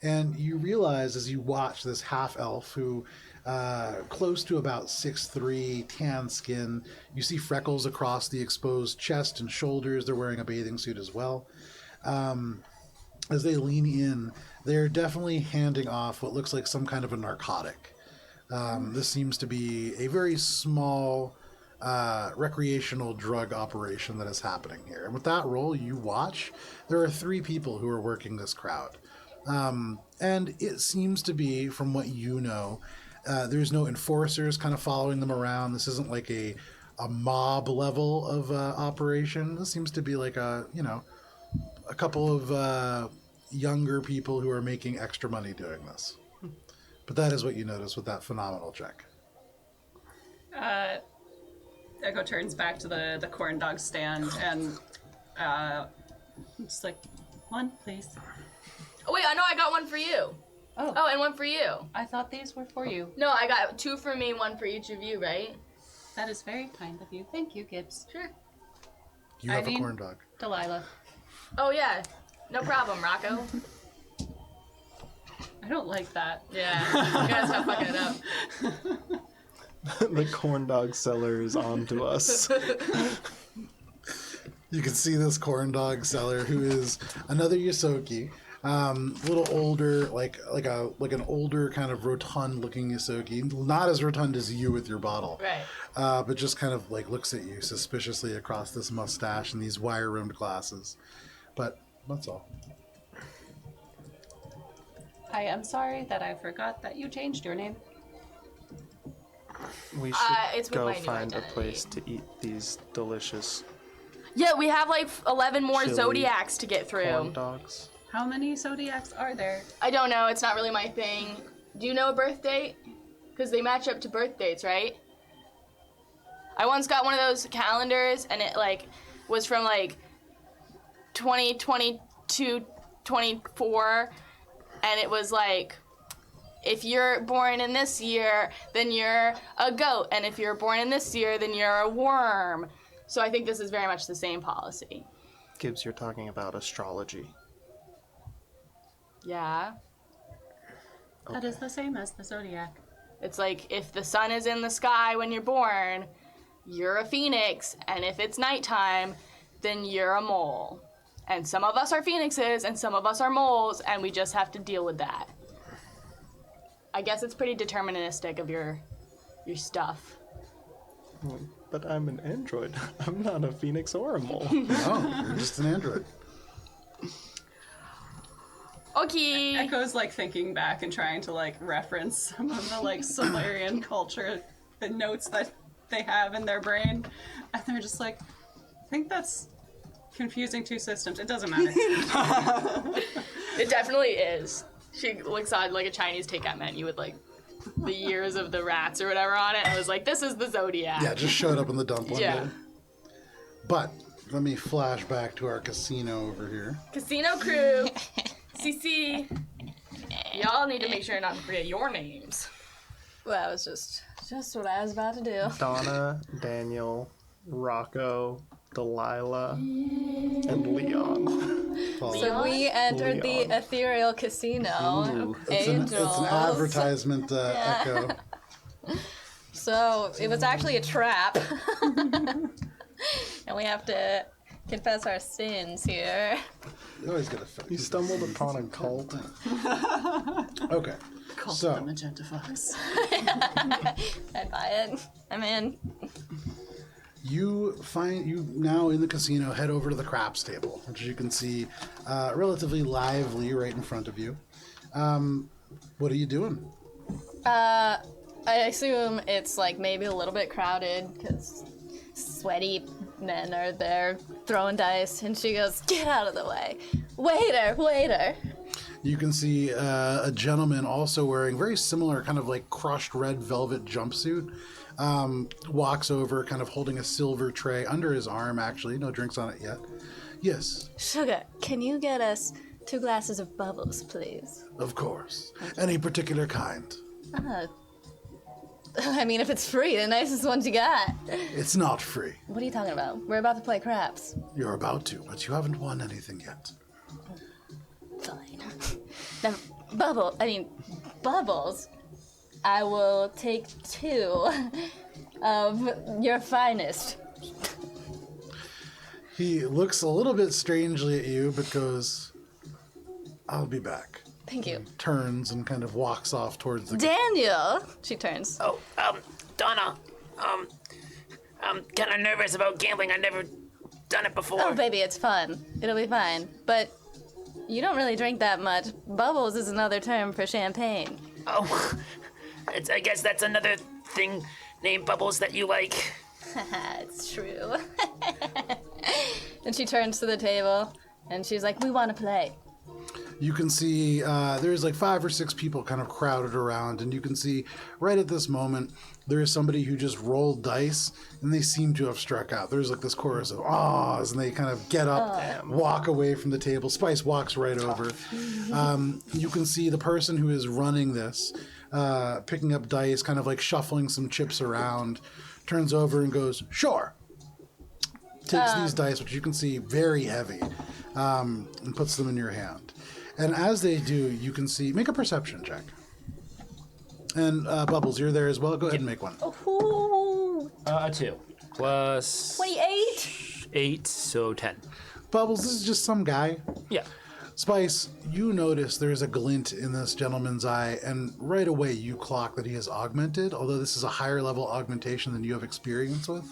And you realize as you watch this half-elf who, close to about 6'3", tan skin, you see freckles across the exposed chest and shoulders. They're wearing a bathing suit as well. As they lean in, they're definitely handing off what looks like some kind of a narcotic. This seems to be a very small recreational drug operation that is happening here. And with that roll you watch, there are 3 people who are working this crowd. And it seems to be, from what you know, there's no enforcers kind of following them around. This isn't like a mob level of operation. This seems to be like a couple of younger people who are making extra money doing this. But that is what you notice with that phenomenal check. Echo turns back to the corn dog stand and just like, 1, please. Oh, wait, I know I got 1 for you. Oh, And 1 for you. I thought these were for you. No, I got 2 for me, 1 for each of you, right? That is very kind of you. Thank you, Gibbs. Sure. You have a corn dog. Delilah. Oh yeah, no problem, Rocco. I don't like that. Yeah, you guys stop fucking it up. The corn dog seller is on to us. You can see this corn dog seller who is another Yosoki. A little older, like an older kind of rotund looking Yosoki. Not as rotund as you with your bottle. Right. But just kind of like looks at you suspiciously across this mustache and these wire rimmed glasses. But that's all. I am sorry that I forgot that you changed your name. We it's should with my go new find a identity. place to eat these delicious Yeah, we have like 11 more Chili Zodiacs to get corn through. dogs. How many Zodiacs are there? I don't know. It's not really my thing. Do you know a birth date? Because they match up to birth dates, right? I once got one of those calendars, and it like was from like 2022, 24, and it was like, if you're born in this year, then you're a goat, and if you're born in this year, then you're a worm. So I think this is very much the same policy. Gibbs, you're talking about astrology. Yeah. That is the same as the Zodiac. It's like if the sun is in the sky when you're born, you're a phoenix, and if it's nighttime, then you're a mole. And some of us are phoenixes and some of us are moles, and we just have to deal with that. I guess it's pretty deterministic of your stuff. But I'm an android. I'm not a phoenix or a mole. Oh, you're just an android. Okay. Echo's like thinking back and trying to like reference some of the like Solarian culture, the notes that they have in their brain, and they're just like, I think that's confusing two systems. It doesn't matter. It definitely is. She looks on like a Chinese takeout menu with like the years of the rats or whatever on it, and was like, this is the Zodiac. Yeah, just showed up in the dump one Yeah. day. But let me flash back to our casino over here. Casino crew. CC. Y'all need to make sure not to forget your names. Well, that was just what I was about to do. Donna, Daniel, Rocco, Delilah, and Leon. So we entered Leon. the ethereal casino. Ooh. It's an Angels. advertisement echo. So it was actually a trap. And we have to confess our sins here. You always get a You stumbled upon a cult. Okay. Cult So- of the Magenta Fox. I'd buy it. I'm in. You now in the casino head over to the craps table, which you can see relatively lively right in front of you. What are you doing? I assume it's like maybe a little bit crowded because sweaty men are there throwing dice, and she goes, "Get out of the way, waiter!" You can see a gentleman also wearing very similar kind of like crushed red velvet jumpsuit. Walks over, kind of holding a silver tray under his arm, actually. No drinks on it yet. Yes, Sugar, can you get us 2 glasses of bubbles, please? of course. Any particular kind? I mean, if it's free, the nicest ones you got. It's not free. What are you talking about? We're about to play craps. You're about to, but you haven't won anything yet. Fine. Now, bubbles. I will take 2 of your finest. He looks a little bit strangely at you, but goes, I'll be back. Thank you. Turns and kind of walks off towards the... Daniel! She turns. Oh, Donna, I'm kind of nervous about gambling. I've never done it before. Oh, baby, it's fun. It'll be fine. But you don't really drink that much. Bubbles is another term for champagne. Oh, I guess that's another thing named Bubbles that you like. It's true. And she turns to the table, and she's like, "We want to play." You can see there's like 5 or 6 people kind of crowded around, and you can see right at this moment there is somebody who just rolled dice, and they seem to have struck out. There's like this chorus of ahs, and they kind of get up, walk away from the table. Spice walks right over. You can see the person who is running this, picking up dice, kind of like shuffling some chips around, turns over and goes, "Sure." takes these dice, which you can see very heavy, and puts them in your hand. And as they do, you can see, make a perception check. And Bubbles, you're there as well. Go ahead and make one. Ooh, A 2 plus 28. 8, so 10. Bubbles, this is just some guy. Yeah. Spice, you notice there's a glint in this gentleman's eye, and right away you clock that he is augmented, although this is a higher level augmentation than you have experience with.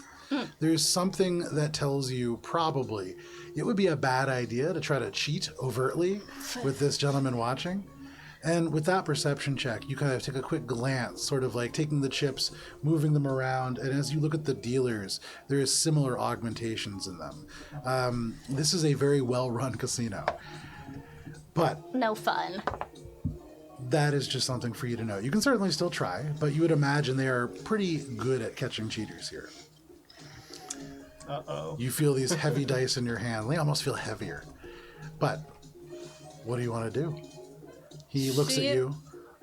There's something that tells you probably it would be a bad idea to try to cheat overtly with this gentleman watching. And with that perception check, you kind of take a quick glance, sort of like taking the chips, moving them around, and as you look at the dealers, there is similar augmentations in them. This is a very well-run casino. But No fun. that is just something for you to know. You can certainly still try, but you would imagine they are pretty good at catching cheaters here. Uh-oh. You feel these heavy dice in your hand. They almost feel heavier. But what do you want to do? He looks at you.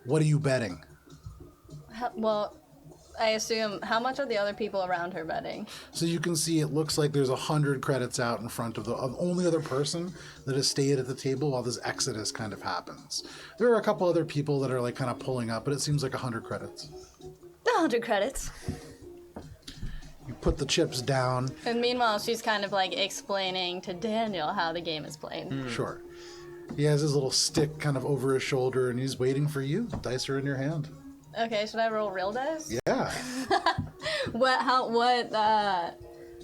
What are you betting? Well, I assume, how much are the other people around her betting? So you can see it looks like there's 100 credits out in front of the only other person that has stayed at the table while this exodus kind of happens. There are a couple other people that are like kind of pulling up, but it seems like 100 credits. 100 credits. You put the chips down. And meanwhile, she's kind of like explaining to Daniel how the game is played. Sure. He has his little stick kind of over his shoulder and he's waiting for you. Dice are in your hand. Okay, should I roll real dice? Yeah.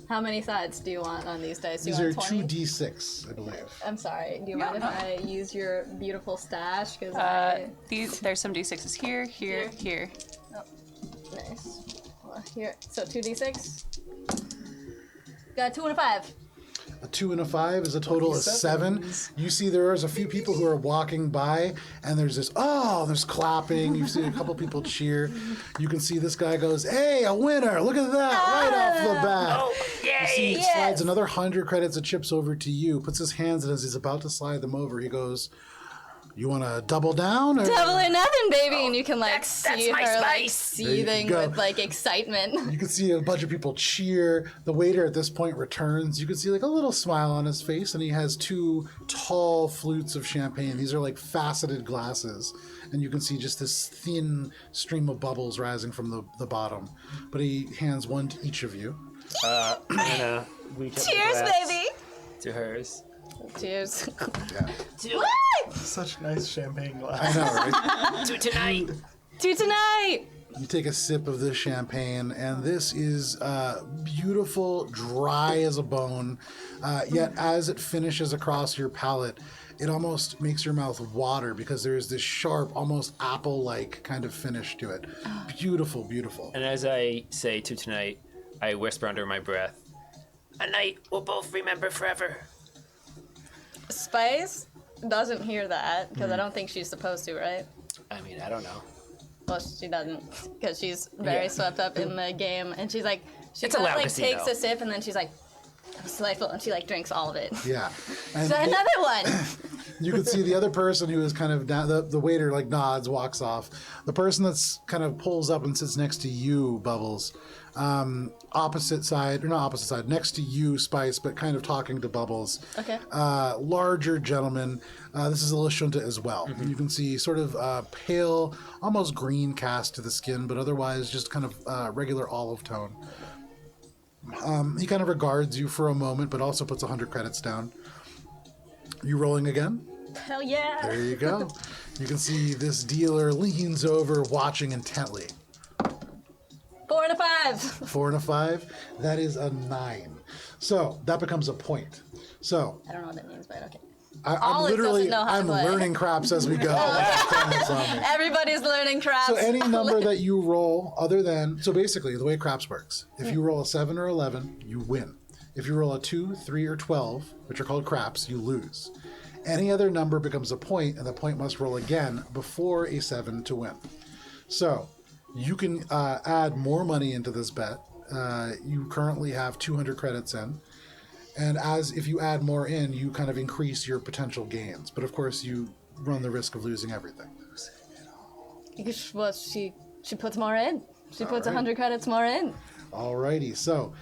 How many sides do you want on these dice? Do you These are want 20? 2d6, I believe. I'm sorry. Do you mind if I use your beautiful stash? Because There's some d6s here, here, here. nice. Well, here, so 2d6. Got 2 and a 5. A 2 and a 5 is a total of 7. You see there's a few people who are walking by, and there's this, there's clapping. You see a couple people cheer. You can see this guy goes, hey, a winner. Look at that, right off the bat. Oh, yay! You see he slides another 100 credits of chips over to you, puts his hands in as he's about to slide them over. He goes, you want to double down? Or? Double or nothing, baby. And you can like see my her like spice. seething go. with like excitement. You can see a bunch of people cheer. The waiter at this point returns. You can see like a little smile on his face, and he has 2 tall flutes of champagne. These are like faceted glasses, and you can see just this thin stream of bubbles rising from the bottom. But he hands one to each of you. We Cheers, baby. To hers. Cheers. Yeah. Such nice champagne I glass. know, right? To tonight. To tonight. You take a sip of this champagne, and this is beautiful, dry as a bone. Yet as it finishes across your palate, it almost makes your mouth water because there's this sharp, almost apple-like kind of finish to it. Beautiful, beautiful. And as I say to tonight, I whisper under my breath, a night we'll both remember forever. Spice doesn't hear that because I don't think she's supposed to, right? I mean, I don't know. Well, she doesn't because she's very Yeah. swept up in the game, and she's like, she It's a kind of loud like casino. takes a sip, and then she's like, "It's delightful," and she like drinks all of it. Yeah. And So another one. you can see the other person who is kind of down, the waiter like nods, walks off. The person that's kind of pulls up and sits next to you, Bubbles, next to you, Spice, but kind of talking to Bubbles. Okay. Larger gentleman. This is a Lashunta as well. You can see sort of pale, almost green cast to the skin, but otherwise just kind of regular olive tone. He kind of regards you for a moment, but also puts 100 credits down. You rolling again? Hell yeah. There you go. You can see this dealer leans over, watching intently. 4 and a 5. 4 and a 5. That is a 9. So that becomes a point. So I don't know what that means, but okay. I'm Olive literally doesn't know how to play. learning craps as we go. That's on me. Everybody's learning craps. So any number that you roll other than, so basically the way craps works, if you roll a 7 or 11, you win. If you roll a 2, 3, or 12, which are called craps, you lose. Any other number becomes a point, and the point must roll again before a 7 to win. So you can add more money into this bet. You currently have 200 credits in. And if you add more in, you kind of increase your potential gains. But of course, you run the risk of losing everything. Well, she puts more in. She puts right. 100 credits more in. Alrighty, so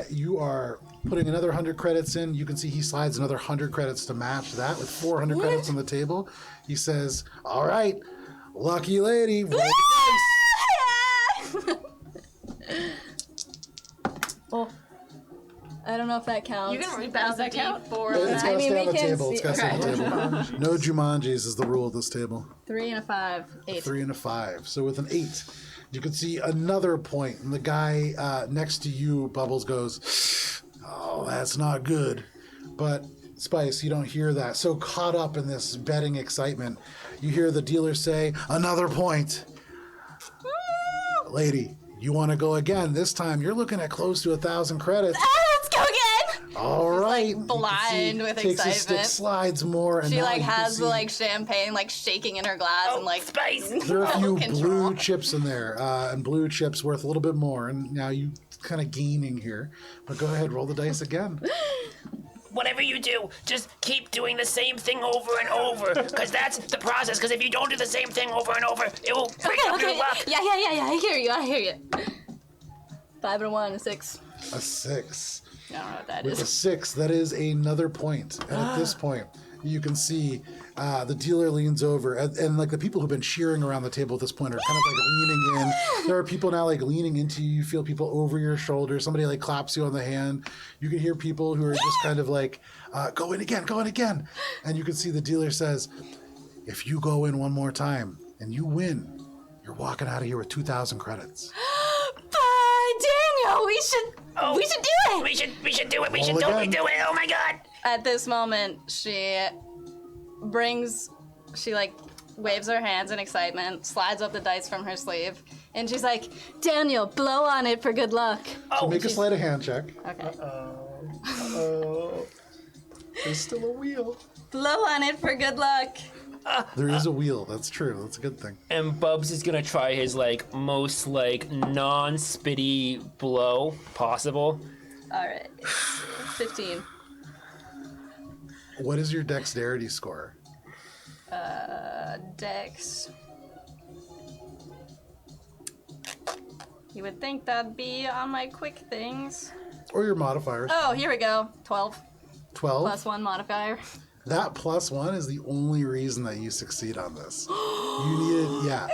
You are putting another 100 credits in. You can see he slides another 100 credits to match that with 400 credits on the table. He says, all right, lucky lady, roll the dice. Oh, I don't know if that counts. You can rebound that count for It's got to stay on the table. It's got to stay on the table. Jumanji. No Jumanjis is the rule of this table. 3 and a 5. 8. 3 and a 5. So with an 8, you can see another point, and the guy next to you, Bubbles, goes, oh, that's not good. But Spice, you don't hear that. So caught up in this betting excitement, you hear the dealer say, another point. Lady, you want to go again. This time you're looking at close to 1,000 credits. Let's go again! All right. like, blind with takes excitement. A stick, slides more, and She now like you can has see the like champagne like shaking in her glass and like Spice. there are a few control. blue chips in there, and blue chips worth a little bit more. And now you kind of gaining here. But go ahead, roll the dice again. Whatever you do, just keep doing the same thing over and over, because that's the process. Because if you don't do the same thing over and over, it will break up your luck. Yeah. I hear you. 5 and a 1 and 6. A 6. I don't know what that With a is. 6, that is another point. And at this point, you can see the dealer leans over, and like the people who've been cheering around the table at this point are kind of like leaning in. There are people now like leaning into you. You feel people over your shoulder. Somebody like claps you on the hand. You can hear people who are just kind of like, go in again. And you can see the dealer says, if you go in one more time and you win, you're walking out of here with 2,000 credits. Daniel, we should do it. We should do it. We Roll should totally again. do it. Oh my god. At this moment, she like waves her hands in excitement, slides up the dice from her sleeve, and she's like, Daniel, blow on it for good luck. So make a sleight of hand check. Okay. There's still a wheel. Blow on it for good luck. There is a wheel. That's true. That's a good thing. And Bubs is gonna try his like most like non-spitty blow possible. All right. 15. What is your dexterity score? Dex. You would think that'd be on my quick things. Or your modifiers? Oh, here we go. 12 12? plus 1 modifier. That +1 is the only reason that you succeed on this. You needed, yeah.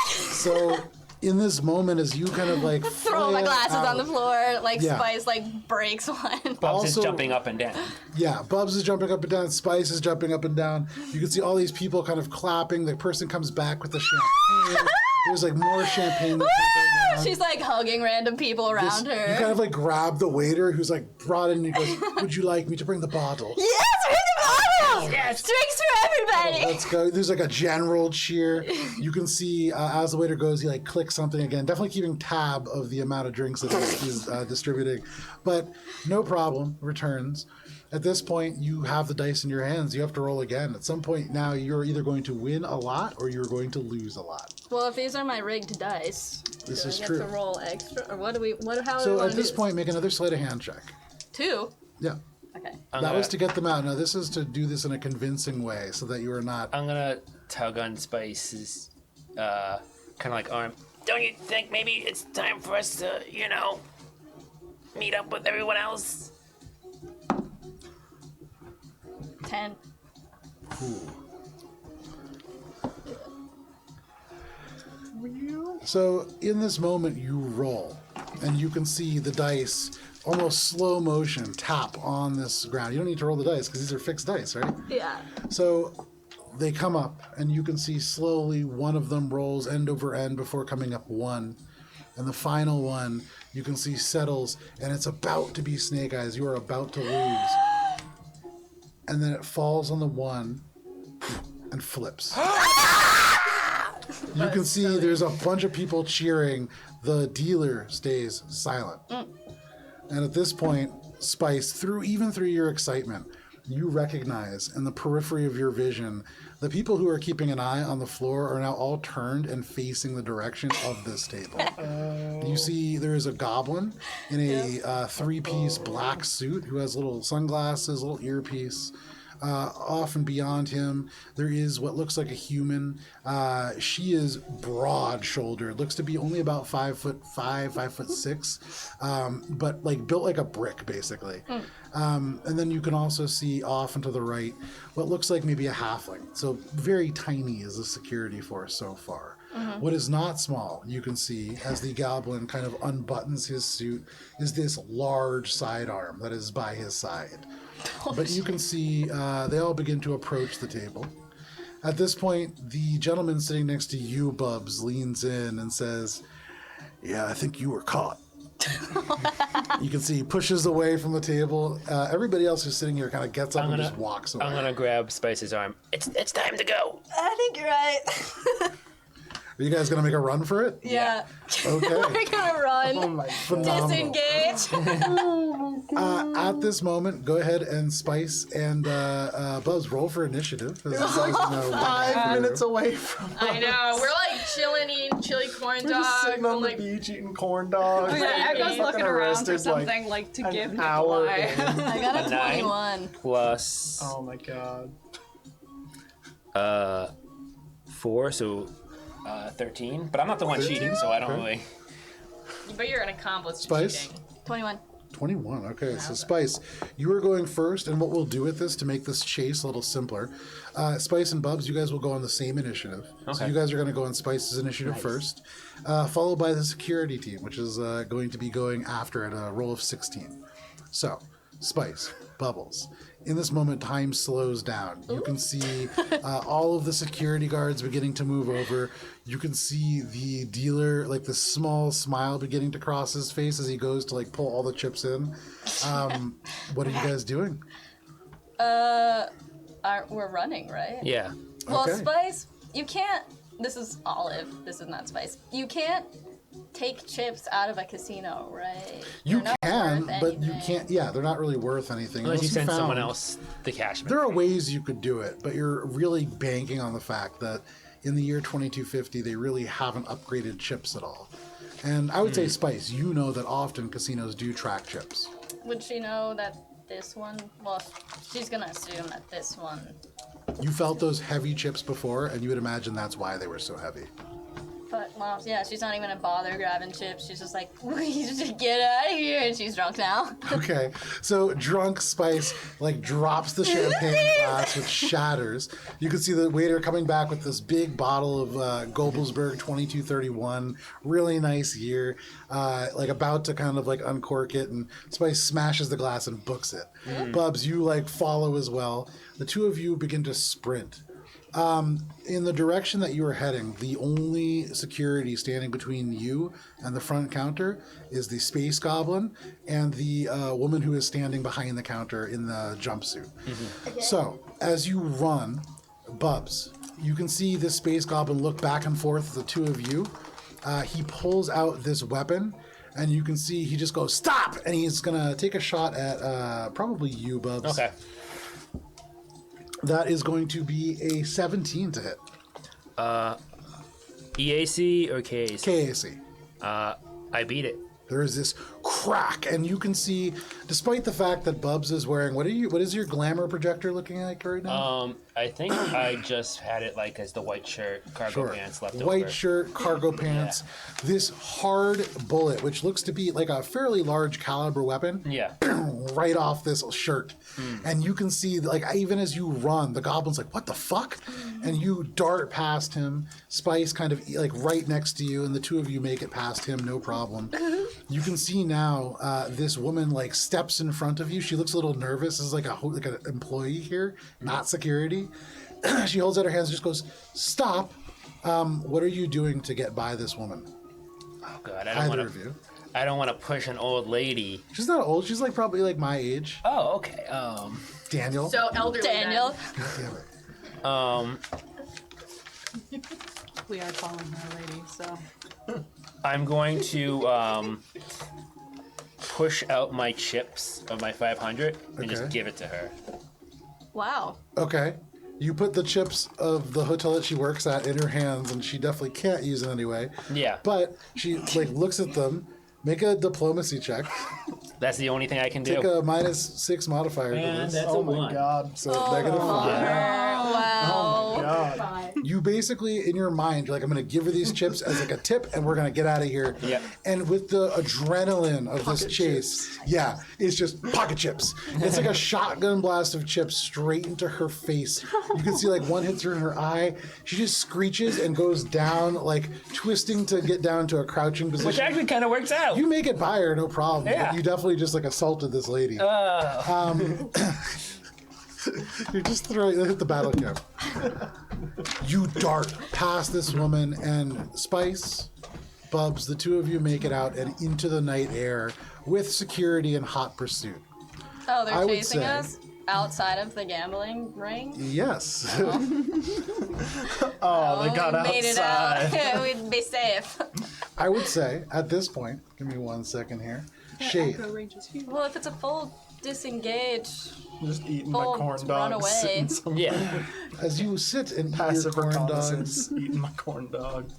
So in this moment, as you kind of like Throw my flail glasses on out- the floor, like Yeah. Spice like breaks one. Bubs is Also- jumping up and down. Yeah, Bubs is jumping up and down. Spice is jumping up and down. You can see all these people kind of clapping. The person comes back with the champagne. There's like more champagne. That's going on. She's like hugging random people around You her. kind of like grab the waiter who's like brought in and he goes, would you like me to bring the bottle? Yes, bring the bottle! Yes. Drinks for everybody! Let's go. There's like a general cheer. You can see as the waiter goes, he like clicks something again, definitely keeping tab of the amount of drinks that he's distributing. But no problem, returns. At this point, you have the dice in your hands. You have to roll again. At some point now, you're either going to win a lot or you're going to lose a lot. Well, if these are my rigged dice, This do is I get true. to roll extra? Or how do we So want at to this do point, make another sleight of hand check. 2? Yeah. Okay. That was to get them out. Now, this is to do this in a convincing way so that you are not. I'm gonna tug on Spice's kind of like arm. Don't you think maybe it's time for us to, meet up with everyone else? 10. So in this moment, you roll, and you can see the dice almost slow motion tap on this ground. You don't need to roll the dice because these are fixed dice, right? Yeah. So they come up, and you can see slowly one of them rolls end over end before coming up 1. And the final one, you can see settles, and it's about to be Snake Eyes. You are about to lose. And then it falls on the 1 and flips. You can see there's a bunch of people cheering. The dealer stays silent. And at this point, Spice, even through your excitement, you recognize in the periphery of your vision, the people who are keeping an eye on the floor are now all turned and facing the direction of this table. You see there is a goblin in a 3-piece black suit who has little sunglasses, little earpiece. Off and beyond him, there is what looks like a human. She is broad-shouldered, looks to be only about 5'5", 5'6", but like built like a brick, basically. And then you can also see off and to the right what looks like maybe a halfling. So very tiny is the security force so far. What is not small, you can see, as the goblin kind of unbuttons his suit, is this large sidearm that is by his side. But you can see they all begin to approach the table. At this point, the gentleman sitting next to you, Bubs, leans in and says, "Yeah, I think you were caught." You can see he pushes away from the table. Everybody else who's sitting here kind of gets up and just walks away. I'm gonna grab Spice's arm. It's time to go. I think you're right. Are you guys going to make a run for it? Yeah. Okay. We're gonna run. Oh my god. Phenomenal. Disengage. At this moment, go ahead and Spice and Buzz roll for initiative. As you guys know, 5 minutes away from I know. We're like chilling, eating chili corn We're just dogs. sitting on the like, beach eating corn dogs. Yeah, I was Fucking looking around for arrested, like, something like to an give hour Nikolai. in. I got a 9 21. plus Oh my god. 4, so 13. But I'm not the one cheating, so I don't really. but you're an accomplice to Spice? cheating. 21. 21. Okay, so Spice, you are going first, and what we'll do with this to make this chase a little simpler, Spice and Bubs, you guys will go on the same initiative. So Okay. you guys are going to go on Spice's initiative first, followed by the security team, which is going to be going after at a roll of 16. So, Spice, Bubbles. In this moment, time slows down. You can see all of the security guards beginning to move over. You can see the dealer, like the small smile beginning to cross his face as he goes to like pull all the chips in. What are you guys doing? We're running, right? Yeah. Well, Okay. Spice, you can't. This is Olive. This is not Spice. You can't take chips out of a casino, right? You They're not can, worth but you anything. can't. Yeah, they're not really worth anything. Unless you send found- someone else the cash. There are ways you could do it, but you're really banking on the fact that in the year 2250, they really haven't upgraded chips at all. And I would say, Spice, you know that often casinos do track chips. Would she know that this one? Well, she's gonna assume that this one. You felt those heavy chips before, and you would imagine that's why they were so heavy. But well, yeah, she's not even gonna bother grabbing chips. She's just like, we should get out of here, and she's drunk now. Okay, so drunk Spice like drops the champagne glass, which shatters. You can see the waiter coming back with this big bottle of Gobelsberg 2231, really nice year, like about to kind of like uncork it, and Spice smashes the glass and books it. Bubs, you like follow as well. The two of you begin to sprint. In the direction that you are heading, the only security standing between you and the front counter is the space goblin and the woman who is standing behind the counter in the jumpsuit. So, as you run, Bubs, you can see this space goblin look back and forth at the two of you. He pulls out this weapon, and you can see he just goes, "Stop!" And he's going to take a shot at probably you, Bubs. Okay. That is going to be a 17 to hit. EAC or KAC? KAC. I beat it. There is this crack, and you can see, despite the fact that Bubs is wearing, what is your glamour projector looking like right now? I think I just had it like as the white shirt, cargo pants left over. White shirt, cargo pants, this hard bullet, which looks to be like a fairly large caliber weapon, Yeah. right off this shirt. And you can see, like, even as you run, the goblin's like, "What the fuck?" And you dart past him, Spice kind of like right next to you, and the two of you make it past him, no problem. You can see now this woman like steps in front of you. She looks a little nervous. This is like an employee here, not security. She holds out her hands and just goes, "Stop. What are you doing to get by this woman?" Oh god, Either of you. I don't want to push an old lady. She's not old. She's like probably like my age. Oh, okay. Daniel. So elderly. Daniel. Damn it. We are calling her a lady, so. I'm going to push out my chips of my 500 and just Okay. give it to her. Wow. Okay. You put the chips of the hotel that she works at in her hands, and she definitely can't use it anyway. Yeah. But she like looks at them. Make a diplomacy check. That's the only thing I can do. Take a -6 modifier to And this. that's a Oh my 1. god. So -5. Wow. God. You basically, in your mind, you're like, I'm going to give her these chips as like a tip, and we're going to get out of here. Yep. And with the adrenaline of this chase, yeah, it's just pocket chips. It's like a shotgun blast of chips straight into her face. You can see like one hits her in her eye. She just screeches and goes down, like twisting to get down to a crouching position. Which actually kind of works out. You make it by her, no problem. Yeah. But you definitely just like assaulted this lady. You're just throwing, hit the battle camp. You dart past this woman, and Spice, Bubs, the two of you make it out and into the night air with security in hot pursuit. Oh, they're I would chasing say- us outside of the gambling ring? Yes. Oh, they got we made outside. it out. We'd be safe. I would say, at this point, give me 1 second here. Shade. Range is huge. Well, if it's a full disengage, Just eating my full corn run dog. away. Sitting some Yeah. As you sit and eat your passive corn dogs, reconnaissance. Eating my corn dog.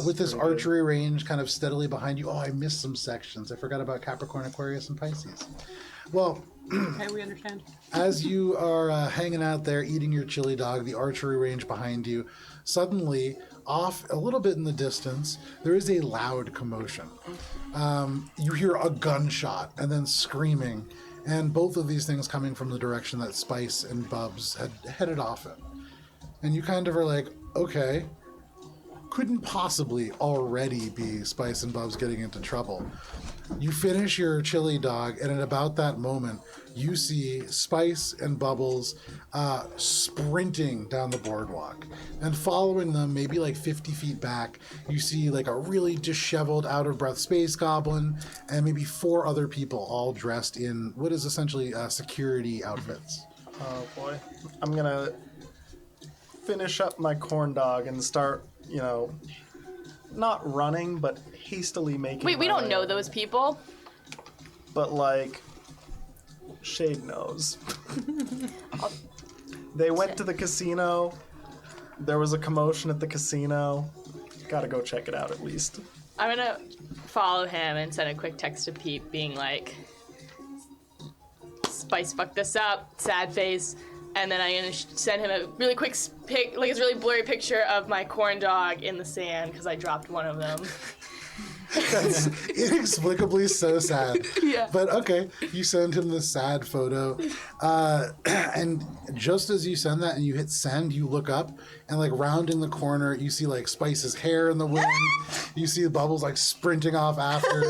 with this archery range kind of steadily behind you. Oh, I missed some sections. I forgot about Capricorn, Aquarius, and Pisces. Well, Okay, we understand. as you are hanging out there eating your chili dog, the archery range behind you, suddenly, off a little bit in the distance, there is a loud commotion. You hear a gunshot and then screaming, and both of these things coming from the direction that Spice and Bubs had headed off in. And you kind of are like, okay, couldn't possibly already be Spice and Bubs getting into trouble. You finish your chili dog, and at about that moment, you see Spice and Bubbles sprinting down the boardwalk. And following them, maybe like 50 feet back, you see like a really disheveled, out-of-breath space goblin, and maybe 4 other people all dressed in what is essentially security outfits. Oh boy. I'm gonna finish up my corn dog and start, not running, but hastily making Wait, we my don't way know over. those people. But like, Shade knows. They went to the casino. There was a commotion at the casino. Gotta go check it out at least. I'm gonna follow him and send a quick text to Pete being like, Spice fucked this up, sad face. And then I'm gonna send him a really quick pic, like it's a really blurry picture of my corn dog in the sand because I dropped one of them. That's inexplicably so sad. Yeah. But okay, you send him this sad photo. And just as you send that and you hit send, you look up and like rounding the corner, you see like Spice's hair in the wind. You see the Bubbles like sprinting off after.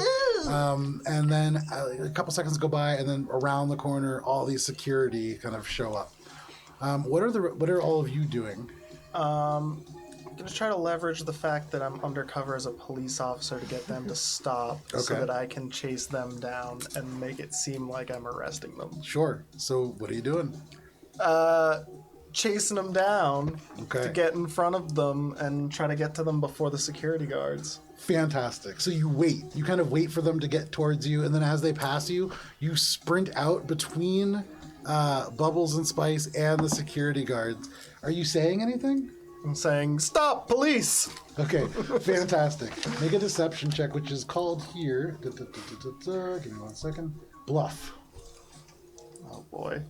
And then a couple seconds go by, and then around the corner, all these security kind of show up. What are all of you doing? I'm gonna try to leverage the fact that I'm undercover as a police officer to get them to stop so Okay. that I can chase them down and make it seem like I'm arresting them. Sure. So what are you doing? Chasing them down Okay. to get in front of them and try to get to them before the security guards. Fantastic. So you wait. You kind of wait for them to get towards you, and then as they pass you, you sprint out between Bubbles and Spice and the security guards. Are you saying anything? I'm saying, "Stop, police!" Okay, fantastic. Make a deception check, which is called here. Give me 1 second. Bluff. Oh boy.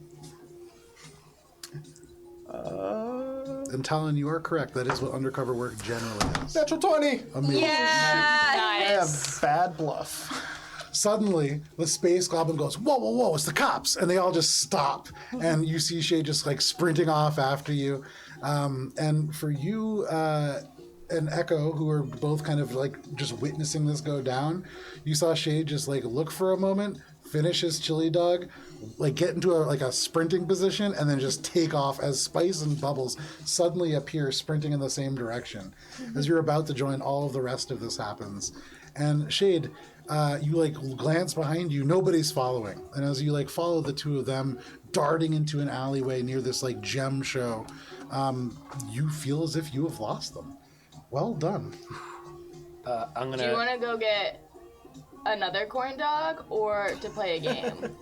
And Talon, you are correct. That is what undercover work generally is. Natural 20! Amazing. I Nice. have bad bluff. Suddenly, the space goblin goes, whoa, whoa, whoa, it's the cops. And they all just stop. And you see Shay just like sprinting off after you. And for you and Echo, who are both kind of like just witnessing this go down, you saw Shay just like look for a moment, finish his chili dog, like get into a sprinting position, and then just take off as Spice and Bubbles suddenly appear sprinting in the same direction. As you're about to join, all of the rest of this happens. And Shade, you like glance behind you, nobody's following. And as you like follow the two of them darting into an alleyway near this like gem show, you feel as if you have lost them. Well done. I'm Do you gonna. want to go get another corn dog or to play a game?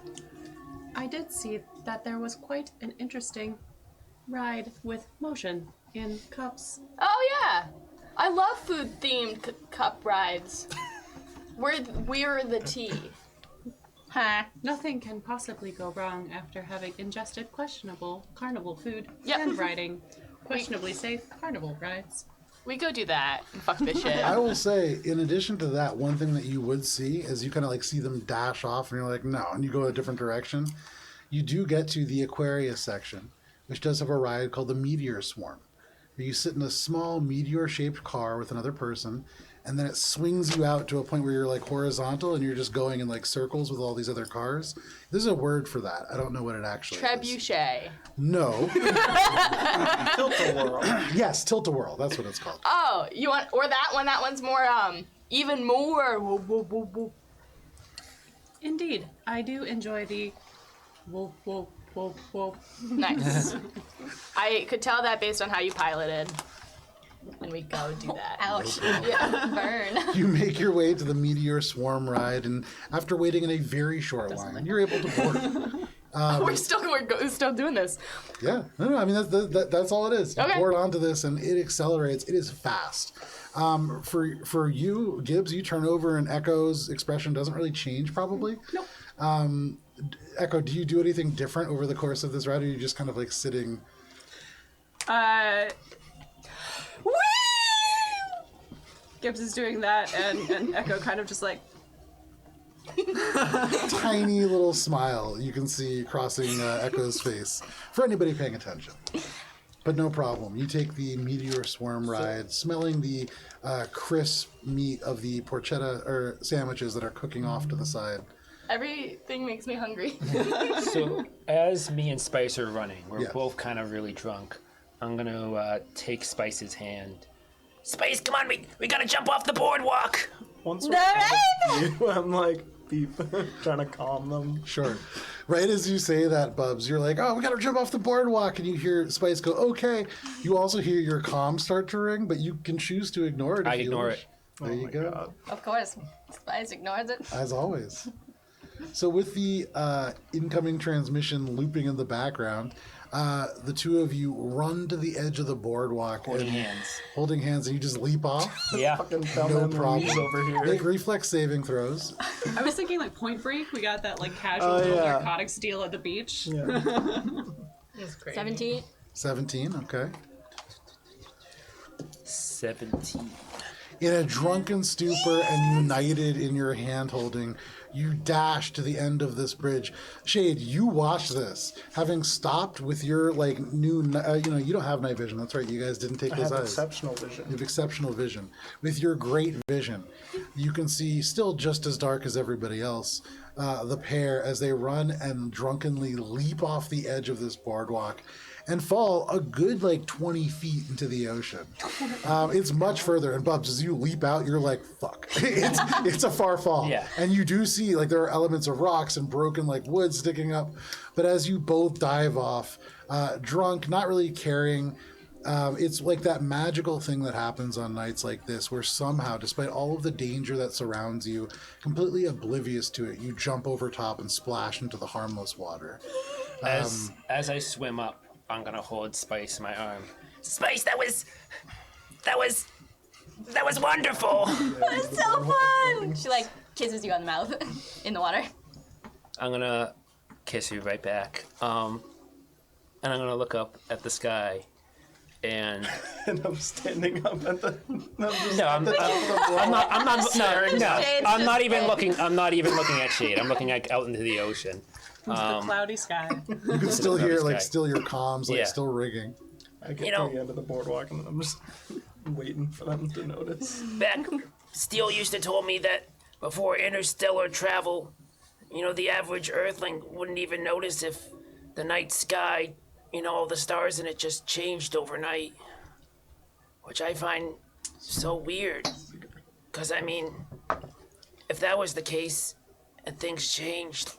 I did see that there was quite an interesting ride with motion in cups. Oh yeah, I love food-themed cup rides. We're the tea. Huh. Nothing can possibly go wrong after having ingested questionable carnival food Yep. and riding questionably safe carnival rides. We go do that and fuck this shit. I will say, in addition to that, one thing that you would see is you kind of like see them dash off, and you're like, no, and you go a different direction. You do get to the Aquarius section, which does have a ride called the Meteor Swarm, where you sit in a small meteor-shaped car with another person, and then it swings you out to a point where you're like horizontal, and you're just going in like circles with all these other cars. There's a word for that. I don't know what it actually is. Trebuchet. No. Tilt-a-whirl. Yes, Tilt-a-Whirl. That's what it's called. Oh, you want or that one? That one's more even more. Whoop, whoop, whoop, whoop. Indeed, I do enjoy the whoop, whoop, whoop, whoop. Nice. I could tell that based on how you piloted. And we go do that. Ouch. Yeah. Burn. You make your way to the Meteor Swarm ride, and after waiting in a very short line, you're able to board. we're still doing this. Yeah, no, I mean that's all it is. You Okay. board onto this, and it accelerates. It is fast. For you, Gibbs, you turn over, and Echo's expression doesn't really change, probably. Nope. Echo, do you do anything different over the course of this ride, or are you just kind of like sitting? Gibbs is doing that, and Echo kind of just like, Tiny little smile you can see crossing Echo's face for anybody paying attention. But no problem. You take the Meteor Swarm ride, smelling the crisp meat of the porchetta or sandwiches that are cooking off to the side. Everything makes me hungry. So as me and Spice are running, we're Yeah. both kind of really drunk. I'm gonna take Spice's hand. Spice, come on, we gotta jump off the boardwalk. Once we're out of view, I'm like beep, trying to calm them. Sure. Right as you say that, Bubs, you're like, oh, we gotta jump off the boardwalk, and you hear Spice go, okay. You also hear your comm start to ring, but you can choose to ignore it. I if you ignore wish. it. There you my go. God. Of course. Spice ignores it. As always. So with the incoming transmission looping in the background, the two of you run to the edge of the boardwalk. Holding and- hands. Holding hands, and you just leap off. Yeah. Fucking No Thelma and problem. Louise over here. Make reflex saving throws. I was thinking like Point Break. We got that like casual Oh, little yeah. narcotics deal at the beach. Yeah. It's crazy. 17. 17, okay. 17. In a drunken stupor and united in your hand holding, you dash to the end of this bridge. Shade, you watch this, having stopped with your like new, you don't have night vision. That's right. You guys didn't take I those have eyes. exceptional vision. You have exceptional vision. With your great vision, you can see, still just as dark as everybody else, the pair as they run and drunkenly leap off the edge of this boardwalk and fall a good like 20 feet into the ocean. It's much further. And Bubs, as you leap out, you're like, fuck. It's a far fall. Yeah. And you do see like there are elements of rocks and broken like wood sticking up. But as you both dive off, drunk, not really caring, it's like that magical thing that happens on nights like this where somehow, despite all of the danger that surrounds you, completely oblivious to it, you jump over top and splash into the harmless water. As I swim up, I'm gonna hold Spice in my arm. Spice, that was wonderful. It's so fun! She like kisses you on the mouth in the water. I'm gonna kiss you right back. And I'm gonna look up at the sky, and And I'm standing up at the. I'm not even looking. I'm not even looking at Shade. I'm looking out into the ocean. The cloudy sky. You can still hear Notice like guy. still your comms like Yeah. still rigging. I get You know- to the end of the boardwalk and I'm just waiting for them to notice. Back, Steele used to told me that before interstellar travel, the average Earthling wouldn't even notice if the night sky, all the stars in it just changed overnight. Which I find so weird. Because, if that was the case and things changed,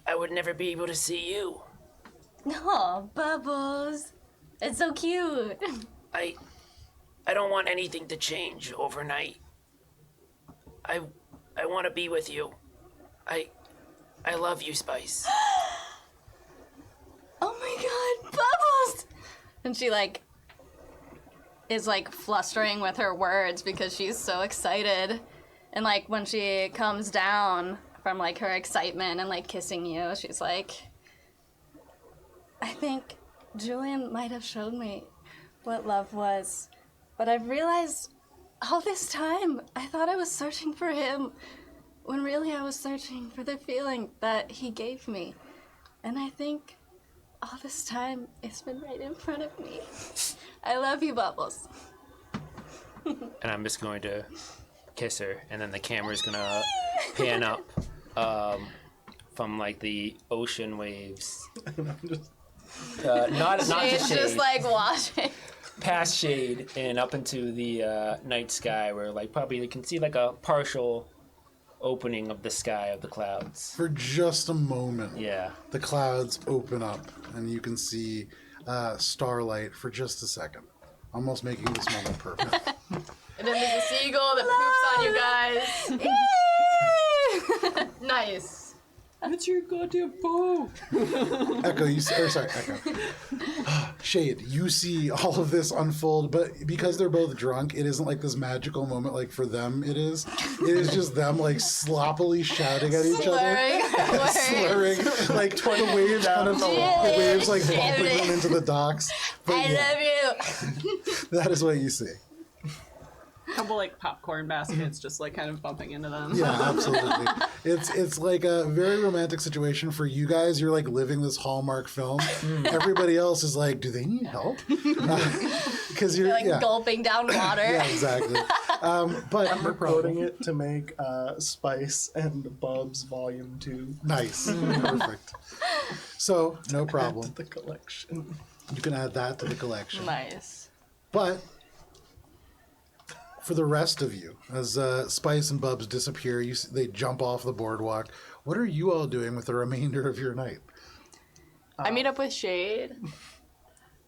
I would never be able to see you. Oh, Bubbles. It's so cute. I don't want anything to change overnight. I want to be with you. I love you, Spice. Oh my god, Bubbles! And she like is like flustering with her words because she's so excited. And like when she comes down from like her excitement and like kissing you. She's like, I think Julian might have showed me what love was, but I've realized all this time I thought I was searching for him when really I was searching for the feeling that he gave me. And I think all this time it's been right in front of me. I love you, Bubbles. And I'm just going to kiss her, and then the camera's gonna pan up from like the ocean waves. Not to She's shade, just like watching. past shade and up into the night sky, where like probably you can see like a partial opening of the sky of the clouds. For just a moment, Yeah. the clouds open up, and you can see starlight for just a second, almost making this moment perfect. And then there's a seagull that poops on you guys. Nice. That's your goddamn bow. Echo, Echo. Shade, you see all of this unfold, but because they're both drunk, it isn't like this magical moment like for them it is. It is just them like sloppily shouting at each other. Slurring. Like the waves kind of, the waves like bumping them into the docks. But I yeah, love you. that is what you see. Couple like popcorn baskets just like kind of bumping into them. Yeah, absolutely. It's like a very romantic situation for you guys. You're like living this Hallmark film. Everybody else is like, do they need help? Because you're Like gulping down water. Yeah, exactly. But I'm recording it to make Spice and Bubs Volume 2. Nice. Perfect. So, no problem. The collection. You can add that to the collection. Nice. But for the rest of you, as Spice and Bubs disappear, they jump off the boardwalk. What are you all doing with the remainder of your night? I meet up with Shade.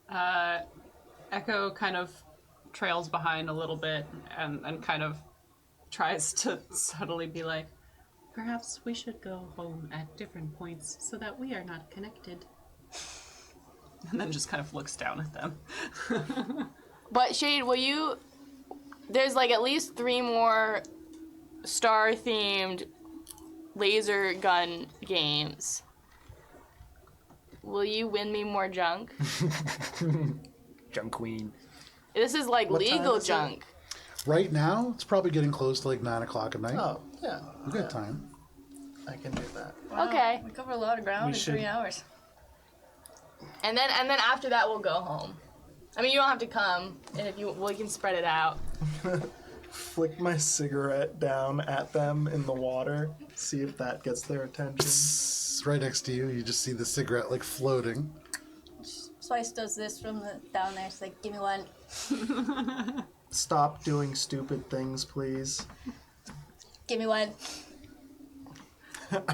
Echo kind of trails behind a little bit and kind of tries to subtly be like, perhaps we should go home at different points so that we are not connected. And then just kind of looks down at them. But Shade, will you... There's like at least 3 more star-themed laser gun games. Will you win me more junk? Junk Queen. This is like What time legal is it? junk. Right now, it's probably getting close to like 9 o'clock at night. Oh, yeah. You got time. I can do that. Okay. We cover a lot of ground We in should- 3 hours. And then after that we'll go home. I mean, you don't have to come, and if you, we can spread it out. Flick my cigarette down at them in the water, see if that gets their attention. Right next to you, you just see the cigarette like floating. Spice does this from the down there. She's like, give me one. Stop doing stupid things, please. Give me one.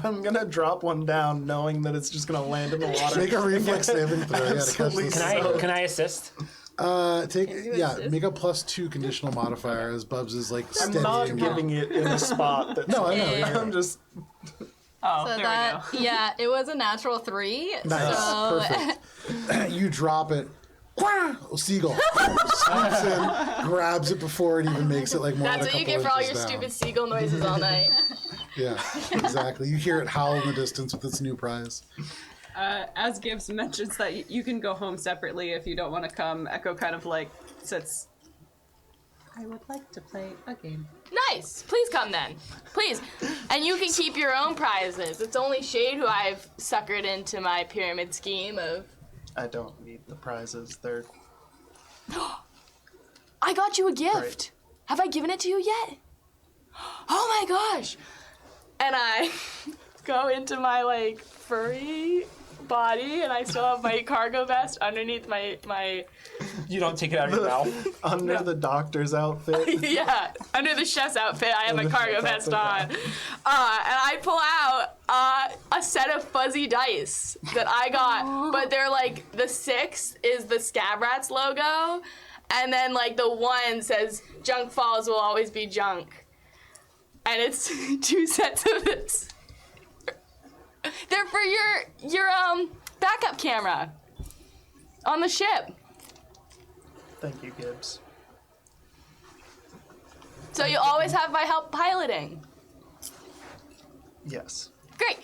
I'm gonna drop one down knowing that it's just gonna land in the water. Make a reflex saving throw. Yeah, to catch Absolutely. this. Can I assist? Make a +2 conditional modifier as Bubs is like I'm steadying. not giving it in a spot that's No, I know. Yeah. I'm just Oh, So there that, we go. yeah, it was a natural 3. Nice, So perfect. You drop it. Seagull swoops in, grabs it before it even makes it like more That's than a what you couple get for all inches your down. stupid seagull noises all night. Yeah, exactly. You hear it howl in the distance with its new prize. As Gibbs mentions that you can go home separately if you don't want to come, Echo kind of like sits. I would like to play a game. Nice. Please come then. Please. And you can keep your own prizes. It's only Shade who I've suckered into my pyramid scheme of... I don't need the prizes. They're I got you a gift. Right. Have I given it to you yet? Oh my gosh. And I go into my like furry body and I still have my cargo vest underneath my You don't take it out of your mouth. under the doctor's outfit. yeah, under the chef's outfit I have my Under the cargo chef's vest on. outfit, And I pull out a set of fuzzy dice that I got, but they're like the 6 is the Scab Rats logo, and then like the 1 says Junk Falls will always be junk. And it's 2 sets of this. They're for your backup camera on the ship. Thank you, Gibbs. So you'll always have my help piloting. Yes. Great.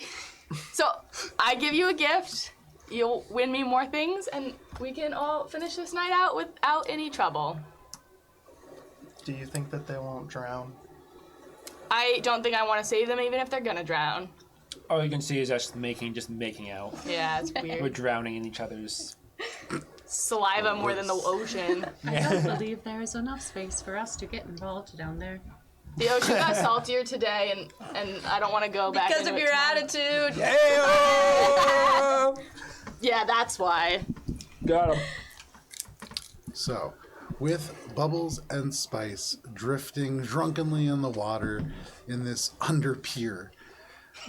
So I give you a gift. You'll win me more things, and we can all finish this night out without any trouble. Do you think that they won't drown? I don't think I want to save them, even if they're gonna drown. All you can see is us making out. Yeah, it's We're weird. drowning in each other's. Saliva more than the ocean. I don't believe there is enough space for us to get involved down there. The ocean got saltier today, and I don't want to go back Because into of it your tomorrow. attitude. Yeah, that's why. Got him. So, with Bubbles and Spice drifting drunkenly in the water in this under pier,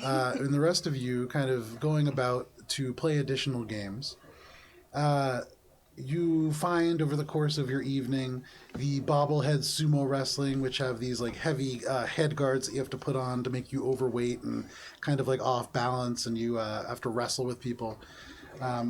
and the rest of you kind of going about to play additional games, you find over the course of your evening the bobblehead sumo wrestling, which have these like heavy head guards that you have to put on to make you overweight and kind of like off balance, and you have to wrestle with people.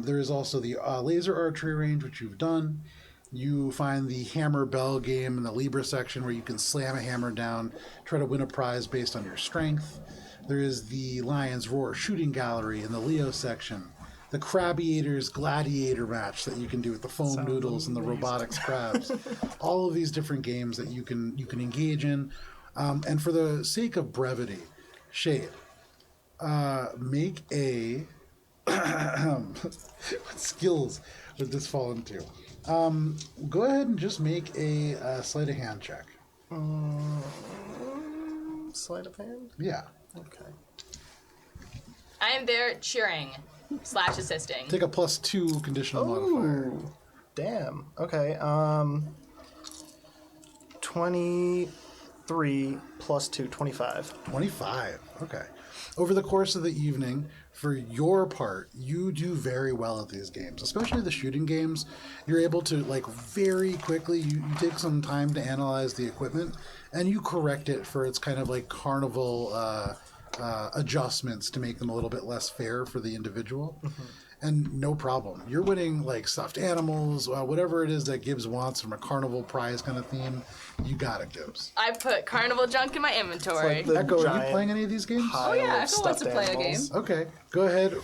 There is also the laser archery range, which you've done. You find the hammer bell game in the Libra section where you can slam a hammer down, try to win a prize based on your strength. There is the Lion's Roar shooting gallery in the Leo section. The Crabbiators Gladiator match that you can do with the foam noodles and the robotics crabs. All of these different games that you can engage in. And for the sake of brevity, Shade, make a... what skills would this fall into? Go ahead and just make a sleight of hand check. Sleight of hand? Yeah. Okay. I am there cheering / assisting. Take a +2 conditional modifier. Ooh, damn. Okay. 23 plus 2, 25. 25. Okay. Over the course of the evening, for your part, you do very well at these games, especially the shooting games. You're able to, like, very quickly, you take some time to analyze the equipment, and you correct it for its kind of like carnival adjustments to make them a little bit less fair for the individual. Mm-hmm. And no problem. You're winning like stuffed animals, whatever it is that Gibbs wants from a carnival prize kind of theme. You got it, Gibbs. I put carnival junk in my inventory. It's like the Echo, are you giant playing any of these games? pile Oh, yeah, of Echo wants stuffed to play a animals. Okay, go ahead,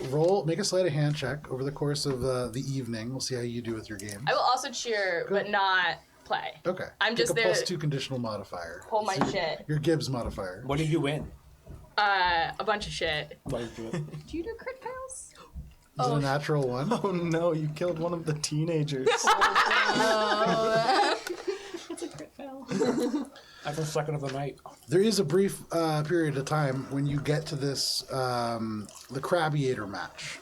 make a sleight of hand check over the course of the evening. We'll see how you do with your game. I will also cheer, but not play. Okay. I'm just Take a there +2 conditional modifier. Pull my So shit. Your Gibbs modifier. What did you win? A bunch of shit. What did you win? Do you do crit fails? Is it a natural one? Oh no, you killed one of the teenagers. It's a crit fail. After second of the night. There is a brief period of time when you get to this, the Crabbiator match.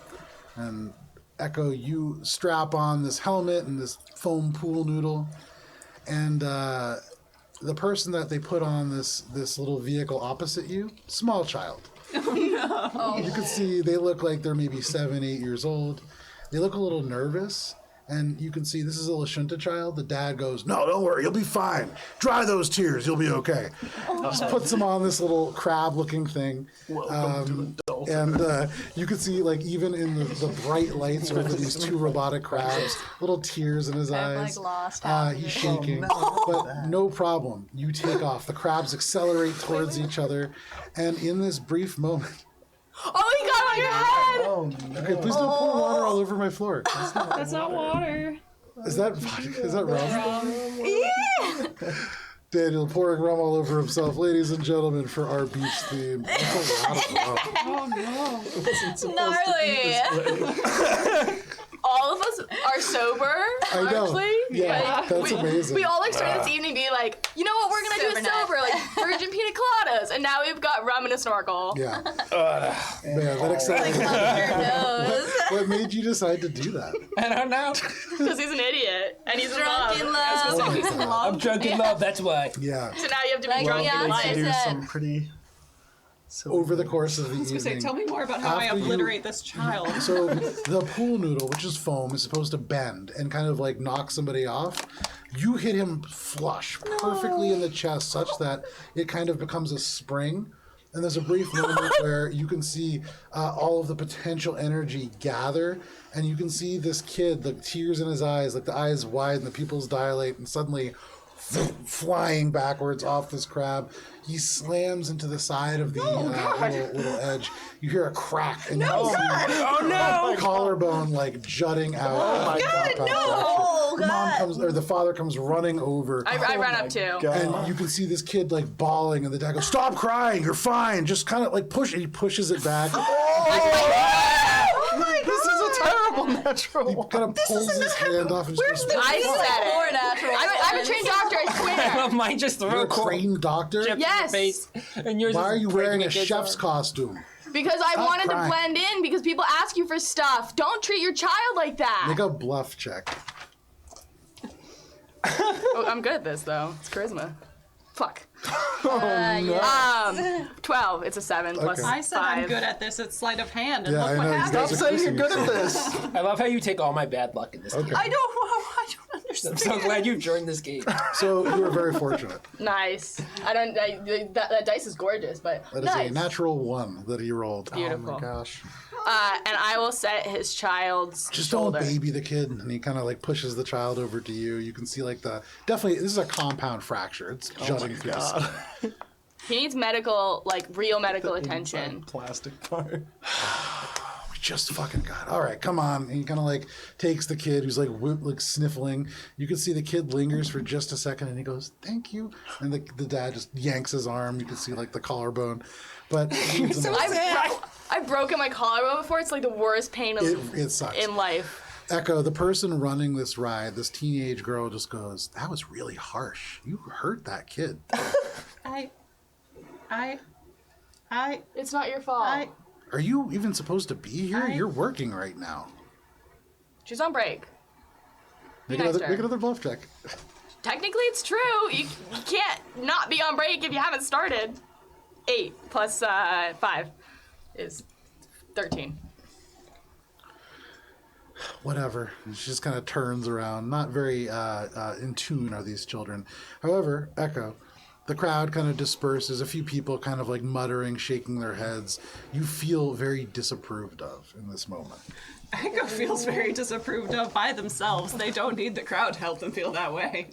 And Echo, you strap on this helmet and this foam pool noodle. And the person that they put on this little vehicle opposite you, small child. You can see they look like they're maybe 7, 8 years old. They look a little nervous. And you can see this is a Lashunta child. The dad goes, "No, don't worry, you'll be fine. Dry those tears, you'll be okay." Just puts him on this little crab-looking thing. Welcome to adulthood. And you can see, like, even in the bright lights over these two robotic crabs, little tears in his I've, eyes. like, lost half of He's it. shaking. Oh, no. But no problem. You take off. The crabs accelerate towards each other. And in this brief moment... Oh, he got on your head! Oh no. Okay, please don't pour water all over my floor. That's not water. Is that vodka? Is that rum? Daniel pouring rum all over himself. Ladies and gentlemen, for our beach theme. That's a lot of rum. Oh no. Gnarly. All of us are sober, I know. actually. Yeah, Like, that's amazing. We all like started this evening being like, you know what we're gonna Sober do night. sober, like virgin pina coladas, and now we've got rum and a snorkel. Yeah. Man, that exciting. Your nose. What made you decide to do that? I don't know. Because he's an idiot and he's Drunk in love. love. He's in love. I'm drunk in love, that's why. Yeah. So now you have to be Like drunk in Beyonce life. To do said. some pretty silly Over the course of the I was gonna say, evening. tell me more about how I After you- obliterate this child. So the pool noodle, which is foam, is supposed to bend and kind of like knock somebody off. You hit him flush, perfectly in the chest, such that it kind of becomes a spring. And there's a brief moment where you can see all of the potential energy gather, and you can see this kid, the tears in his eyes, like the eyes widen, the pupils dilate, and suddenly flying backwards off this crab. He slams into the side of the little edge. You hear a crack, and you see the collarbone like jutting out. Oh my God! The mom comes, or the father comes running over. I run up too. And you can see this kid like bawling, and the dad goes, "Stop crying, you're fine." Just kind of like push, and he pushes it back. This is a terrible natural He kind of pulls his hand off and just goes, I said it. More natural. I'm a trained doctor, I swear. Mine just throw "You're a a trained doctor? Yes. face, and yours Why is are you breaking wearing a kid's chef's arm. costume? Because I Stop wanted crying. to blend in because people ask you for stuff. Don't treat your child like that. Make a bluff check." Oh, I'm good at this though. It's charisma. Fuck. 12. It's a 7 plus Okay. I said I'm 5. good at this at sleight of hand, and Yeah, look I what know. These happened. guys Stop are saying you're cursing good at yourself. this. I love how you take all my bad luck in this game. Okay. I don't understand. I'm so glad you joined this game. So you were very fortunate. Nice. That dice is gorgeous, but That is nice. a natural 1 that he rolled. Beautiful. Oh my gosh. And I will set his child's Just shoulder. don't baby the kid, and he kind of like pushes the child over to you. You can see like definitely this is a compound fracture. It's jutting through the skin. He needs real medical attention. Inside plastic part. We just fucking got. All right, come on. And he kind of like takes the kid who's like sniffling. You can see the kid lingers for just a second, and he goes, "Thank you." And the dad just yanks his arm. You can see like the collarbone, but he needs him- I've broken my collarbone before. It's like the worst pain it sucks. in life. Echo, the person running this ride, this teenage girl, just goes, "That was really harsh. You hurt that kid." It's not your fault. Are you even supposed to be here? You're working right now. She's on break. Make nice to another, her. make another bluff check. Technically, it's true. You can't not be on break if you haven't started. 8 plus 5 is 13. Whatever. She just kind of turns around. Not very in tune are these children. However, Echo, the crowd kind of disperses. A few people kind of like muttering, shaking their heads. You feel very disapproved of in this moment. Echo feels very disapproved of by themselves. They don't need the crowd to help them feel that way.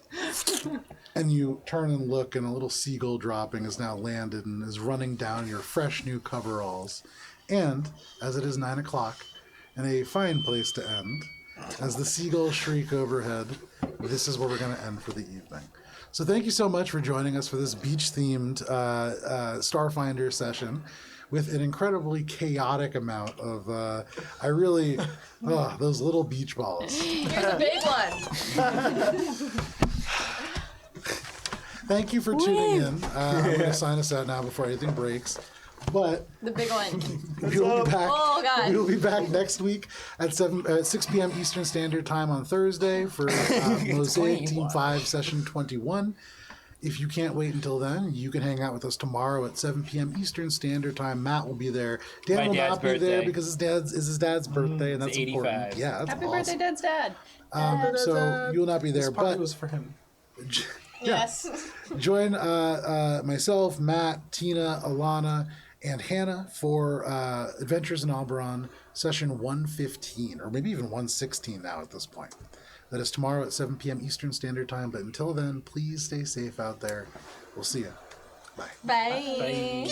And you turn and look, and a little seagull dropping has now landed and is running down your fresh new coveralls. And as it is 9 o'clock, and a fine place to end, as the seagulls shriek overhead, this is where we're going to end for the evening. So thank you so much for joining us for this beach-themed Starfinder session with an incredibly chaotic amount of, those little beach balls. Here's a big one. Thank you for tuning in. I'm going to sign us out now before anything breaks. But The big one. we'll be back. Oh, God. We'll be back next week at 6 p.m. Eastern Standard Time on Thursday for Mosaic Team 5 Session 21. If you can't wait until then, you can hang out with us tomorrow at 7 p.m. Eastern Standard Time. Matt will be there. Dan My will dad's not be there birthday. because his dad's birthday, and that's 85. important. Yeah, that's Happy awesome. birthday, Dad's dad. So you'll not be there, This party but was for him. Yes. join myself, Matt, Tina, Alana, and Hannah for Adventures in Alberon, session 115, or maybe even 116 now at this point. That is tomorrow at 7 p.m. Eastern Standard Time. But until then, please stay safe out there. We'll see you. Bye. Bye. Bye.